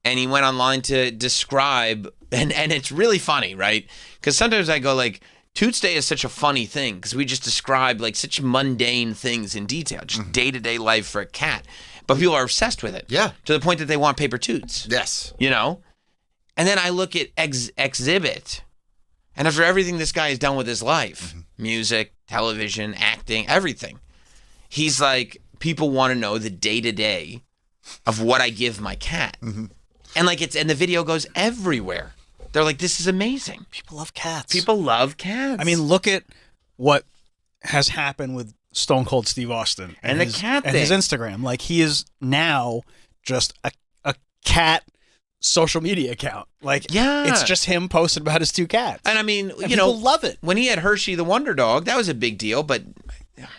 And he went online to describe, and it's really funny, right? Because sometimes I go like, Toots Day is such a funny thing because we just describe like such mundane things in detail, just day-to-day life for a cat. But people are obsessed with it. Yeah. To the point that they want paper toots. Yes. You know? And then I look at Exhibit, and after everything this guy has done with his life, music, television, acting, everything, he's like, people want to know the day-to-day of what I give my cat. And like and the video goes everywhere. They're like, this is amazing. People love cats. People love cats. I mean, look at what has happened with Stone Cold Steve Austin And the cat and thing. his Instagram. Like, he is now just a cat social media account. Like, Yeah. it's just him posting about his 2 cats. And I mean, And you know, people love it. When he had Hershey the Wonder Dog, that was a big deal. But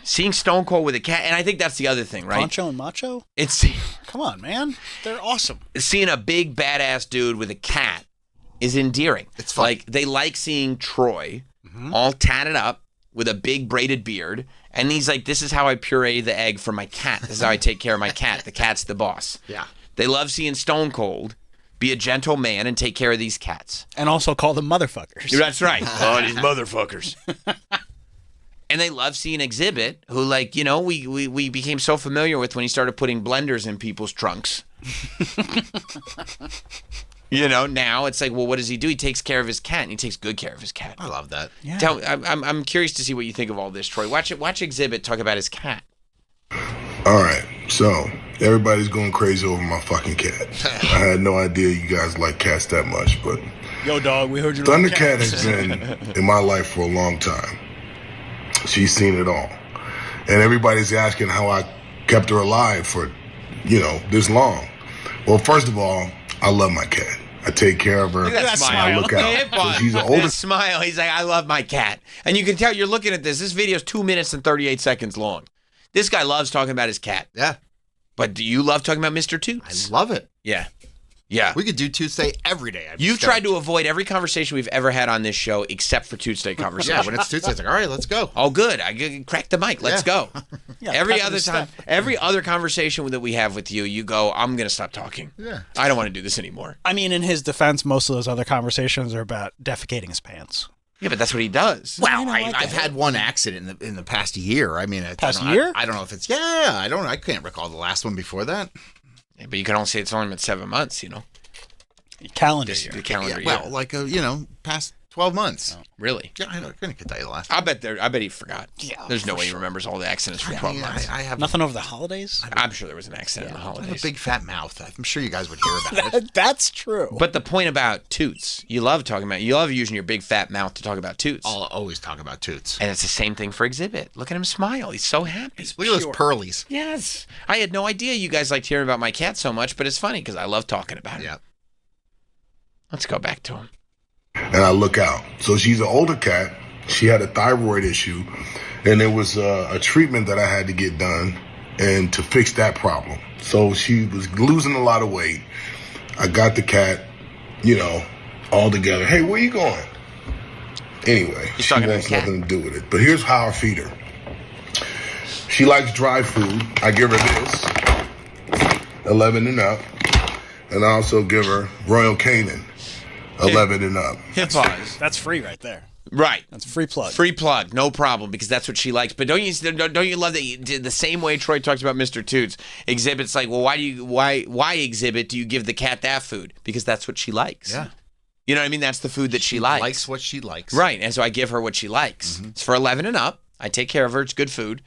seeing Stone Cold with a cat, and I think that's the other thing, right? Poncho and Macho? It's Come on, man. They're awesome. seeing a big badass dude with a cat is endearing. It's fun. Like they like seeing Troy all tatted up with a big braided beard, and he's like, "This is how I puree the egg for my cat. This is how I take care of my cat. The cat's the boss." Yeah. They love seeing Stone Cold be a gentle man and take care of these cats. And also call them motherfuckers. That's right. Oh, these motherfuckers. And they love seeing Exhibit, who, like, you know, we became so familiar with when he started putting blenders in people's trunks. You know, now it's like, well, what does he do? He takes care of his cat, and he takes good care of his cat. I love that. Yeah. I'm curious to see what you think of all this, Troy. Watch Exhibit talk about his cat. All right, so everybody's going crazy over my fucking cat. I had no idea you guys like cats that much, but Yo, dog, we heard you love Thundercat cats. has been in my life for a long time. She's seen it all. And everybody's asking how I kept her alive for, this long. Well, first of all, I love my cat. I take care of her. Look at that smile. I look out. Hey, So she's an older that smile. He's like, I love my cat. And you can tell you're looking at this. This video is 2 minutes and 38 seconds long. This guy loves talking about his cat. Yeah. But do you love talking about Mr. Toots? I love it. Yeah. Yeah. We could do Tuesday every day. You've tried to avoid every conversation we've ever had on this show except for Tuesday conversation. Yeah, when it's Tuesday, it's like, all right, let's go. Oh, good. I crack the mic. Let's go. Yeah, every cut to other the time, stuff. every other conversation that we have with you, you go, I'm going to stop talking. Yeah. I don't want to do this anymore. I mean, in his defense, most of those other conversations are about defecating his pants. Yeah, but that's what he does. Well, I've had one accident in the past year. I mean, Past year? I don't know if it's I can't recall the last one before that. Yeah, but you can only say it's only been 7 months, Calendar This year. the calendar Yeah, year. well, like past 12 months. Really? Yeah, I couldn't tell you the last. I bet he forgot. Yeah, There's no for way he sure. remembers all the accidents from 12 months. I have Nothing over the holidays? I'm sure there was an accident on the I have a holidays. big fat mouth. I'm sure you guys would hear about it. That's true. But the point about toots, you love using your big fat mouth to talk about toots. I'll always talk about toots. And it's the same thing for Exhibit. Look at him smile. He's so happy. Look at those pearlies. Yes. I had no idea you guys liked hearing about my cat so much, but it's funny because I love talking about it. Yeah. Let's go back to him. And I look out. So she's an older cat. She had a thyroid issue, and there was a treatment that I had to get done and to fix that problem. So she was losing a lot of weight. I got the cat, all together. Hey, where you going? Anyway, she wants nothing to do with it. But here's how I feed her. She likes dry food. I give her this, 11 and up, and I also give her Royal Canin, 11 and up. Hit pause. That's free right there. Right. That's a free plug. Free plug, no problem, because that's what she likes. But don't you love that you did the same way Troy talks about Mr. Toots? Exhibit's like, well, why Exhibit do you give the cat that food? Because that's what she likes. Yeah. You know what I mean? That's the food that she likes. Likes what she likes. Right. And so I give her what she likes. It's for 11 and up. I take care of her. It's good food.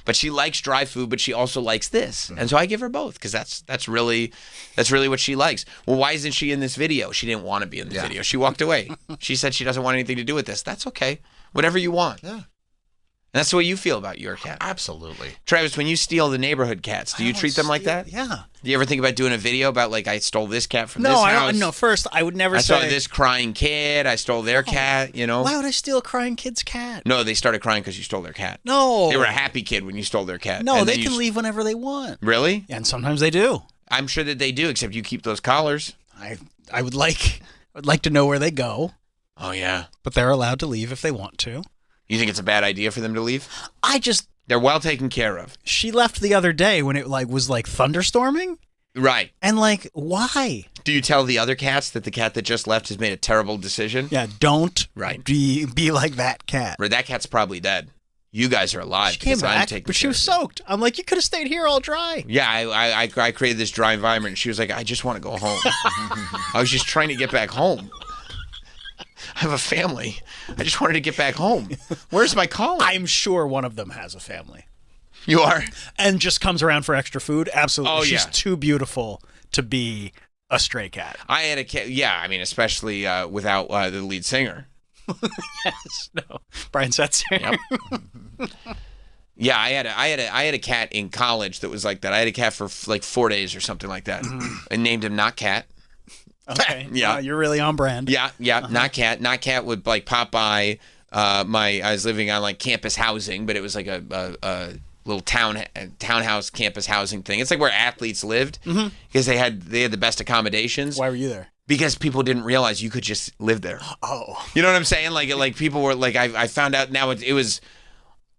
But she likes dry food, but she also likes this. And so I give her both because that's really what she likes. Well, why isn't she in this video? She didn't want to be in the video. She walked away. She said she doesn't want anything to do with this. That's okay. Whatever you want. Yeah. And that's the way you feel about your cat. Absolutely. Travis, when you steal the neighborhood cats, do you treat them like that? Yeah. Do you ever think about doing a video about, like, I stole this cat from this No, house? no. First, I would never I say. saw this crying kid. I stole their cat, Why would I steal a crying kid's cat? No, they started crying because you stole their cat. No. They were a happy kid when you stole their cat. No, And they then can leave whenever they want. Really? Yeah, and sometimes they do. I'm sure that they do, except you keep those collars. I would like to know where they go. Oh, yeah. But they're allowed to leave if they want to. You think it's a bad idea for them to leave? They're well taken care of. She left the other day when it was thunderstorming. Right. And why? Do you tell the other cats that the cat that just left has made a terrible decision? Yeah, don't right. be like that cat. Right, that cat's probably dead. You guys are alive. She came because I'm back, taking but she care was of you. soaked. I'm like, you could have stayed here all dry. Yeah, I created this dry environment. And she was like, I just want to go home. I was just trying to get back home. I have a family. I just wanted to get back home. Where's my collar? I'm sure one of them has a family. You are? And just comes around for extra food? Absolutely. Oh, She's yeah. too beautiful to be a stray cat. I had a cat. Yeah, I mean, especially without the lead singer. Yes. No. Brian Setzer. Yep. Yeah, I had a cat in college that was like that. I had a cat for like 4 days or something like that. And named him Not Cat. Okay. Yeah. You're really on brand. Yeah, Not Cat. Not Cat would like pop by I was living on like campus housing, but it was like a little townhouse campus housing thing. It's like where athletes lived because they had the best accommodations. Why were you there? Because people didn't realize you could just live there. Oh. You know what I'm saying? Like people were like, I found out now it was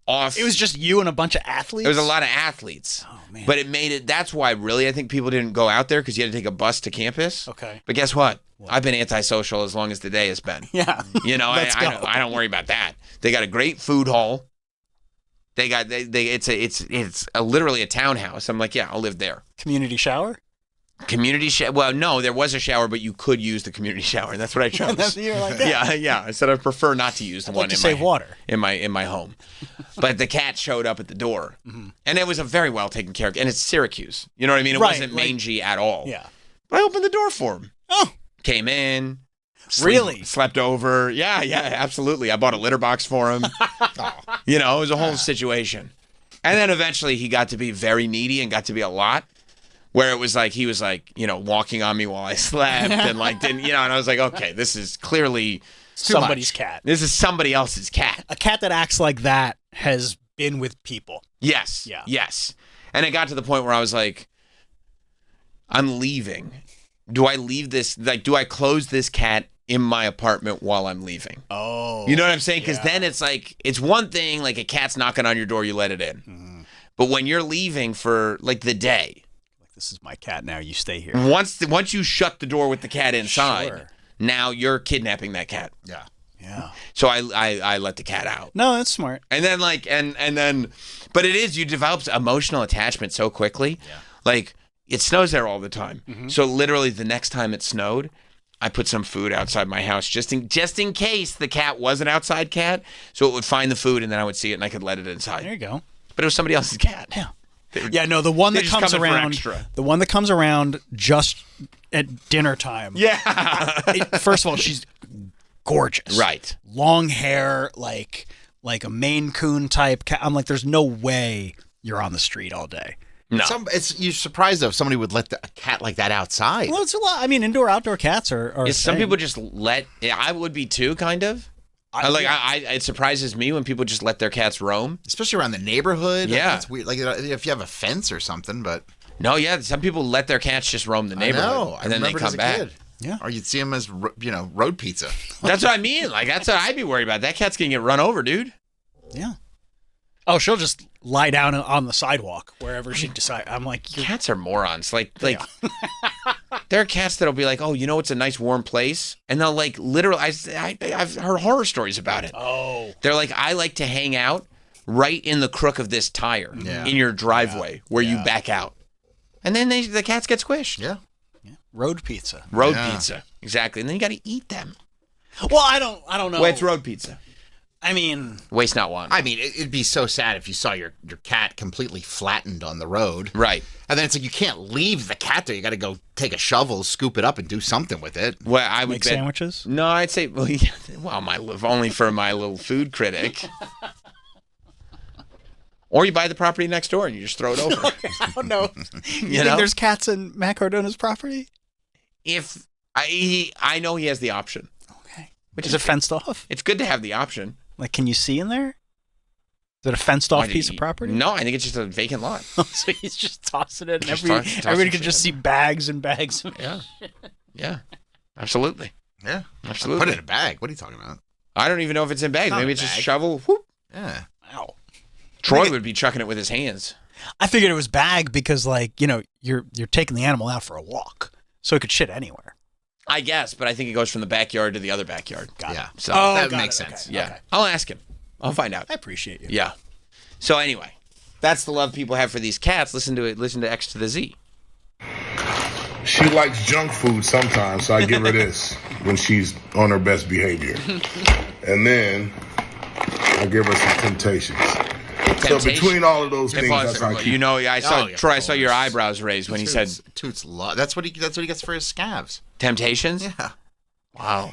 off. It was just you and a bunch of athletes? There was a lot of athletes. Oh, man. But it made it, that's why really I think people didn't go out there because you had to take a bus to campus. Okay. But guess what? I've been antisocial as long as the day has been. Yeah. You know, I don't worry about that. They got a great food hall. They got it's literally a townhouse. I'm like, yeah, I'll live there. Community shower? Community shower? Well, no, there was a shower, but you could use the community shower, and that's what I chose. You're like that. Yeah. I said I prefer not to use the one to save water in my home. But the cat showed up at the door, and it was a very well taken care of. And it's Syracuse, you know what I mean? It wasn't mangy at all. Yeah. But I opened the door for him. Oh, came in. Really? Slept over. Yeah, absolutely. I bought a litter box for him. You know, it was a whole situation. And then eventually he got to be very needy and got to be a lot. Where it was like, he was like, you know, walking on me while I slept and like didn't, you know, and I was like, okay, this is clearly somebody's cat. This is somebody else's cat. A cat that acts like that has been with people. Yes. Yeah. Yes. And it got to the point where I was like, I'm leaving. Do I leave this? Like, do I close this cat in my apartment while I'm leaving? Oh. You know what I'm saying? Because then it's like, it's one thing, like a cat's knocking on your door, you let it in. But when you're leaving for like the day, this is my cat now, you stay here. Once you shut the door with the cat inside, now you're kidnapping that cat. Yeah. Yeah. So I let the cat out. No, that's smart. And then like and then but it is, you develop emotional attachment so quickly. Yeah. Like it snows there all the time. So literally the next time it snowed, I put some food outside my house just in case the cat was an outside cat, so it would find the food and then I would see it and I could let it inside. There you go. But it was somebody else's cat. Yeah. Yeah, no, the one that comes around, just at dinner time. Yeah. First of all, she's gorgeous. Right. Long hair, like a Maine Coon type cat. I'm like, there's no way you're on the street all day. No. You're surprised though if somebody would let a cat like that outside. Well, it's a lot. I mean, indoor-outdoor cats are Some people just let. Yeah, I would be too, kind of. It surprises me when people just let their cats roam, especially around the neighborhood. Yeah, it's weird. Like if you have a fence or something, but no, yeah, some people let their cats just roam the neighborhood, and then they come back. Kid. Yeah, or you'd see them as road pizza. That's what I mean. Like that's what I'd be worried about. That cat's gonna get run over, dude. Yeah. Oh, she'll just lie down on the sidewalk wherever she decides. I'm like, cats are morons. Like there are cats that'll be like, oh, you know, it's a nice warm place, and they'll like literally. I've heard horror stories about it. Oh, they're like, I like to hang out right in the crook of this tire in your driveway where you back out, and then the cats get squished. Yeah. Road pizza. Road pizza, exactly, and then you got to eat them. Well, I don't know. Well, it's road pizza. I mean, waste not want. I mean, it'd be so sad if you saw your cat completely flattened on the road. Right. And then it's like you can't leave the cat there. You got to go take a shovel, scoop it up, and do something with it. Well, I would make sandwiches. No, I'd say, well, only for my little food critic. Or you buy the property next door and you just throw it over. I don't know. You think there's cats in Matt Cardona's property? If I know he has the option. Okay. Which is it fenced off? It's good to have the option. Like, can you see in there? Is it a fenced-off piece of property? No, I think it's just a vacant lot. So he's just tossing it, and everybody can just see bags and bags of shit. Yeah, absolutely. Yeah, absolutely. Put it in a bag. What are you talking about? I don't even know if it's in bags. Maybe it's just shovel. Whoop. Yeah. Wow. Troy would be chucking it with his hands. I figured it was bag because, like, you're taking the animal out for a walk, so it could shit anywhere. I guess, but I think it goes from the backyard to the other backyard. Got it. So that makes sense. Okay. Yeah. Okay. I'll ask him. I'll find out. I appreciate you. Yeah. So anyway, that's the love people have for these cats. Listen to it. Listen to X to the Z. She likes junk food sometimes, so I give her this when she's on her best behavior. And then I give her some Temptations. So between all of those things, that's how I keep... I saw Troy. I saw your eyebrows raised when he said Toots. That's what he gets for his scabs. Temptations. Yeah. Wow.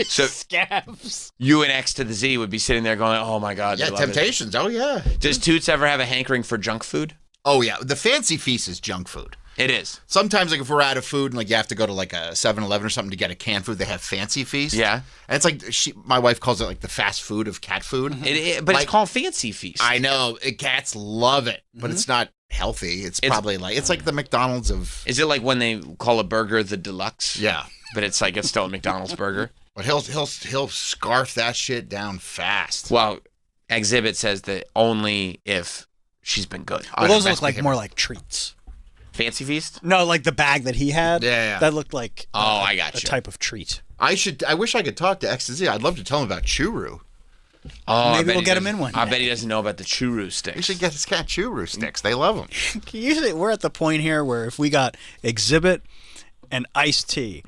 So scabs. You and X to the Z would be sitting there going, "Oh my God." Yeah, Temptations. Oh yeah. Does Toots ever have a hankering for junk food? Oh yeah, the Fancy Feast is junk food. It is. Sometimes, like, if we're out of food and, like, you have to go to, like, a 7-Eleven or something to get a canned food, they have Fancy Feast. Yeah. And it's like, my wife calls it, like, the fast food of cat food. But it's called Fancy Feast. I know. Cats love it, but it's not healthy. It's probably, like, it's like the McDonald's of... Is it like when they call a burger the deluxe? Yeah. But it's like, it's still a McDonald's burger? But he'll scarf that shit down fast. Well, Exhibit says that only if she's been good. Well, those look like more like treats. Fancy Feast? No, like the bag that he had. Yeah. That looked like I got a type of treat. I wish I could talk to Ecstasy. I'd love to tell him about Churu. Oh, maybe we'll get him in one. I bet he doesn't know about the Churu sticks. We should get his cat Churu sticks. They love them. Usually, we're at the point here where if we got Exhibit and Ice-T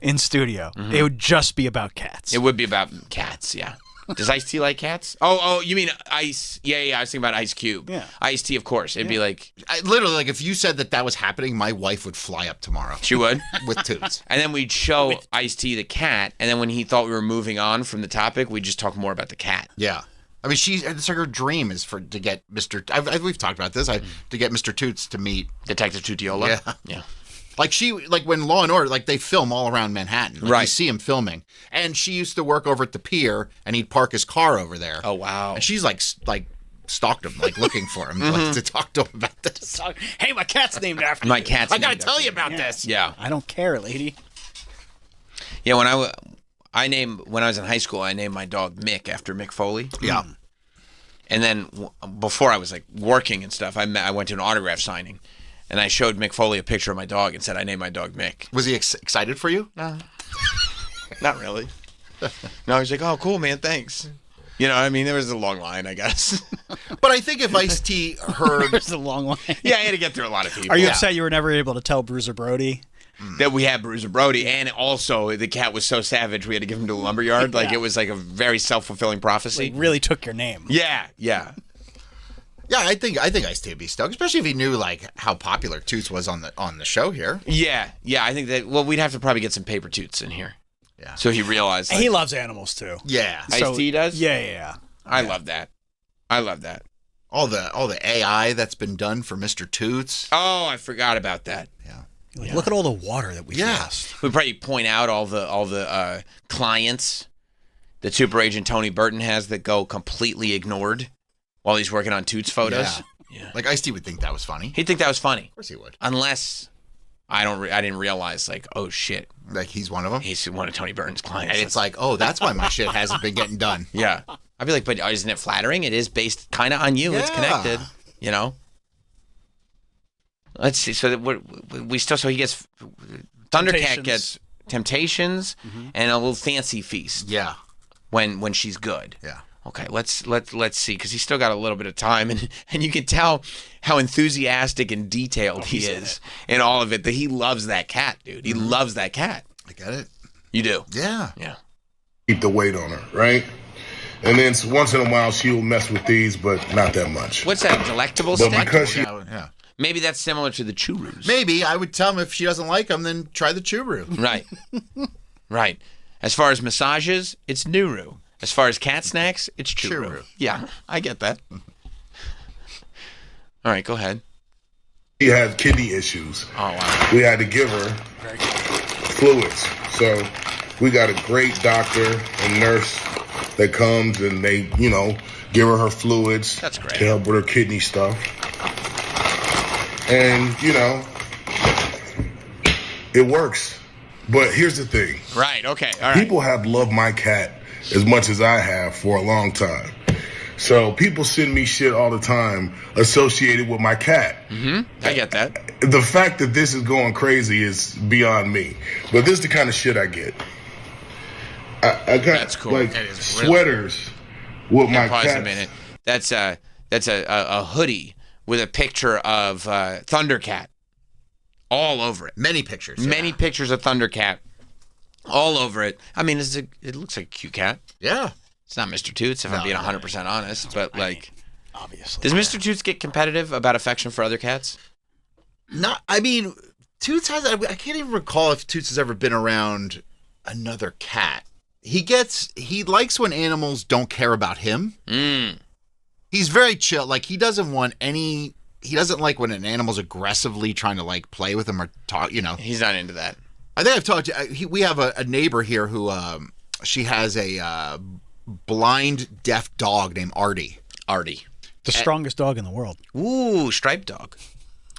in studio, it would just be about cats. It would be about cats, yeah. Does Ice-T like cats? Oh, you mean Ice? Yeah. I was thinking about Ice Cube. Yeah. Ice-T, of course. It'd be like... literally, like, if you said that was happening, my wife would fly up tomorrow. She would? With Toots. And then we'd show Ice-T the cat, and then when he thought we were moving on from the topic, we'd just talk more about the cat. Yeah. I mean, it's like her dream is to get Mr... we've talked about this. To get Mr. Toots to meet... Detective Tutiola? Yeah. Like when Law and Order, like, they film all around Manhattan. Like, right. You see him filming. And she used to work over at the pier, and he'd park his car over there. Oh, wow. And she's like stalked him, like looking for him, like, to talk to him about this. Hey, my cat's named after my you. cat's I gotta named tell after you about this. Yeah. I don't care, lady. Yeah, when I was in high school, I named my dog Mick after Mick Foley. Yeah. And then before I was like working and stuff, I went to an autograph signing. And I showed Mick Foley a picture of my dog and said, I named my dog Mick. Was he excited for you? No. Not really. No, he was like, oh, cool, man, thanks. You know what I mean? There was a long line, I guess. But I think if Ice-T heard... There's a long line. Yeah, I had to get through a lot of people. Are you upset you were never able to tell Bruiser Brody that we had Bruiser Brody, and also the cat was so savage we had to give him to a lumberyard. Like, it was like a very self-fulfilling prophecy. Like, really took your name. Yeah, yeah. Yeah, I think Ice-T would be stoked, especially if he knew like how popular Toots was on the show here. Yeah, I think that. Well, we'd have to probably get some paper Toots in here. Yeah. So he realized. He loves animals too. Yeah. Ice-T does. Yeah. I love that. All the AI that's been done for Mr. Toots. Oh, I forgot about that. Like, look at all the water that we lost. We probably point out all the clients that Super Agent Tony Burton has that go completely ignored while he's working on Toots photos. Yeah. Like Ice-T would think that was funny. He'd think that was funny. Of course he would. Unless I didn't realize, like, oh shit, like he's one of them. He's one of Tony Burton's clients. And it's like, oh, that's why my shit hasn't been getting done. Yeah. I'd be like, but isn't it flattering? It is based kind of on you. It's connected, you know? Let's see. So he gets Thundercat gets Temptations and a little fancy feast. Yeah. When she's good. Yeah. Okay, let's see, because he's still got a little bit of time, and you can tell how enthusiastic and detailed he is in all of it. That he loves that cat, dude. He loves that cat. I get it. You do. Yeah. Keep the weight on her, right? And then once in a while she'll mess with these, but not that much. What's that, delectable But stick? because she, Maybe that's similar to the Churus. Maybe I would tell him if she doesn't like them, then try the Churu. Right. As far as massages, it's Nuru. As far as cat snacks, it's Churu. Yeah, I get that. All right, go ahead. She has kidney issues. Oh, wow. We had to give her fluids. So we got a great doctor and nurse that comes and they, give her fluids. That's great. To help with her kidney stuff. And, it works. But here's the thing. Right, okay, all right. People have loved my cat as much as I have for a long time. So people send me shit all the time associated with my cat. I get that. The fact that this is going crazy is beyond me. But this is the kind of shit I get. I got That's cool. like That is sweaters with my pause cat. a minute. That's a hoodie with a picture of Thundercat all over it. Many pictures. Many pictures of Thundercat all over it. I mean, it looks like a cute cat. Yeah. It's not Mr. Toots, if I'm being 100% honest, but obviously. Does Mr. Toots get competitive about affection for other cats? Toots has. I can't even recall if Toots has ever been around another cat. He likes when animals don't care about him. He's very chill. Like, he doesn't like when an animal's aggressively trying to like play with him or talk, He's not into that. I think I've talked to we have a neighbor here who she has a blind deaf dog named Artie. The strongest dog in the world. Ooh, striped dog.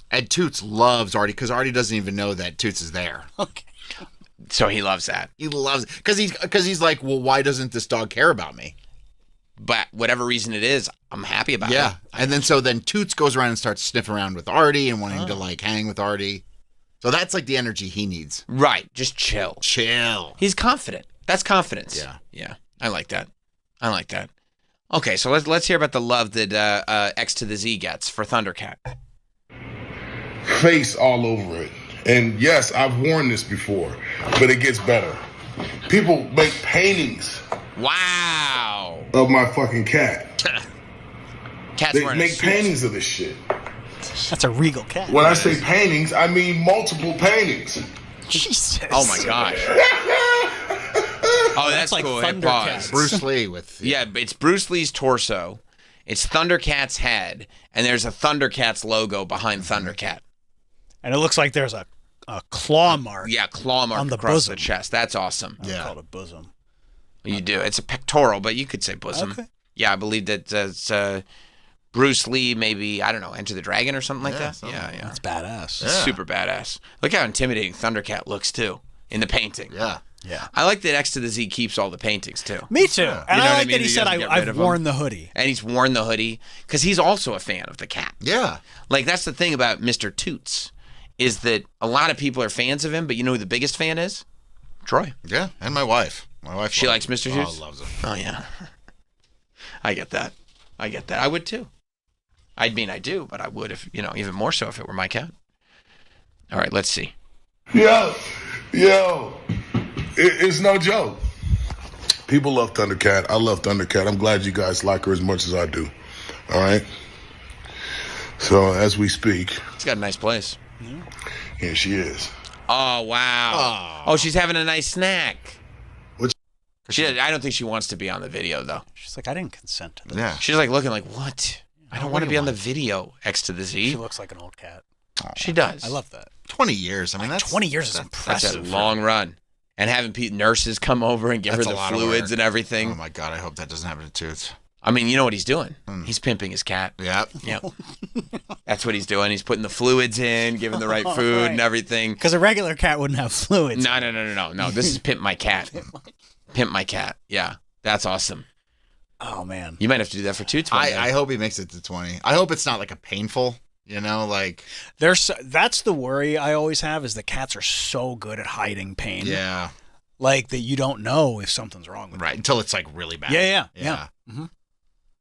And Toots loves Artie because Artie doesn't even know that Toots is there. Okay. So he loves that. He loves it because he's like, well, why doesn't this dog care about me? But whatever reason it is, I'm happy about it. Yeah. And then Toots goes around and starts sniffing around with Artie and wanting to like hang with Artie. So that's like the energy he needs. Right. Just chill. He's confident. That's confidence. Yeah. Yeah. I like that. Okay, so let's hear about the love that X to the Z gets for Thundercat. Face all over it. And yes, I've worn this before, but it gets better. People make paintings. Wow. Of my fucking cat. Cat's they wearing make a suit. paintings of this shit. That's a regal cat. When I say paintings, I mean multiple paintings. Jesus. Oh my gosh. Oh, that's like cool. Hey, Thundercats. pause. Bruce Lee with Yeah, it's Bruce Lee's torso. It's Thundercat's head, and there's a Thundercats logo behind Thundercat. And it looks like there's a claw mark. Yeah, claw mark on the across bosom. the chest. That's awesome. I would call it a bosom. You do. It's a pectoral, but you could say bosom. Okay. Yeah, I believe that it's Bruce Lee, maybe, I don't know, Enter the Dragon or something like that. Yeah. That's badass. It's super badass. Look how intimidating Thundercat looks, too, in the painting. Yeah. I like that X to the Z keeps all the paintings, too. Me too. Yeah. And You know I what like mean? that he said, doesn't get rid I've of them. worn the hoodie. And he's worn the hoodie, because he's also a fan of the cat. Yeah. Like, that's the thing about Mr. Toots, is that a lot of people are fans of him, but you know who the biggest fan is? Troy. Yeah, and my wife. My wife. She likes Mr. Toots? Oh, loves him. Oh, yeah. I get that. I would, too. I mean, I do, but I would if, even more so if it were my cat. All right, let's see. Yo, it's no joke. People love Thundercat. I love Thundercat. I'm glad you guys like her as much as I do. All right? So, as we speak... She's got a nice place. Here she is. Oh, wow. Oh, she's having a nice snack. I don't think she wants to be on the video, though. She's like, I didn't consent to this. Yeah. She's like looking like, what? I don't want to be on the video. X to the Z. She looks like an old cat. She does. I love that. 20 years. I mean, that's 20 years is That's impressive. a long run. And having nurses come over and give her That's the a lot of fluids work. and everything. Oh my God, I hope that doesn't happen to Toots. I mean, you know what he's doing? He's pimping his cat. Yeah. Yep. That's what he's doing. He's putting the fluids in, giving the right food and everything. Because a regular cat wouldn't have fluids. No. This is Pimp My Cat. Pimp My Cat. Yeah. That's awesome. Oh, man. You might have to do that for Toots one day. I hope he makes it to 20. I hope it's not like a painful, like... That's the worry I always have is the cats are so good at hiding pain. Yeah. Like that you don't know if something's wrong with them. Right, until it's like really bad. Yeah. Mm-hmm.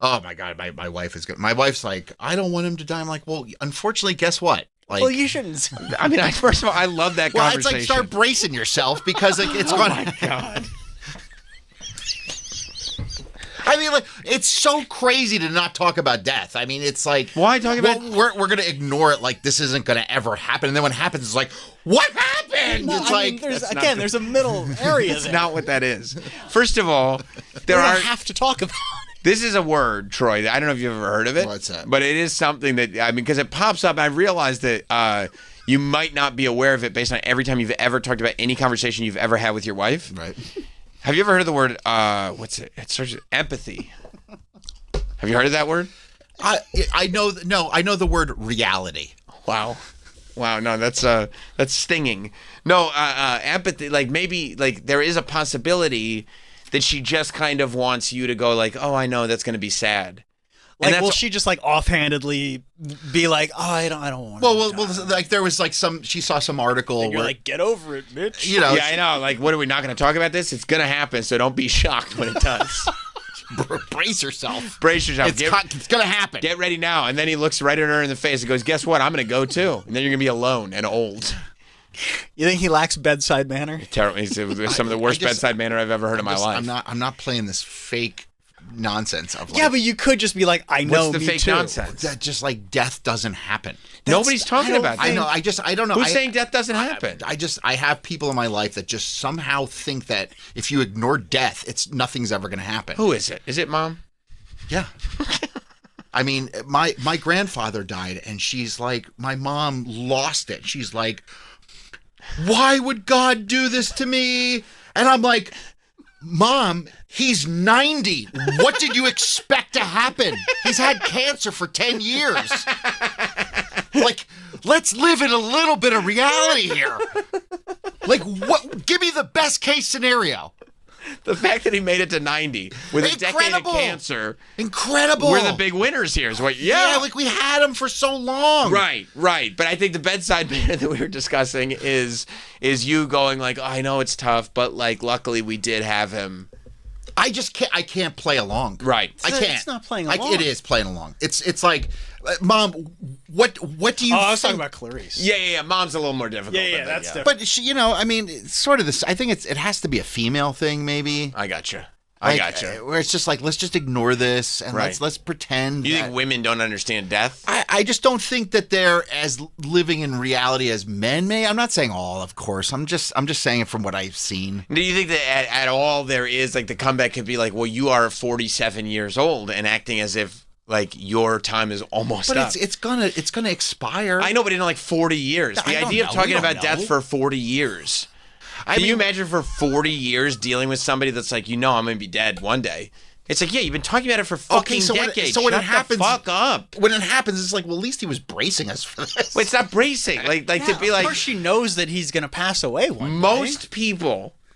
Oh my God, my wife is good. My wife's like, I don't want him to die. I'm like, well, unfortunately, guess what? Like, well, you shouldn't. I mean, first of all, I love that well, conversation. it's like start bracing yourself because like, it's going. Oh my God. I mean, like, it's so crazy to not talk about death. I mean, it's like, why talk about? We're gonna ignore it like this isn't gonna ever happen, and then when it happens, it's like, what happened? No, it's I mean, there's a middle area. It's there. not what that is. First of all, we don't have to talk about it. This is a word, Troy. I don't know if you've ever heard of it. What's that? But it is something that, I mean, because it pops up. I realize that you might not be aware of it based on every time you've ever talked about any conversation you've ever had with your wife. Right. Have you ever heard of the word, what's it? It starts with empathy. Have you heard of that word? I know the word reality. Wow. No, that's stinging. No, empathy, like maybe like there is a possibility that she just kind of wants you to go like, oh, I know that's going to be sad. Like, will she just like offhandedly be like, oh, I don't want. Well, like there was like she saw some article and you're where like, get over it, bitch. You know, yeah, I know. Like, what are we not going to talk about this? It's going to happen, so don't be shocked when it does. Brace yourself. Brace yourself. It's going to happen. Get ready now. And then he looks right at her in the face and goes, guess what? I'm going to go too. And then you're going to be alone and old. You think he lacks bedside manner? Terrible. It's some of the worst bedside manner I've ever heard in my life. I'm not playing this fake nonsense of like, yeah, but you could just be like, I know. What's the fake too. nonsense? That just like death doesn't happen. Nobody's talking about that. I know. I don't know. Who's saying death doesn't happen? I have people in my life that just somehow think that if you ignore death, nothing's ever going to happen. Who is it? Is it mom? Yeah. I mean, my grandfather died, and she's like, my mom lost it. She's like, why would God do this to me? And I'm like, Mom, he's 90. What did you expect to happen? He's had cancer for 10 years. Like, let's live in a little bit of reality here. Like, what? Give me the best case scenario. The fact that he made it to 90 with a decade of cancer. Incredible. We're the big winners here. Is what, yeah, like we had him for so long. Right. But I think the bedside manner that we were discussing is you going like, oh, I know it's tough, but like luckily we did have him. I can't play along. Right. I can't. It's not playing along. It is playing along. It's like, Mom, what do you? Oh, I was talking about Clarice. Yeah. Mom's a little more difficult. Yeah, that's different. But she, I mean, it's sort of this. I think it has to be a female thing, maybe. I gotcha. Where it's just like, let's just ignore this and right. let's pretend. You think women don't understand death? I just don't think that they're as living in reality as men may. I'm not saying all, of course. I'm just saying it from what I've seen. Do you think that at all there is like the comeback could be like, well, you are 47 years old and acting as if like your time is almost up. But it's gonna expire. I know, but in like 40 years. The idea of talking about death for 40 years. Can you imagine for 40 years dealing with somebody that's like, I'm going to be dead one day? It's like, yeah, you've been talking about it for fucking decades. So when Shut it happens, the fuck up. When it happens, it's like, well, at least he was bracing us for this. Well, it's not bracing. Like to be like, of course she knows that he's going to pass away one day.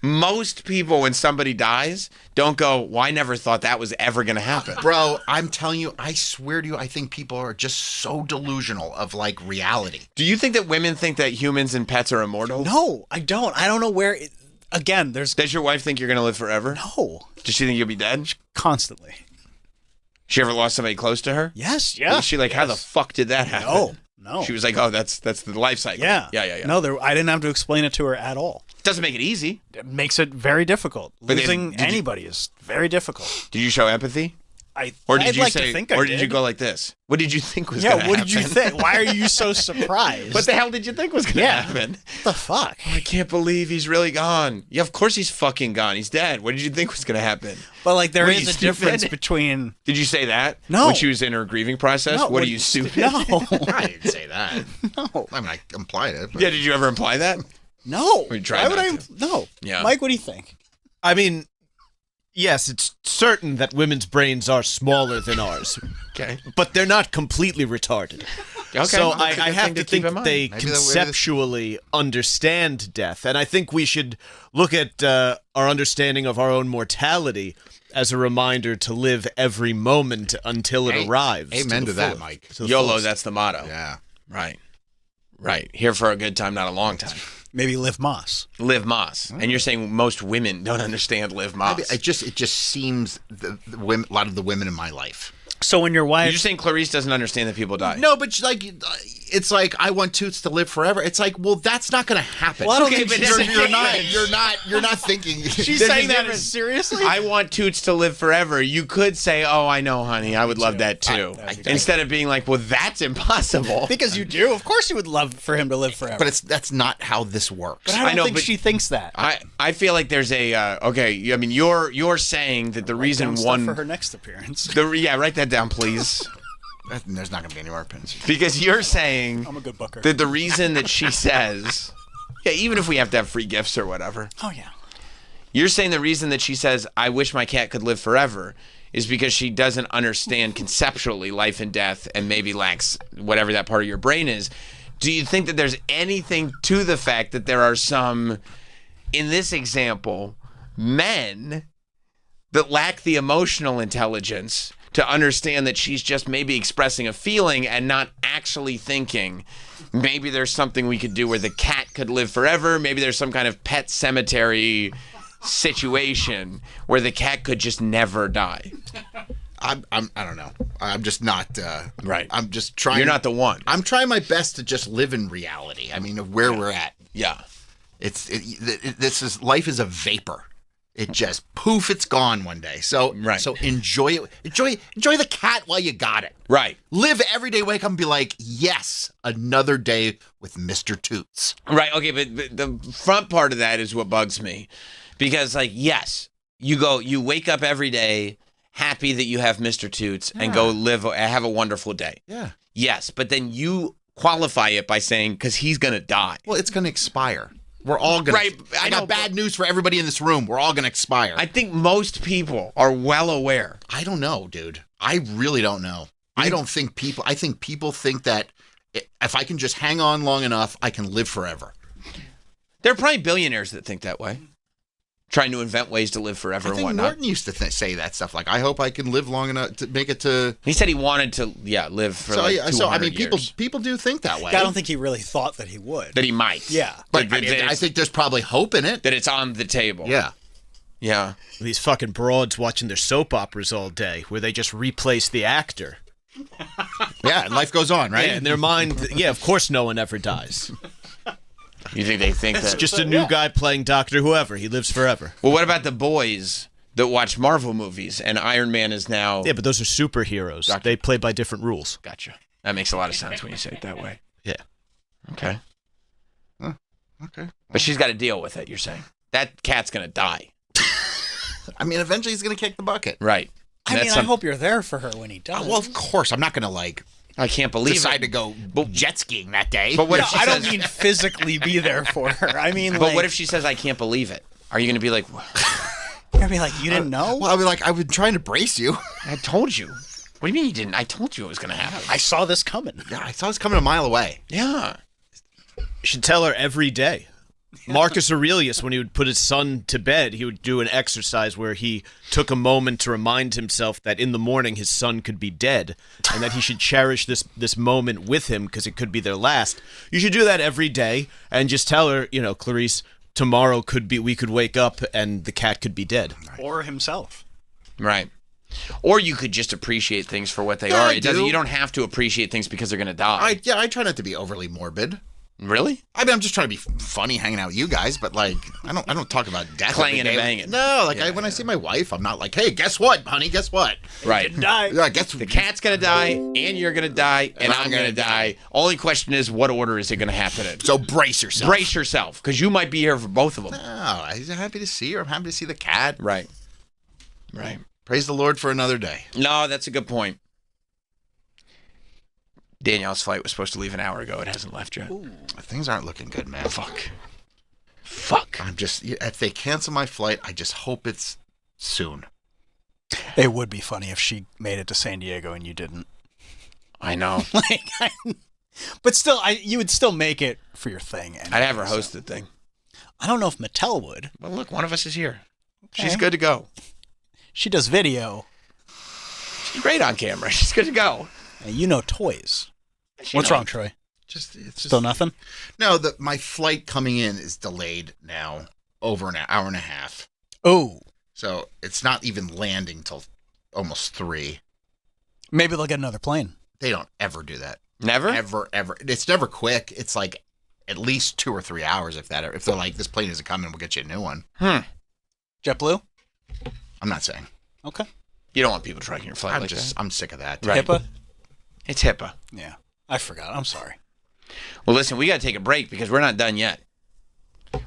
Most people, when somebody dies, don't go, well, I never thought that was ever going to happen. Bro, I'm telling you, I swear to you, I think people are just so delusional of, like, reality. Do you think that women think that humans and pets are immortal? No, I don't. I don't know where... Again, there's... Does your wife think you're going to live forever? No. Does she think you'll be dead? Constantly. She ever lost somebody close to her? Yes, yeah. Was she like, how the fuck did that happen? No. She was like, "Oh, that's the life cycle." Yeah. Yeah. No, I didn't have to explain it to her at all. Doesn't make it easy. It makes it very difficult. But Losing anybody is very difficult. Did you show empathy? I'd like to think I or did. did you go like this? What did you think was going to happen? Yeah, what did you think? Why are you so surprised? What the hell did you think was going to happen? What the fuck? Oh, I can't believe he's really gone. Yeah, of course he's fucking gone. He's dead. What did you think was going to happen? But like there What, are is you a stupid? difference between. Did you say that? No. When she was in her grieving process? No, what are you, stupid? No. I didn't say that. No. I mean, I implied it. But... Yeah, did you ever imply that? No. We tried Why would not I? to. No. Yeah. Mike, what do you think? I mean, yes, it's certain that women's brains are smaller than ours. Okay. But they're not completely retarded. Okay. So That's a I good have thing to to keep think in that mind. they Maybe conceptually understand death. And I think we should look at our understanding of our own mortality as a reminder to live every moment until it arrives. Amen to the that, fullest. Mike. To the YOLO, fullest. that's the motto. Yeah. Right. Here for a good time, not a long time. Maybe Liv Moss. Liv Moss. And you're saying most women don't understand Liv Moss. It just seems the women, a lot of the women in my life. So when your wife, You're saying Clarice doesn't understand that people die? No, but like, it's like I want Toots to live forever. It's like, well, that's not going to happen. Well, I don't Okay, think but she's you're not thinking. she's There's saying a that difference. seriously. I want Toots to live forever. You could say, "Oh, I know, honey. I would love that too." Instead of being like, "Well, that's impossible." Because you do. Of course, you would love for him to live forever. But that's not how this works. But I don't I know, think but- she thinks that. I feel like there's a okay. I mean, you're saying that the reason Down stuff one for her next appearance. write that down, please. There's not going to be any more pins. Because you're saying I'm a good booker. that the reason that she says, yeah, even if we have to have free gifts or whatever, Oh yeah. you're saying the reason that she says, "I wish my cat could live forever," is because she doesn't understand conceptually life and death and maybe lacks whatever that part of your brain is. Do you think that there's anything to the fact that there are some, in this example, men that lack the emotional intelligence to understand that she's just maybe expressing a feeling and not actually thinking, maybe there's something we could do where the cat could live forever, maybe there's some kind of pet cemetery situation where the cat could just never die? I don't know. I'm just not right. I'm just trying. You're not the one. I'm trying my best to just live in reality. I mean, of where we're at. Yeah. Life is a vapor. It just poof, it's gone one day. So so enjoy it. Enjoy the cat while you got it. Right. Live every day, wake up and be like, yes, another day with Mr. Toots. Right. Okay, but the front part of that is what bugs me. Because like, yes, you wake up every day happy that you have Mr. Toots and go have a wonderful day. Yeah. Yes, but then you qualify it by saying because he's gonna die. Well, it's gonna expire. We're all gonna. Right. I got bad news for everybody in this room. We're all gonna expire. I think most people are well aware. I don't know, dude. I really don't know. I think people think that if I can just hang on long enough, I can live forever. There are probably billionaires that think that way, trying to invent ways to live forever I and think whatnot. Norton used to say that stuff. Like, I hope I can live long enough to make it to. He said he wanted to, live for like 200 so I mean, years. people do think that way. I don't think he really thought that he would. That he might. Yeah. But I think there's probably hope in it. That it's on the table. Yeah. Yeah. These fucking broads watching their soap operas all day where they just replace the actor. Yeah, and life goes on, right? Yeah, in their mind, yeah, of course no one ever dies. You think they think It's that? just a new guy playing Doctor Whoever. He lives forever. Well, what about the boys that watch Marvel movies and Iron Man is now... Yeah, but those are superheroes. They play by different rules. Gotcha. That makes a lot of sense when you say it that way. Yeah. Okay. Okay. But she's got to deal with it, you're saying. That cat's going to die. I mean, eventually he's going to kick the bucket. Right. I mean, I hope you're there for her when he does. Well, of course. I'm not going to, I can't believe decide it. to go jet skiing that day. But what if she I says... don't mean physically be there for her. I mean, But what if she says, "I can't believe it"? Are you going to be like... You're going to be like, you didn't know? Well, I'll be like, I've been trying to brace you. I told you. What do you mean you didn't? I told you it was going to happen. I saw this coming. Yeah, I saw this coming a mile away. Yeah. You should tell her every day. Marcus Aurelius, when he would put his son to bed, he would do an exercise where he took a moment to remind himself that in the morning his son could be dead and that he should cherish this moment with him because it could be their last. You should do that every day and just tell her, Clarice, tomorrow we could wake up and the cat could be dead. Or himself. Right. Or you could just appreciate things for what they Yeah, are. I do. You don't have to appreciate things because they're going to die. I try not to be overly morbid. Really? I mean, I'm just trying to be funny hanging out with you guys, but like, I don't talk about death. Clanging every and day. banging. No, like when I see my wife, I'm not like, hey, guess what, honey? Guess what? Right. Die. Yeah, guess The cat's going to die, and you're going to die, and I'm going to die. Only question is, what order is it going to happen in? So brace yourself. Brace yourself, because you might be here for both of them. No, I'm happy to see her. I'm happy to see the cat. Right. Right. Praise the Lord for another day. No, that's a good point. Danielle's flight was supposed to leave an hour ago. It hasn't left yet. Ooh, things aren't looking good, man. Fuck. I'm just, if they cancel my flight, I just hope it's soon. It would be funny if she made it to San Diego and you didn't. I know. But still, you would still make it for your thing. Anyway, I'd have her host the thing. I don't know if Mattel would. Well, look, one of us is here. Okay. She's good to go. She does video. She's great on camera. She's good to go. And you know toys. What's wrong, Troy? It's Still nothing? No, my flight coming in is delayed now over an hour and a half. Oh. So it's not even landing till almost 3. Maybe they'll get another plane. They don't ever do that. Never? Ever. It's never quick. It's like at least 2 or 3 hours if they're like, this plane isn't coming, we'll get you a new one. JetBlue? I'm not saying. Okay. You don't want people tracking your flight like that. I'm sick of that. Right. HIPAA? It's HIPAA. Yeah. I forgot. I'm sorry. Well, listen, we got to take a break because we're not done yet.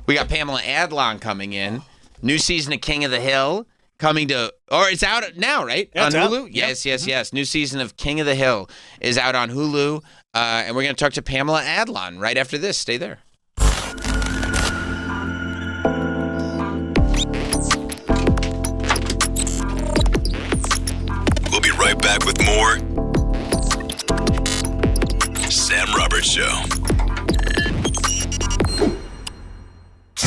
We got Pamela Adlon coming in. New season of King of the Hill coming to, or it's out now, right? Yeah, on it's out. Hulu? Yes. New season of King of the Hill is out on Hulu. And we're going to talk to Pamela Adlon right after this. Stay there. We'll be right back with more Sam Roberts Show.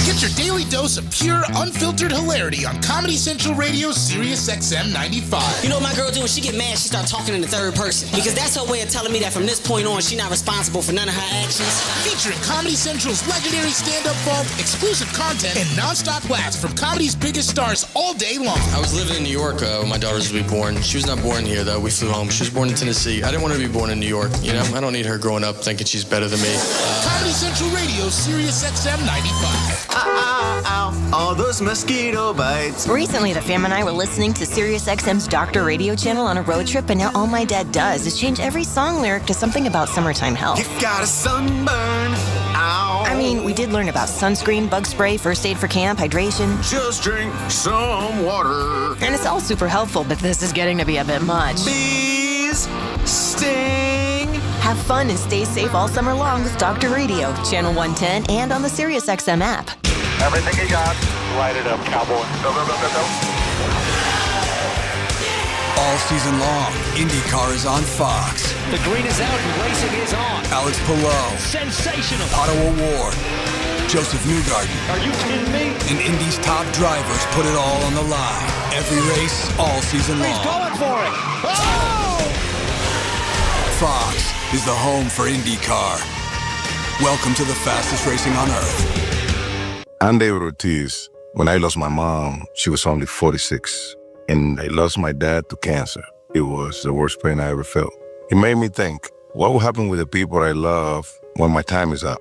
Get your daily dose of pure, unfiltered hilarity on Comedy Central Radio, Sirius XM 95. You know what my girl do when she get mad? She start talking in the third person. Because that's her way of telling me that from this point on, she's not responsible for none of her actions. Featuring Comedy Central's legendary stand-up vault, exclusive content, and non-stop laughs from comedy's biggest stars all day long. I was living in New York when my daughter was to be born. She was not born here, though. We flew home. She was born in Tennessee. I didn't want her to be born in New York. You know, I don't need her growing up thinking she's better than me. Comedy Central Radio, Sirius XM 95. All those mosquito bites. Recently, the fam and I were listening to SiriusXM's Doctor Radio channel on a road trip, and now all my dad does is change every song lyric to something about summertime health. You got a sunburn. Ow. I mean, we did learn about sunscreen, bug spray, first aid for camp, hydration. Just drink some water. And it's all super helpful, but this is getting to be a bit much. Bees sting. Have fun and stay safe all summer long with Doctor Radio, Channel 110, and on the SiriusXM app. Everything you got, light it up, cowboy. Go, go, go, go, go. All season long, IndyCar is on Fox. The green is out and racing is on. Alex Palou. Sensational. Otto Award. Joseph Newgarden. Are you kidding me? And Indy's top drivers put it all on the line. Every race, all season long. He's going for it. Oh! Fox is the home for IndyCar. Welcome to the fastest racing on Earth. I'm David Ortiz. When I lost my mom, she was only 46. And I lost my dad to cancer. It was the worst pain I ever felt. It made me think, what will happen with the people I love when my time is up?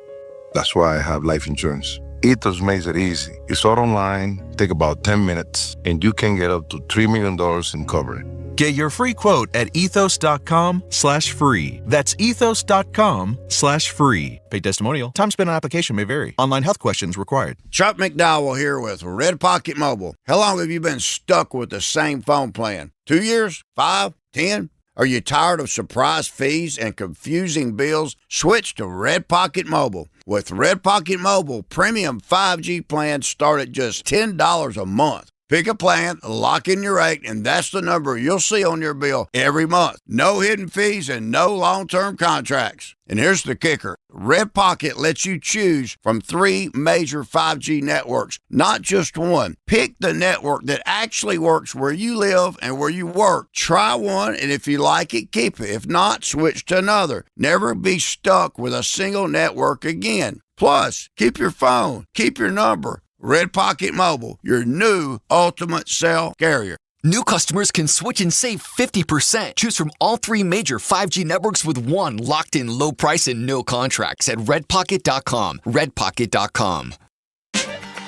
That's why I have life insurance. Ethos makes it easy. It's all online, take about 10 minutes, and you can get up to $3 million in coverage. Get your free quote at ethos.com/free. That's ethos.com/free. Paid testimonial. Time spent on application may vary. Online health questions required. Chuck McDowell here with Red Pocket Mobile. How long have you been stuck with the same phone plan? 2 years? 5? 10? Are you tired of surprise fees and confusing bills? Switch to Red Pocket Mobile. With Red Pocket Mobile, premium 5G plans start at just $10 a month. Pick a plan, lock in your rate, and that's the number you'll see on your bill every month. No hidden fees and no long-term contracts. And here's the kicker. Red Pocket lets you choose from 3 major 5G networks, not just one. Pick the network that actually works where you live and where you work. Try one, and if you like it, keep it. If not, switch to another. Never be stuck with a single network again. Plus, keep your phone, keep your number. Red Pocket Mobile, your new ultimate cell carrier. New customers can switch and save 50%. Choose from all 3 major 5G networks with one locked-in low price and no contracts at redpocket.com. Redpocket.com.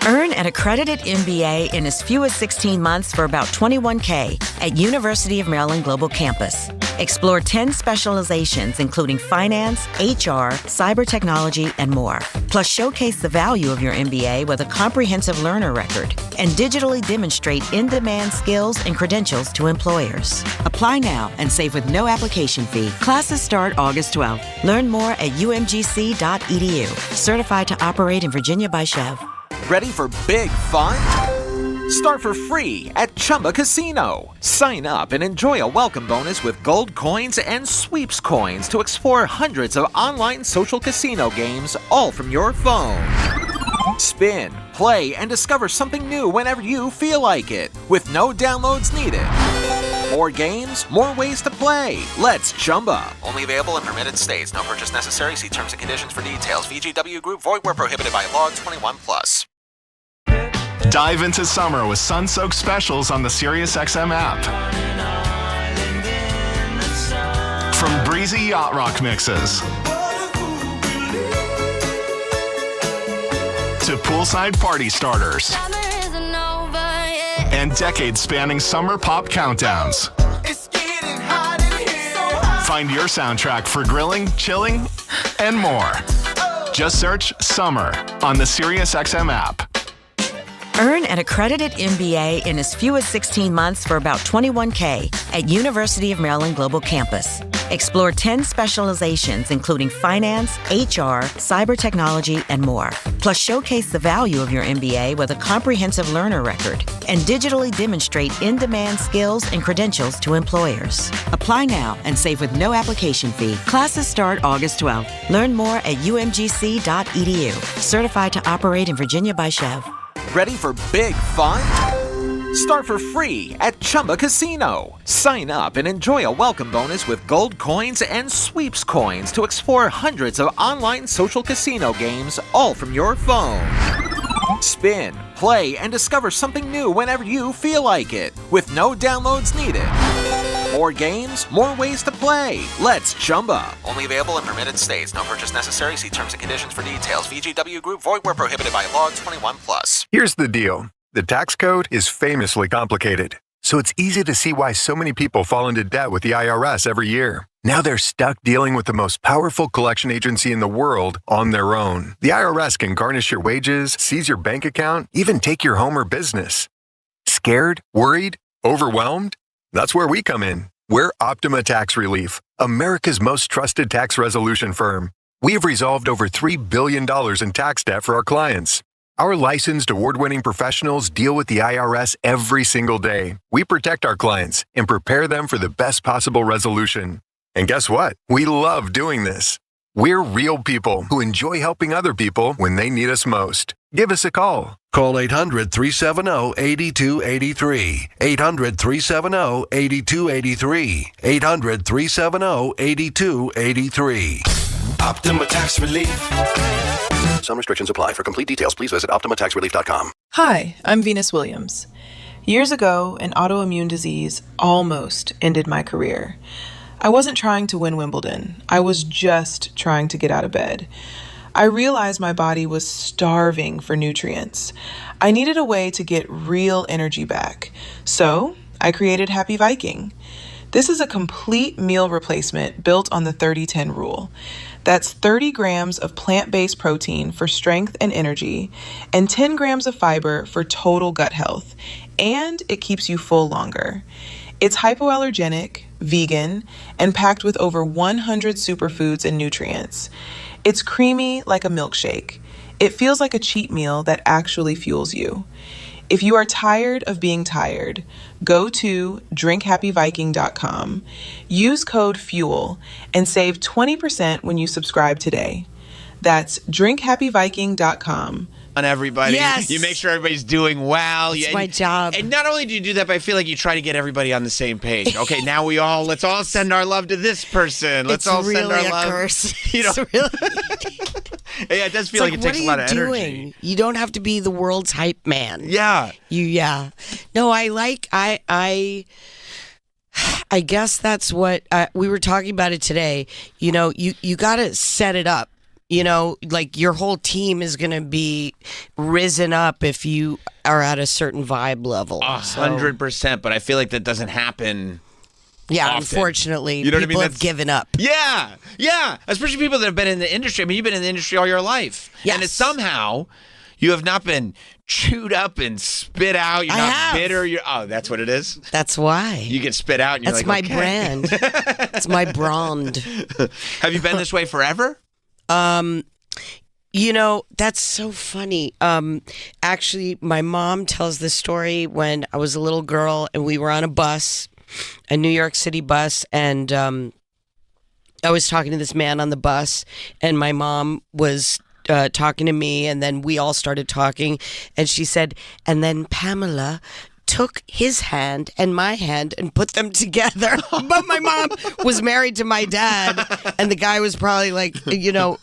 Earn an accredited MBA in as few as 16 months for about $21K at University of Maryland Global Campus. Explore 10 specializations, including finance, HR, cyber technology, and more. Plus, showcase the value of your MBA with a comprehensive learner record and digitally demonstrate in-demand skills and credentials to employers. Apply now and save with no application fee. Classes start August 12th. Learn more at umgc.edu. Certified to operate in Virginia by Chev. Ready for big fun? Start for free at Chumba Casino. Sign up and enjoy a welcome bonus with gold coins and sweeps coins to explore hundreds of online social casino games, all from your phone. Spin, play, and discover something new whenever you feel like it, with no downloads needed. More games, more ways to play. Let's Chumba. Only available in permitted states. No purchase necessary. See terms and conditions for details. VGW Group. Void where prohibited by law. 21+. Dive into summer with sun-soaked specials on the SiriusXM app. From breezy yacht rock mixes to poolside party starters and decade-spanning summer pop countdowns. Find your soundtrack for grilling, chilling, and more. Just search Summer on the SiriusXM app. Earn an accredited MBA in as few as 16 months for about $21K at University of Maryland Global Campus. Explore 10 specializations, including finance, HR, cyber technology, and more. Plus, showcase the value of your MBA with a comprehensive learner record and digitally demonstrate in-demand skills and credentials to employers. Apply now and save with no application fee. Classes start August 12th. Learn more at umgc.edu. Certified to operate in Virginia by Chev. Ready for big fun? Start for free at Chumba Casino. Sign up and enjoy a welcome bonus with gold coins and sweeps coins to explore hundreds of online social casino games, all from your phone. Spin, play, and discover something new whenever you feel like it, with no downloads needed. More games, more ways to play. Let's Chumba. Only available in permitted states. No purchase necessary. See terms and conditions for details. VGW Group. Void where prohibited by law. 21+. Here's the deal. The tax code is famously complicated, so it's easy to see why so many people fall into debt with the IRS every year. Now they're stuck dealing with the most powerful collection agency in the world on their own. The IRS can garnish your wages, seize your bank account, even take your home or business. Scared? Worried? Overwhelmed? That's where we come in. We're Optima Tax Relief, America's most trusted tax resolution firm. We have resolved over $3 billion in tax debt for our clients. Our licensed award-winning professionals deal with the IRS every single day. We protect our clients and prepare them for the best possible resolution. And guess what? We love doing this. We're real people who enjoy helping other people when they need us most. Give us a call. Call 800-370-8283. 800-370-8283. 800-370-8283. Optima Tax Relief. Some restrictions apply. For complete details, please visit OptimaTaxRelief.com. Hi, I'm Venus Williams. Years ago, an autoimmune disease almost ended my career. I wasn't trying to win Wimbledon. I was just trying to get out of bed. I realized my body was starving for nutrients. I needed a way to get real energy back. So I created Happy Viking. This is a complete meal replacement built on the 30-10 rule. That's 30 grams of plant-based protein for strength and energy, and 10 grams of fiber for total gut health. And it keeps you full longer. It's hypoallergenic, vegan, and packed with over 100 superfoods and nutrients. It's creamy like a milkshake. It feels like a cheat meal that actually fuels you. If you are tired of being tired, go to drinkhappyviking.com, use code FUEL, and save 20% when you subscribe today. That's drinkhappyviking.com, on everybody. Yes. You make sure everybody's doing well. It's my job. And not only do you do that, but I feel like you try to get everybody on the same page. Okay, now let's all send our love to this person. Let's all really send our love. Curse. You know, It's really. yeah, it does feel like it takes a lot of What are you energy. doing? You don't have to be the world's hype man. Yeah. No, I guess that's what we were talking about it today. You know, you got to set it up. You know, like your whole team is going to be risen up if you are at a certain vibe level. 100%, but I feel like that doesn't happen. Yeah, often. unfortunately, You know what I mean? people have given up. Yeah, especially people that have been in the industry. I mean, you've been in the industry all your life, and it's somehow you have not been chewed up and spit out. You're not bitter. That's what it is. That's why you get spit out. And you're that's like, my brand. It's my brand. Have you been this way forever? You know, that's so funny. Actually, my mom tells this story when I was a little girl and we were on a bus, a New York City bus, and I was talking to this man on the bus, and my mom was talking to me, and then we all started talking, and she said, and then Pamela took his hand and my hand and put them together. But my mom was married to my dad, and the guy was probably like, you know,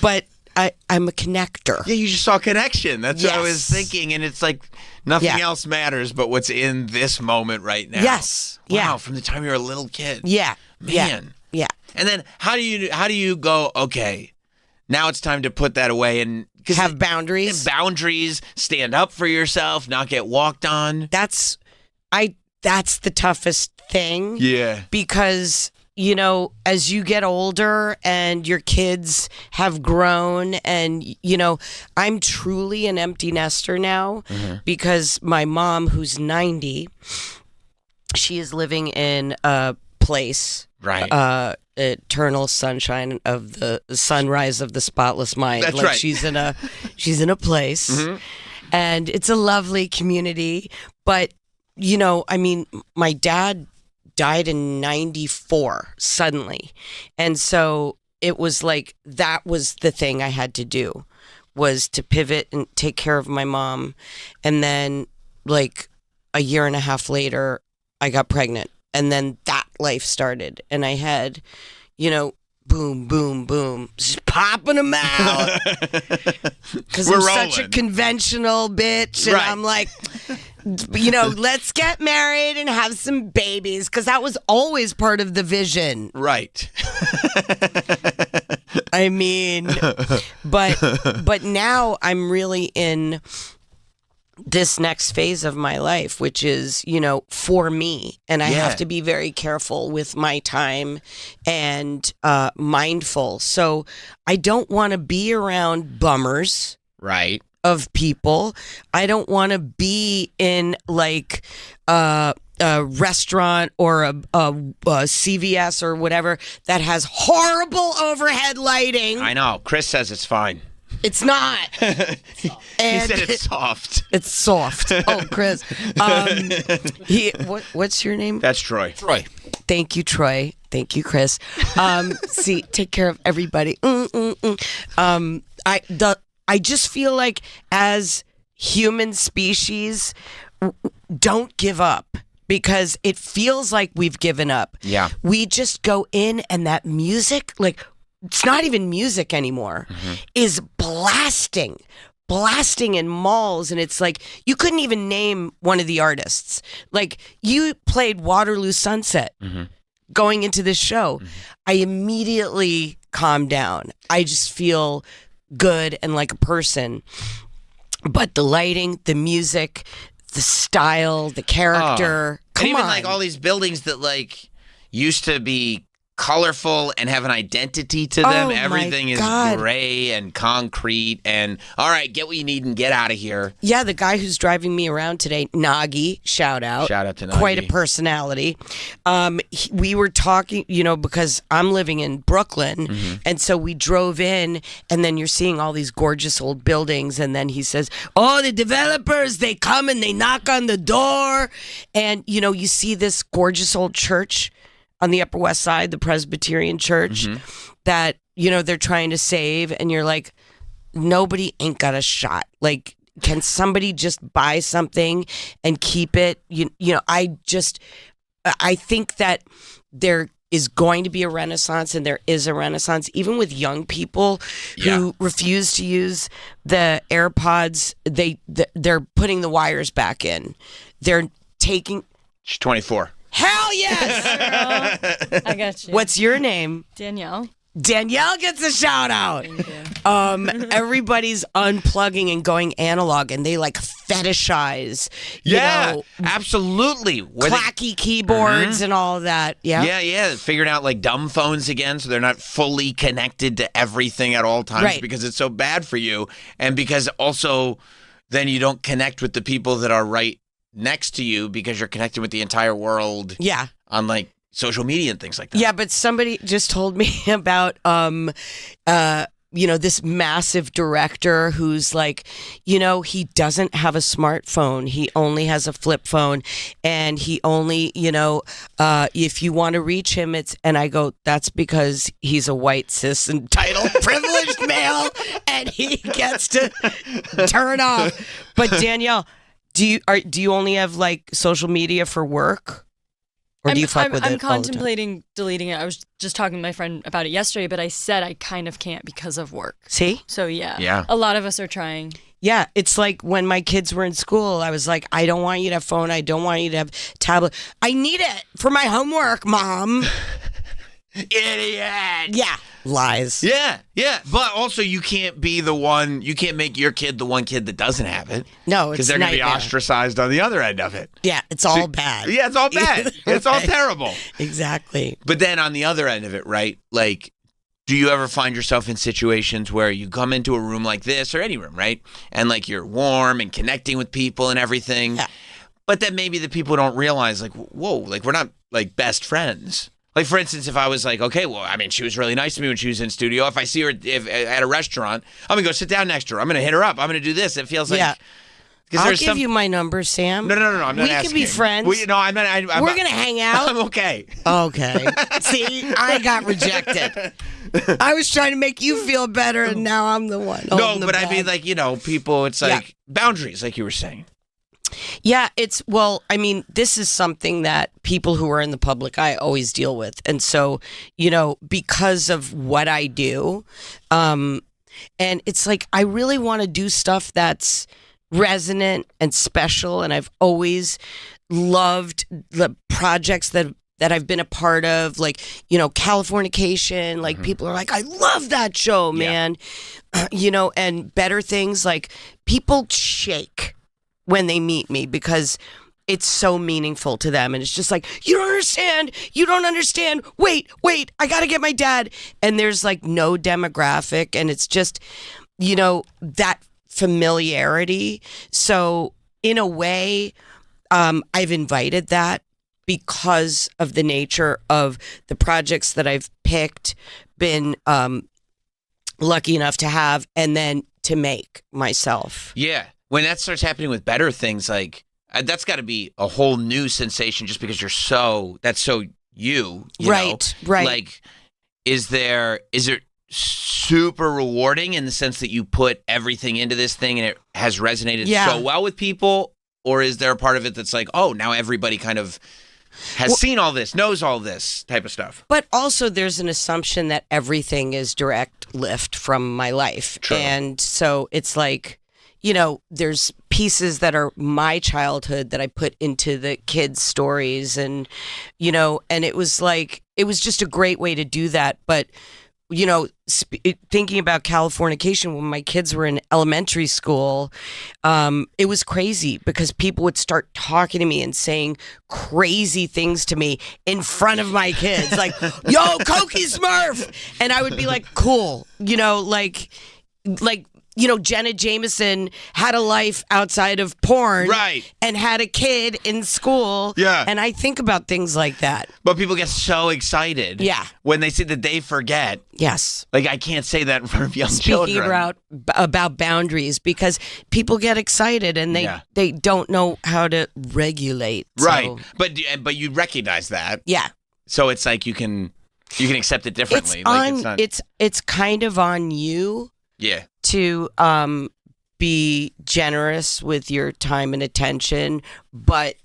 but I'm a connector. Yeah, you just saw connection. That's what I was thinking. And it's like nothing else matters but what's in this moment right now. Yes. Wow, from the time you were a little kid. Yeah. Man. Yeah. And then how do you go, okay, now it's time to put that away and have boundaries. Boundaries, stand up for yourself, not get walked on. That's the toughest thing. Yeah. Because, you know, as you get older and your kids have grown, and, you know, I'm truly an empty nester now because my mom, who's 90, she is living in a place. Right. Eternal sunshine of the sunrise of the spotless mind. That's like right. She's in a place, and it's a lovely community. But, you know, I mean, my dad died in 94 suddenly. And so it was like, that was the thing I had to do, was to pivot and take care of my mom. And then like a year and a half later, I got pregnant, and then that life started, and I had, you know, boom, boom, boom, just popping them out. Because I'm such a conventional bitch, and I'm like, you know, let's get married and have some babies, because that was always part of the vision. Right. I mean, but now I'm really in this next phase of my life, which is, you know, for me. And I have to be very careful with my time and mindful. So I don't want to be around bummers. Right. Of people. I don't want to be in like a restaurant or a CVS or whatever that has horrible overhead lighting. I know. Chris says it's fine. It's not. He said it's soft. It's soft. Oh, Chris. What's your name? That's Troy. Troy. Thank you, Troy. Thank you, Chris. See, take care of everybody. I just feel like as human species, don't give up, because it feels like we've given up. Yeah. We just go in, and that music, like, it's not even music anymore, is blasting in malls, and it's like you couldn't even name one of the artists. Like, you played Waterloo Sunset going into this show. I immediately calmed down. I just feel good and like a person. But the lighting, the music, the style, the character, and even like all these buildings that like used to be colorful and have an identity to them. Everything is gray and concrete and all right, get what you need and get out of here. Yeah, the guy who's driving me around today, Nagi, shout out to Nagi. Quite a personality. We were talking, you know, because I'm living in Brooklyn, and so we drove in, and then you're seeing all these gorgeous old buildings, and then he says, oh, the developers, they come and they knock on the door, and you know, you see this gorgeous old church on the Upper West Side, the Presbyterian Church, that, you know, they're trying to save, and you're like, nobody ain't got a shot. Like, can somebody just buy something and keep it? You know, I think that there is going to be a renaissance, and there is a renaissance, even with young people who refuse to use the AirPods. They're putting the wires back in. They're taking. She's 24. Hell yes! I got you. What's your name? Danielle. Danielle gets a shout out. Everybody's unplugging and going analog, and they like fetishize. You know, absolutely. Clacky keyboards and all of that. Yeah. Yeah. Figuring out like dumb phones again, so they're not fully connected to everything at all times because it's so bad for you, and because also then you don't connect with the people that are right next to you because you're connected with the entire world. Yeah. On like social media and things like that. Yeah, but somebody just told me about this massive director who's like, he doesn't have a smartphone. He only has a flip phone, and he only, if you want to reach him, and I go, that's because he's a white cis entitled privileged male, and he gets to turn off. But Danielle, do you only have like social media for work? Or do you fuck with it? I'm contemplating deleting it. I was just talking to my friend about it yesterday, but I said I kind of can't because of work. See? So yeah. A lot of us are trying. Yeah, it's like when my kids were in school, I was like, I don't want you to have phone. I don't want you to have tablet. I need it for my homework, Mom. Idiot. Yeah. Lies. Yeah. But also you can't make your kid the one kid that doesn't have it. No, because they're going to be ostracized on the other end of it. Yeah, it's all bad. Yeah, it's all bad. It's all terrible. Exactly. But then on the other end of it, right? Like, do you ever find yourself in situations where you come into a room like this or any room, right? And like you're warm and connecting with people and everything. Yeah. But then maybe the people don't realize like, whoa, like we're not like best friends. Like, for instance, if I was like, okay, well, I mean, she was really nice to me when she was in studio. If I see her at a restaurant, I'm going to go sit down next to her. I'm going to hit her up. I'm going to do this. It feels like... Yeah. I'll give you my number, Sam. No. I'm not asking. We can be friends. I'm not. We're going to hang out. I'm okay. Okay. See, I got rejected. I was trying to make you feel better, and now I'm the one. No, but I mean, like, people, it's like boundaries, like you were saying. Yeah, this is something that people who are in the public eye always deal with. And so, because of what I do, and it's like, I really want to do stuff that's resonant and special. And I've always loved the projects that I've been a part of, like, Californication, like people are like, I love that show, man. And Better Things, like people shake when they meet me because it's so meaningful to them. And it's just like, you don't understand. Wait, I got to get my dad. And there's like no demographic. And it's just, that familiarity. So in a way, I've invited that because of the nature of the projects that I've picked, been lucky enough to have, and then to make myself. Yeah. When that starts happening with Better Things, like that's got to be a whole new sensation just because that's so you right. know? Like, is it super rewarding in the sense that you put everything into this thing and it has resonated so well with people? Or is there a part of it that's like, oh, now everybody kind of has seen all this, knows all this type of stuff? But also there's an assumption that everything is direct lift from my life. True. And so it's like, there's pieces that are my childhood that I put into the kids' stories, and it was just a great way to do that. But, thinking about Californication, when my kids were in elementary school, it was crazy because people would start talking to me and saying crazy things to me in front of my kids, like, yo, Cokie Smurf. And I would be like, cool, Jenna Jameson had a life outside of porn, right? And had a kid in school, yeah. And I think about things like that. But people get so excited, when they see that they forget. Yes, like I can't say that in front of young children. Speaking about boundaries, because people get excited and they don't know how to regulate. Right, so. but you recognize that, yeah. So it's like you can accept it differently. It's kind of on you. Yeah. to be generous with your time and attention, but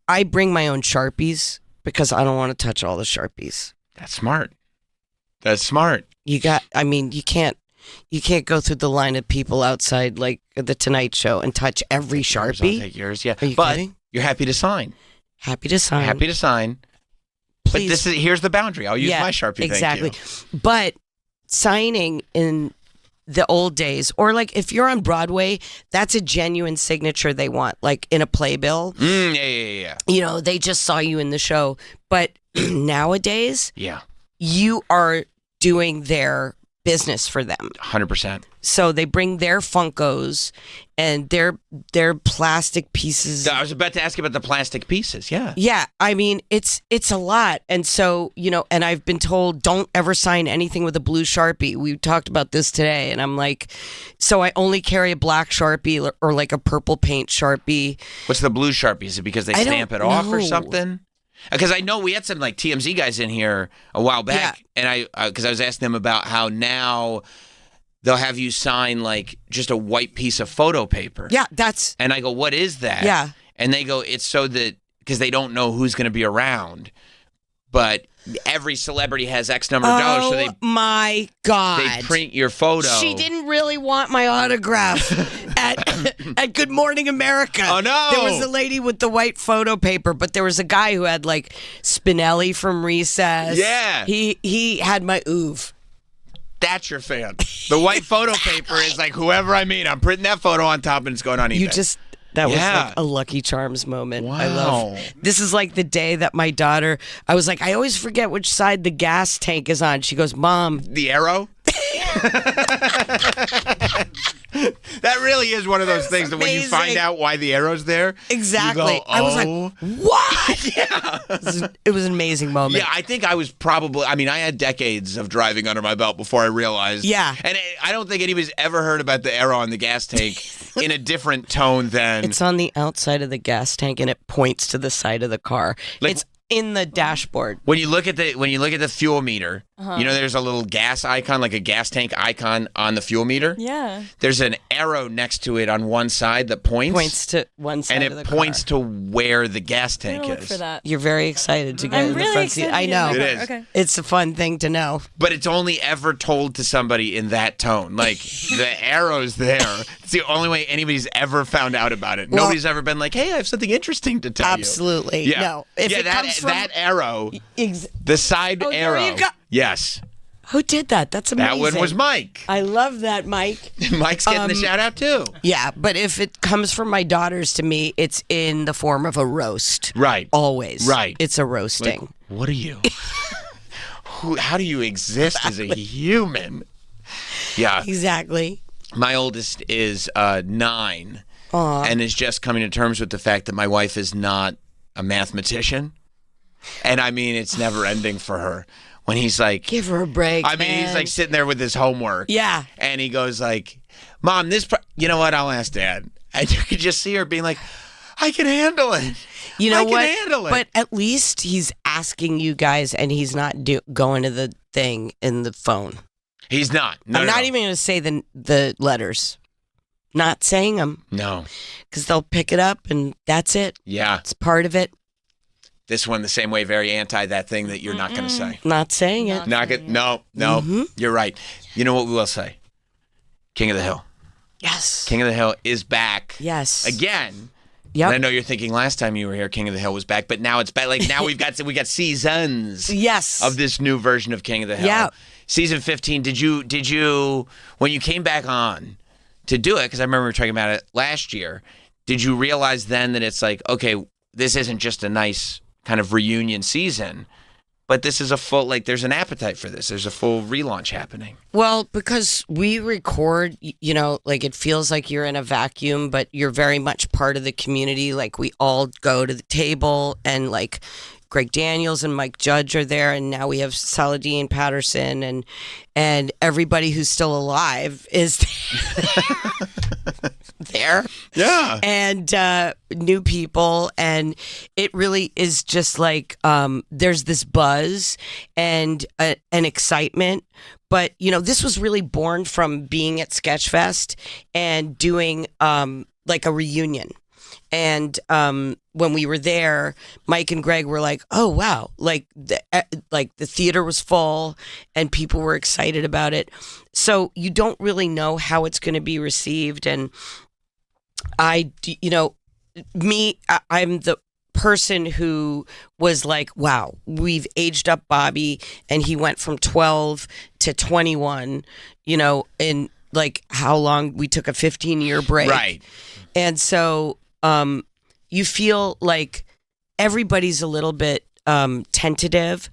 I bring my own Sharpies because I don't want to touch all the Sharpies. That's smart. That's smart. You can't go through the line of people outside like the Tonight Show and touch every Sharpie. I'll take yours, yeah. Are you but kidding? You're happy to sign. Happy to sign. Happy to sign. Please. But here's the boundary. I'll use my Sharpie. Exactly. Thank you. But signing in the old days, or like if you're on Broadway, that's a genuine signature they want, like in a playbill. Yeah. You know, they just saw you in the show. But nowadays, you are doing their business for them. 100%. So they bring their Funkos and their plastic pieces. I was about to ask you about the plastic pieces. Yeah. Yeah, I mean, it's a lot. And so, and I've been told don't ever sign anything with a blue Sharpie. We talked about this today, and I'm like, so I only carry a black Sharpie or like a purple paint Sharpie. What's the blue Sharpie? Is it because they stamp it off or something? Because I know we had some like TMZ guys in here a while back, and because I was asking them about how now they'll have you sign like just a white piece of photo paper. Yeah, and I go, what is that? Yeah. And they go, it's so that, because they don't know who's going to be around, but every celebrity has X number of dollars, so my God. they print your photo. She didn't really want my autograph at Good Morning America. Oh, no. There was a lady with the white photo paper, but there was a guy who had like Spinelli from Recess. Yeah. He had my oeuvre. That's your fan. The white photo paper is like whoever I meet. I'm printing that photo on top and it's going on eBay. That was like a Lucky Charms moment. Wow. This is like the day that my daughter, I was like, I always forget which side the gas tank is on. She goes, Mom. The arrow? That really is one of those things that when you find out why the arrow's there, exactly. you go, I was like, what? Yeah. It was an amazing moment. Yeah, I think I was I had decades of driving under my belt before I realized. Yeah. And I don't think anybody's ever heard about the arrow on the gas tank in a different tone than. It's on the outside of the gas tank and it points to the side of the car. It's in the dashboard. When you look at the fuel meter, there's a little gas icon, like a gas tank icon on the fuel meter. Yeah. There's an arrow next to it on one side that points to one side of the car. And it points to where the gas tank I'm gonna is. look for that. You're very excited to get I'm in the really front seat. excited I to get know. in It the car. is. Okay. It's a fun thing to know. But it's only ever told to somebody in that tone. Like, the arrow's there. It's the only way anybody's ever found out about it. Well, Nobody's ever been like, hey, I have something interesting to tell absolutely. you. Yeah. No. If it that, comes from that arrow, the side there arrow. you go. Yes. Who did that? That's amazing. That one was Mike. I love that, Mike. Mike's getting the shout out too. Yeah, but if it comes from my daughters to me, it's in the form of a roast. Right. Always. Right. It's a roasting. Like, what are you? How do you exist as a human? Yeah. Exactly. My oldest is 9 Aww. and is just coming to terms with the fact that my wife is not a mathematician. And I mean, it's never ending for her. When he's like, give her a break. I mean, he's like sitting there with his homework. Yeah. And he goes like, Mom, you know what? I'll ask Dad. And you could just see her being like, I can handle it. You know what? I can handle it. But at least he's asking you guys and he's not going to the thing in the phone. He's not. No, I'm no, not no. even going to say the letters. Not saying them. No. Because they'll pick it up and that's it. Yeah. It's part of it. This one the same way, very anti that thing that you're not going to say. Not saying it. No. You're right. You know what we will say? King of the Hill. Yes. King of the Hill is back. Yes. Again. Yep. And I know you're thinking last time you were here, King of the Hill was back, but now it's back. Like now we got seasons. Yes. Of this new version of King of the Hill. Yeah. Season 15. Did you when you came back on to do it? Because I remember we were talking about it last year. Did you realize then that it's like, okay, this isn't just a nice kind of reunion season, but this is a full, like, there's an appetite for this. There's a full relaunch happening. Well, because we record, like it feels like you're in a vacuum, but you're very much part of the community. Like we all go to the table and like Greg Daniels and Mike Judge are there. And now we have Saladin Patterson and everybody who's still alive is there. there. Yeah. And new people. And it really is just like there's this buzz and an excitement. But, you know, this was really born from being at Sketchfest and doing like a reunion. And when we were there, Mike and Greg were like, "Oh wow!" Like the theater was full, and people were excited about it. So you don't really know how it's going to be received. And I'm the person who was like, "Wow, we've aged up Bobby, and he went from 12 to 21." You know, in like how long we took a 15-year break, Right? And so. You feel like everybody's a little bit tentative.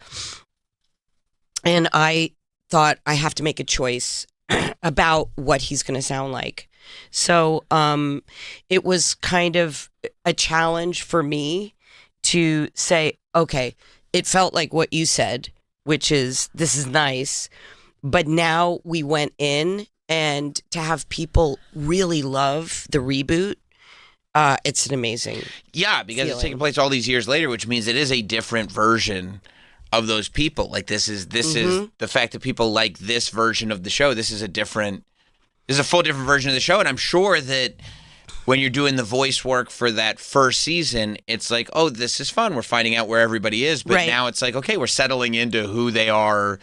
And I thought I have to make a choice about what he's going to sound like. So it was kind of a challenge for me to say, okay, it felt like what you said, which is, this is nice. But now we went in, and to have people really love the reboot, it's an amazing Yeah, because feeling. it's taking place all these years later, which means it is a different version of those people. Like this is the fact that people like this version of the show. This is a full different version of the show. And I'm sure that when you're doing the voice work for that first season, it's like, oh, this is fun. We're finding out where everybody is. But Right. now it's like, okay, we're settling into who they are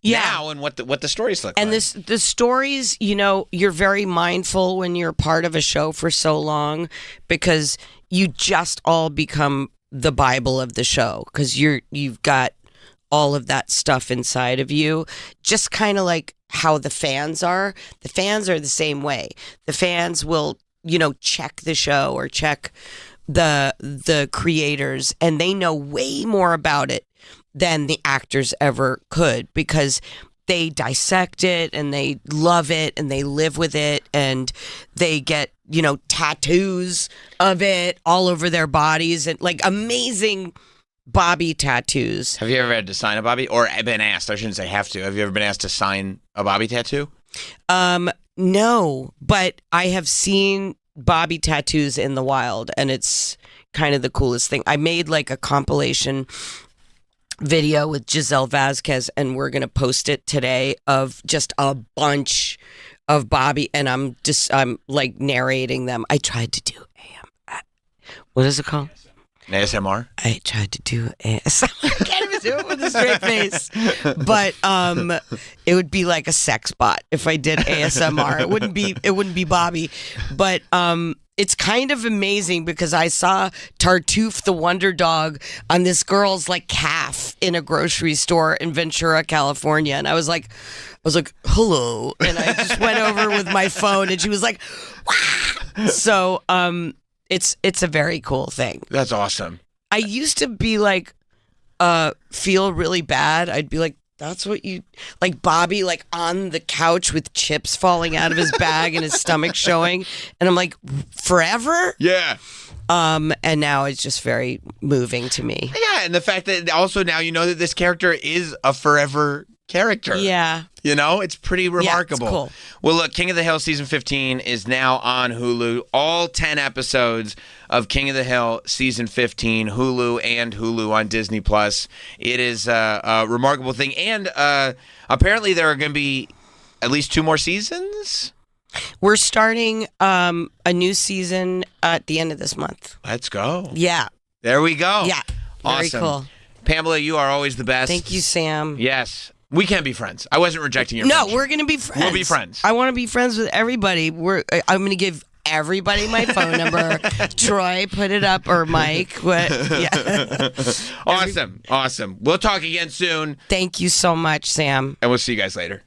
now and what the stories look And like. the stories, you know, you're very mindful when you're part of a show for so long, because you just all become the Bible of the show, because you've got all of that stuff inside of you, just kind of like how the fans are. The fans are the same way. The fans will, you know, check the show or check the creators, and they know way more about it than the actors ever could, because they dissect it and they love it and they live with it, and they get, you know, tattoos of it all over their bodies, and like amazing Bobby tattoos. Have you ever had to sign a Bobby? Or been asked? I shouldn't say have to. Have you ever been asked to sign a Bobby tattoo? No, but I have seen Bobby tattoos in the wild, and it's kind of the coolest thing. I made like a compilation video with Giselle Vasquez, and we're going to post it today, of just a bunch of Bobby, and I'm like narrating them. I tried to do what is it called? An ASMR? I tried to do ASMR. I can't even do it with a straight face. But it would be like a sex bot if I did ASMR. It wouldn't be Bobby. But it's kind of amazing, because I saw Tartuffe the Wonder Dog on this girl's like calf in a grocery store in Ventura, California, and I was like, hello, and I just went over with my phone, and she was like, wow. So it's a very cool thing. That's awesome. I used to be like, feel really bad. I'd be like, that's what you, like Bobby, like on the couch with chips falling out of his bag and his stomach showing. And I'm like, forever? Yeah. And now it's just very moving to me. Yeah, and the fact that also now you know that this character is a forever character. Yeah. You know, it's pretty remarkable. Yeah, it's cool. Well, look, King of the Hill season 15 is now on Hulu. All 10 episodes of King of the Hill season 15, Hulu and Hulu on Disney Plus. It is a remarkable thing, and apparently there are going to be at least 2 more seasons. We're starting a new season at the end of this month. Let's go. Yeah. There we go. Yeah. Very Awesome. cool. Pamela, you are always the best. Thank you, Sam. Yes. We can be friends. I wasn't rejecting your No, friendship. we're going to be friends. We'll be friends. I want to be friends with everybody. I'm going to give everybody my phone number. Troy, put it up, or Mike. Yeah. Awesome. We'll talk again soon. Thank you so much, Sam. And we'll see you guys later.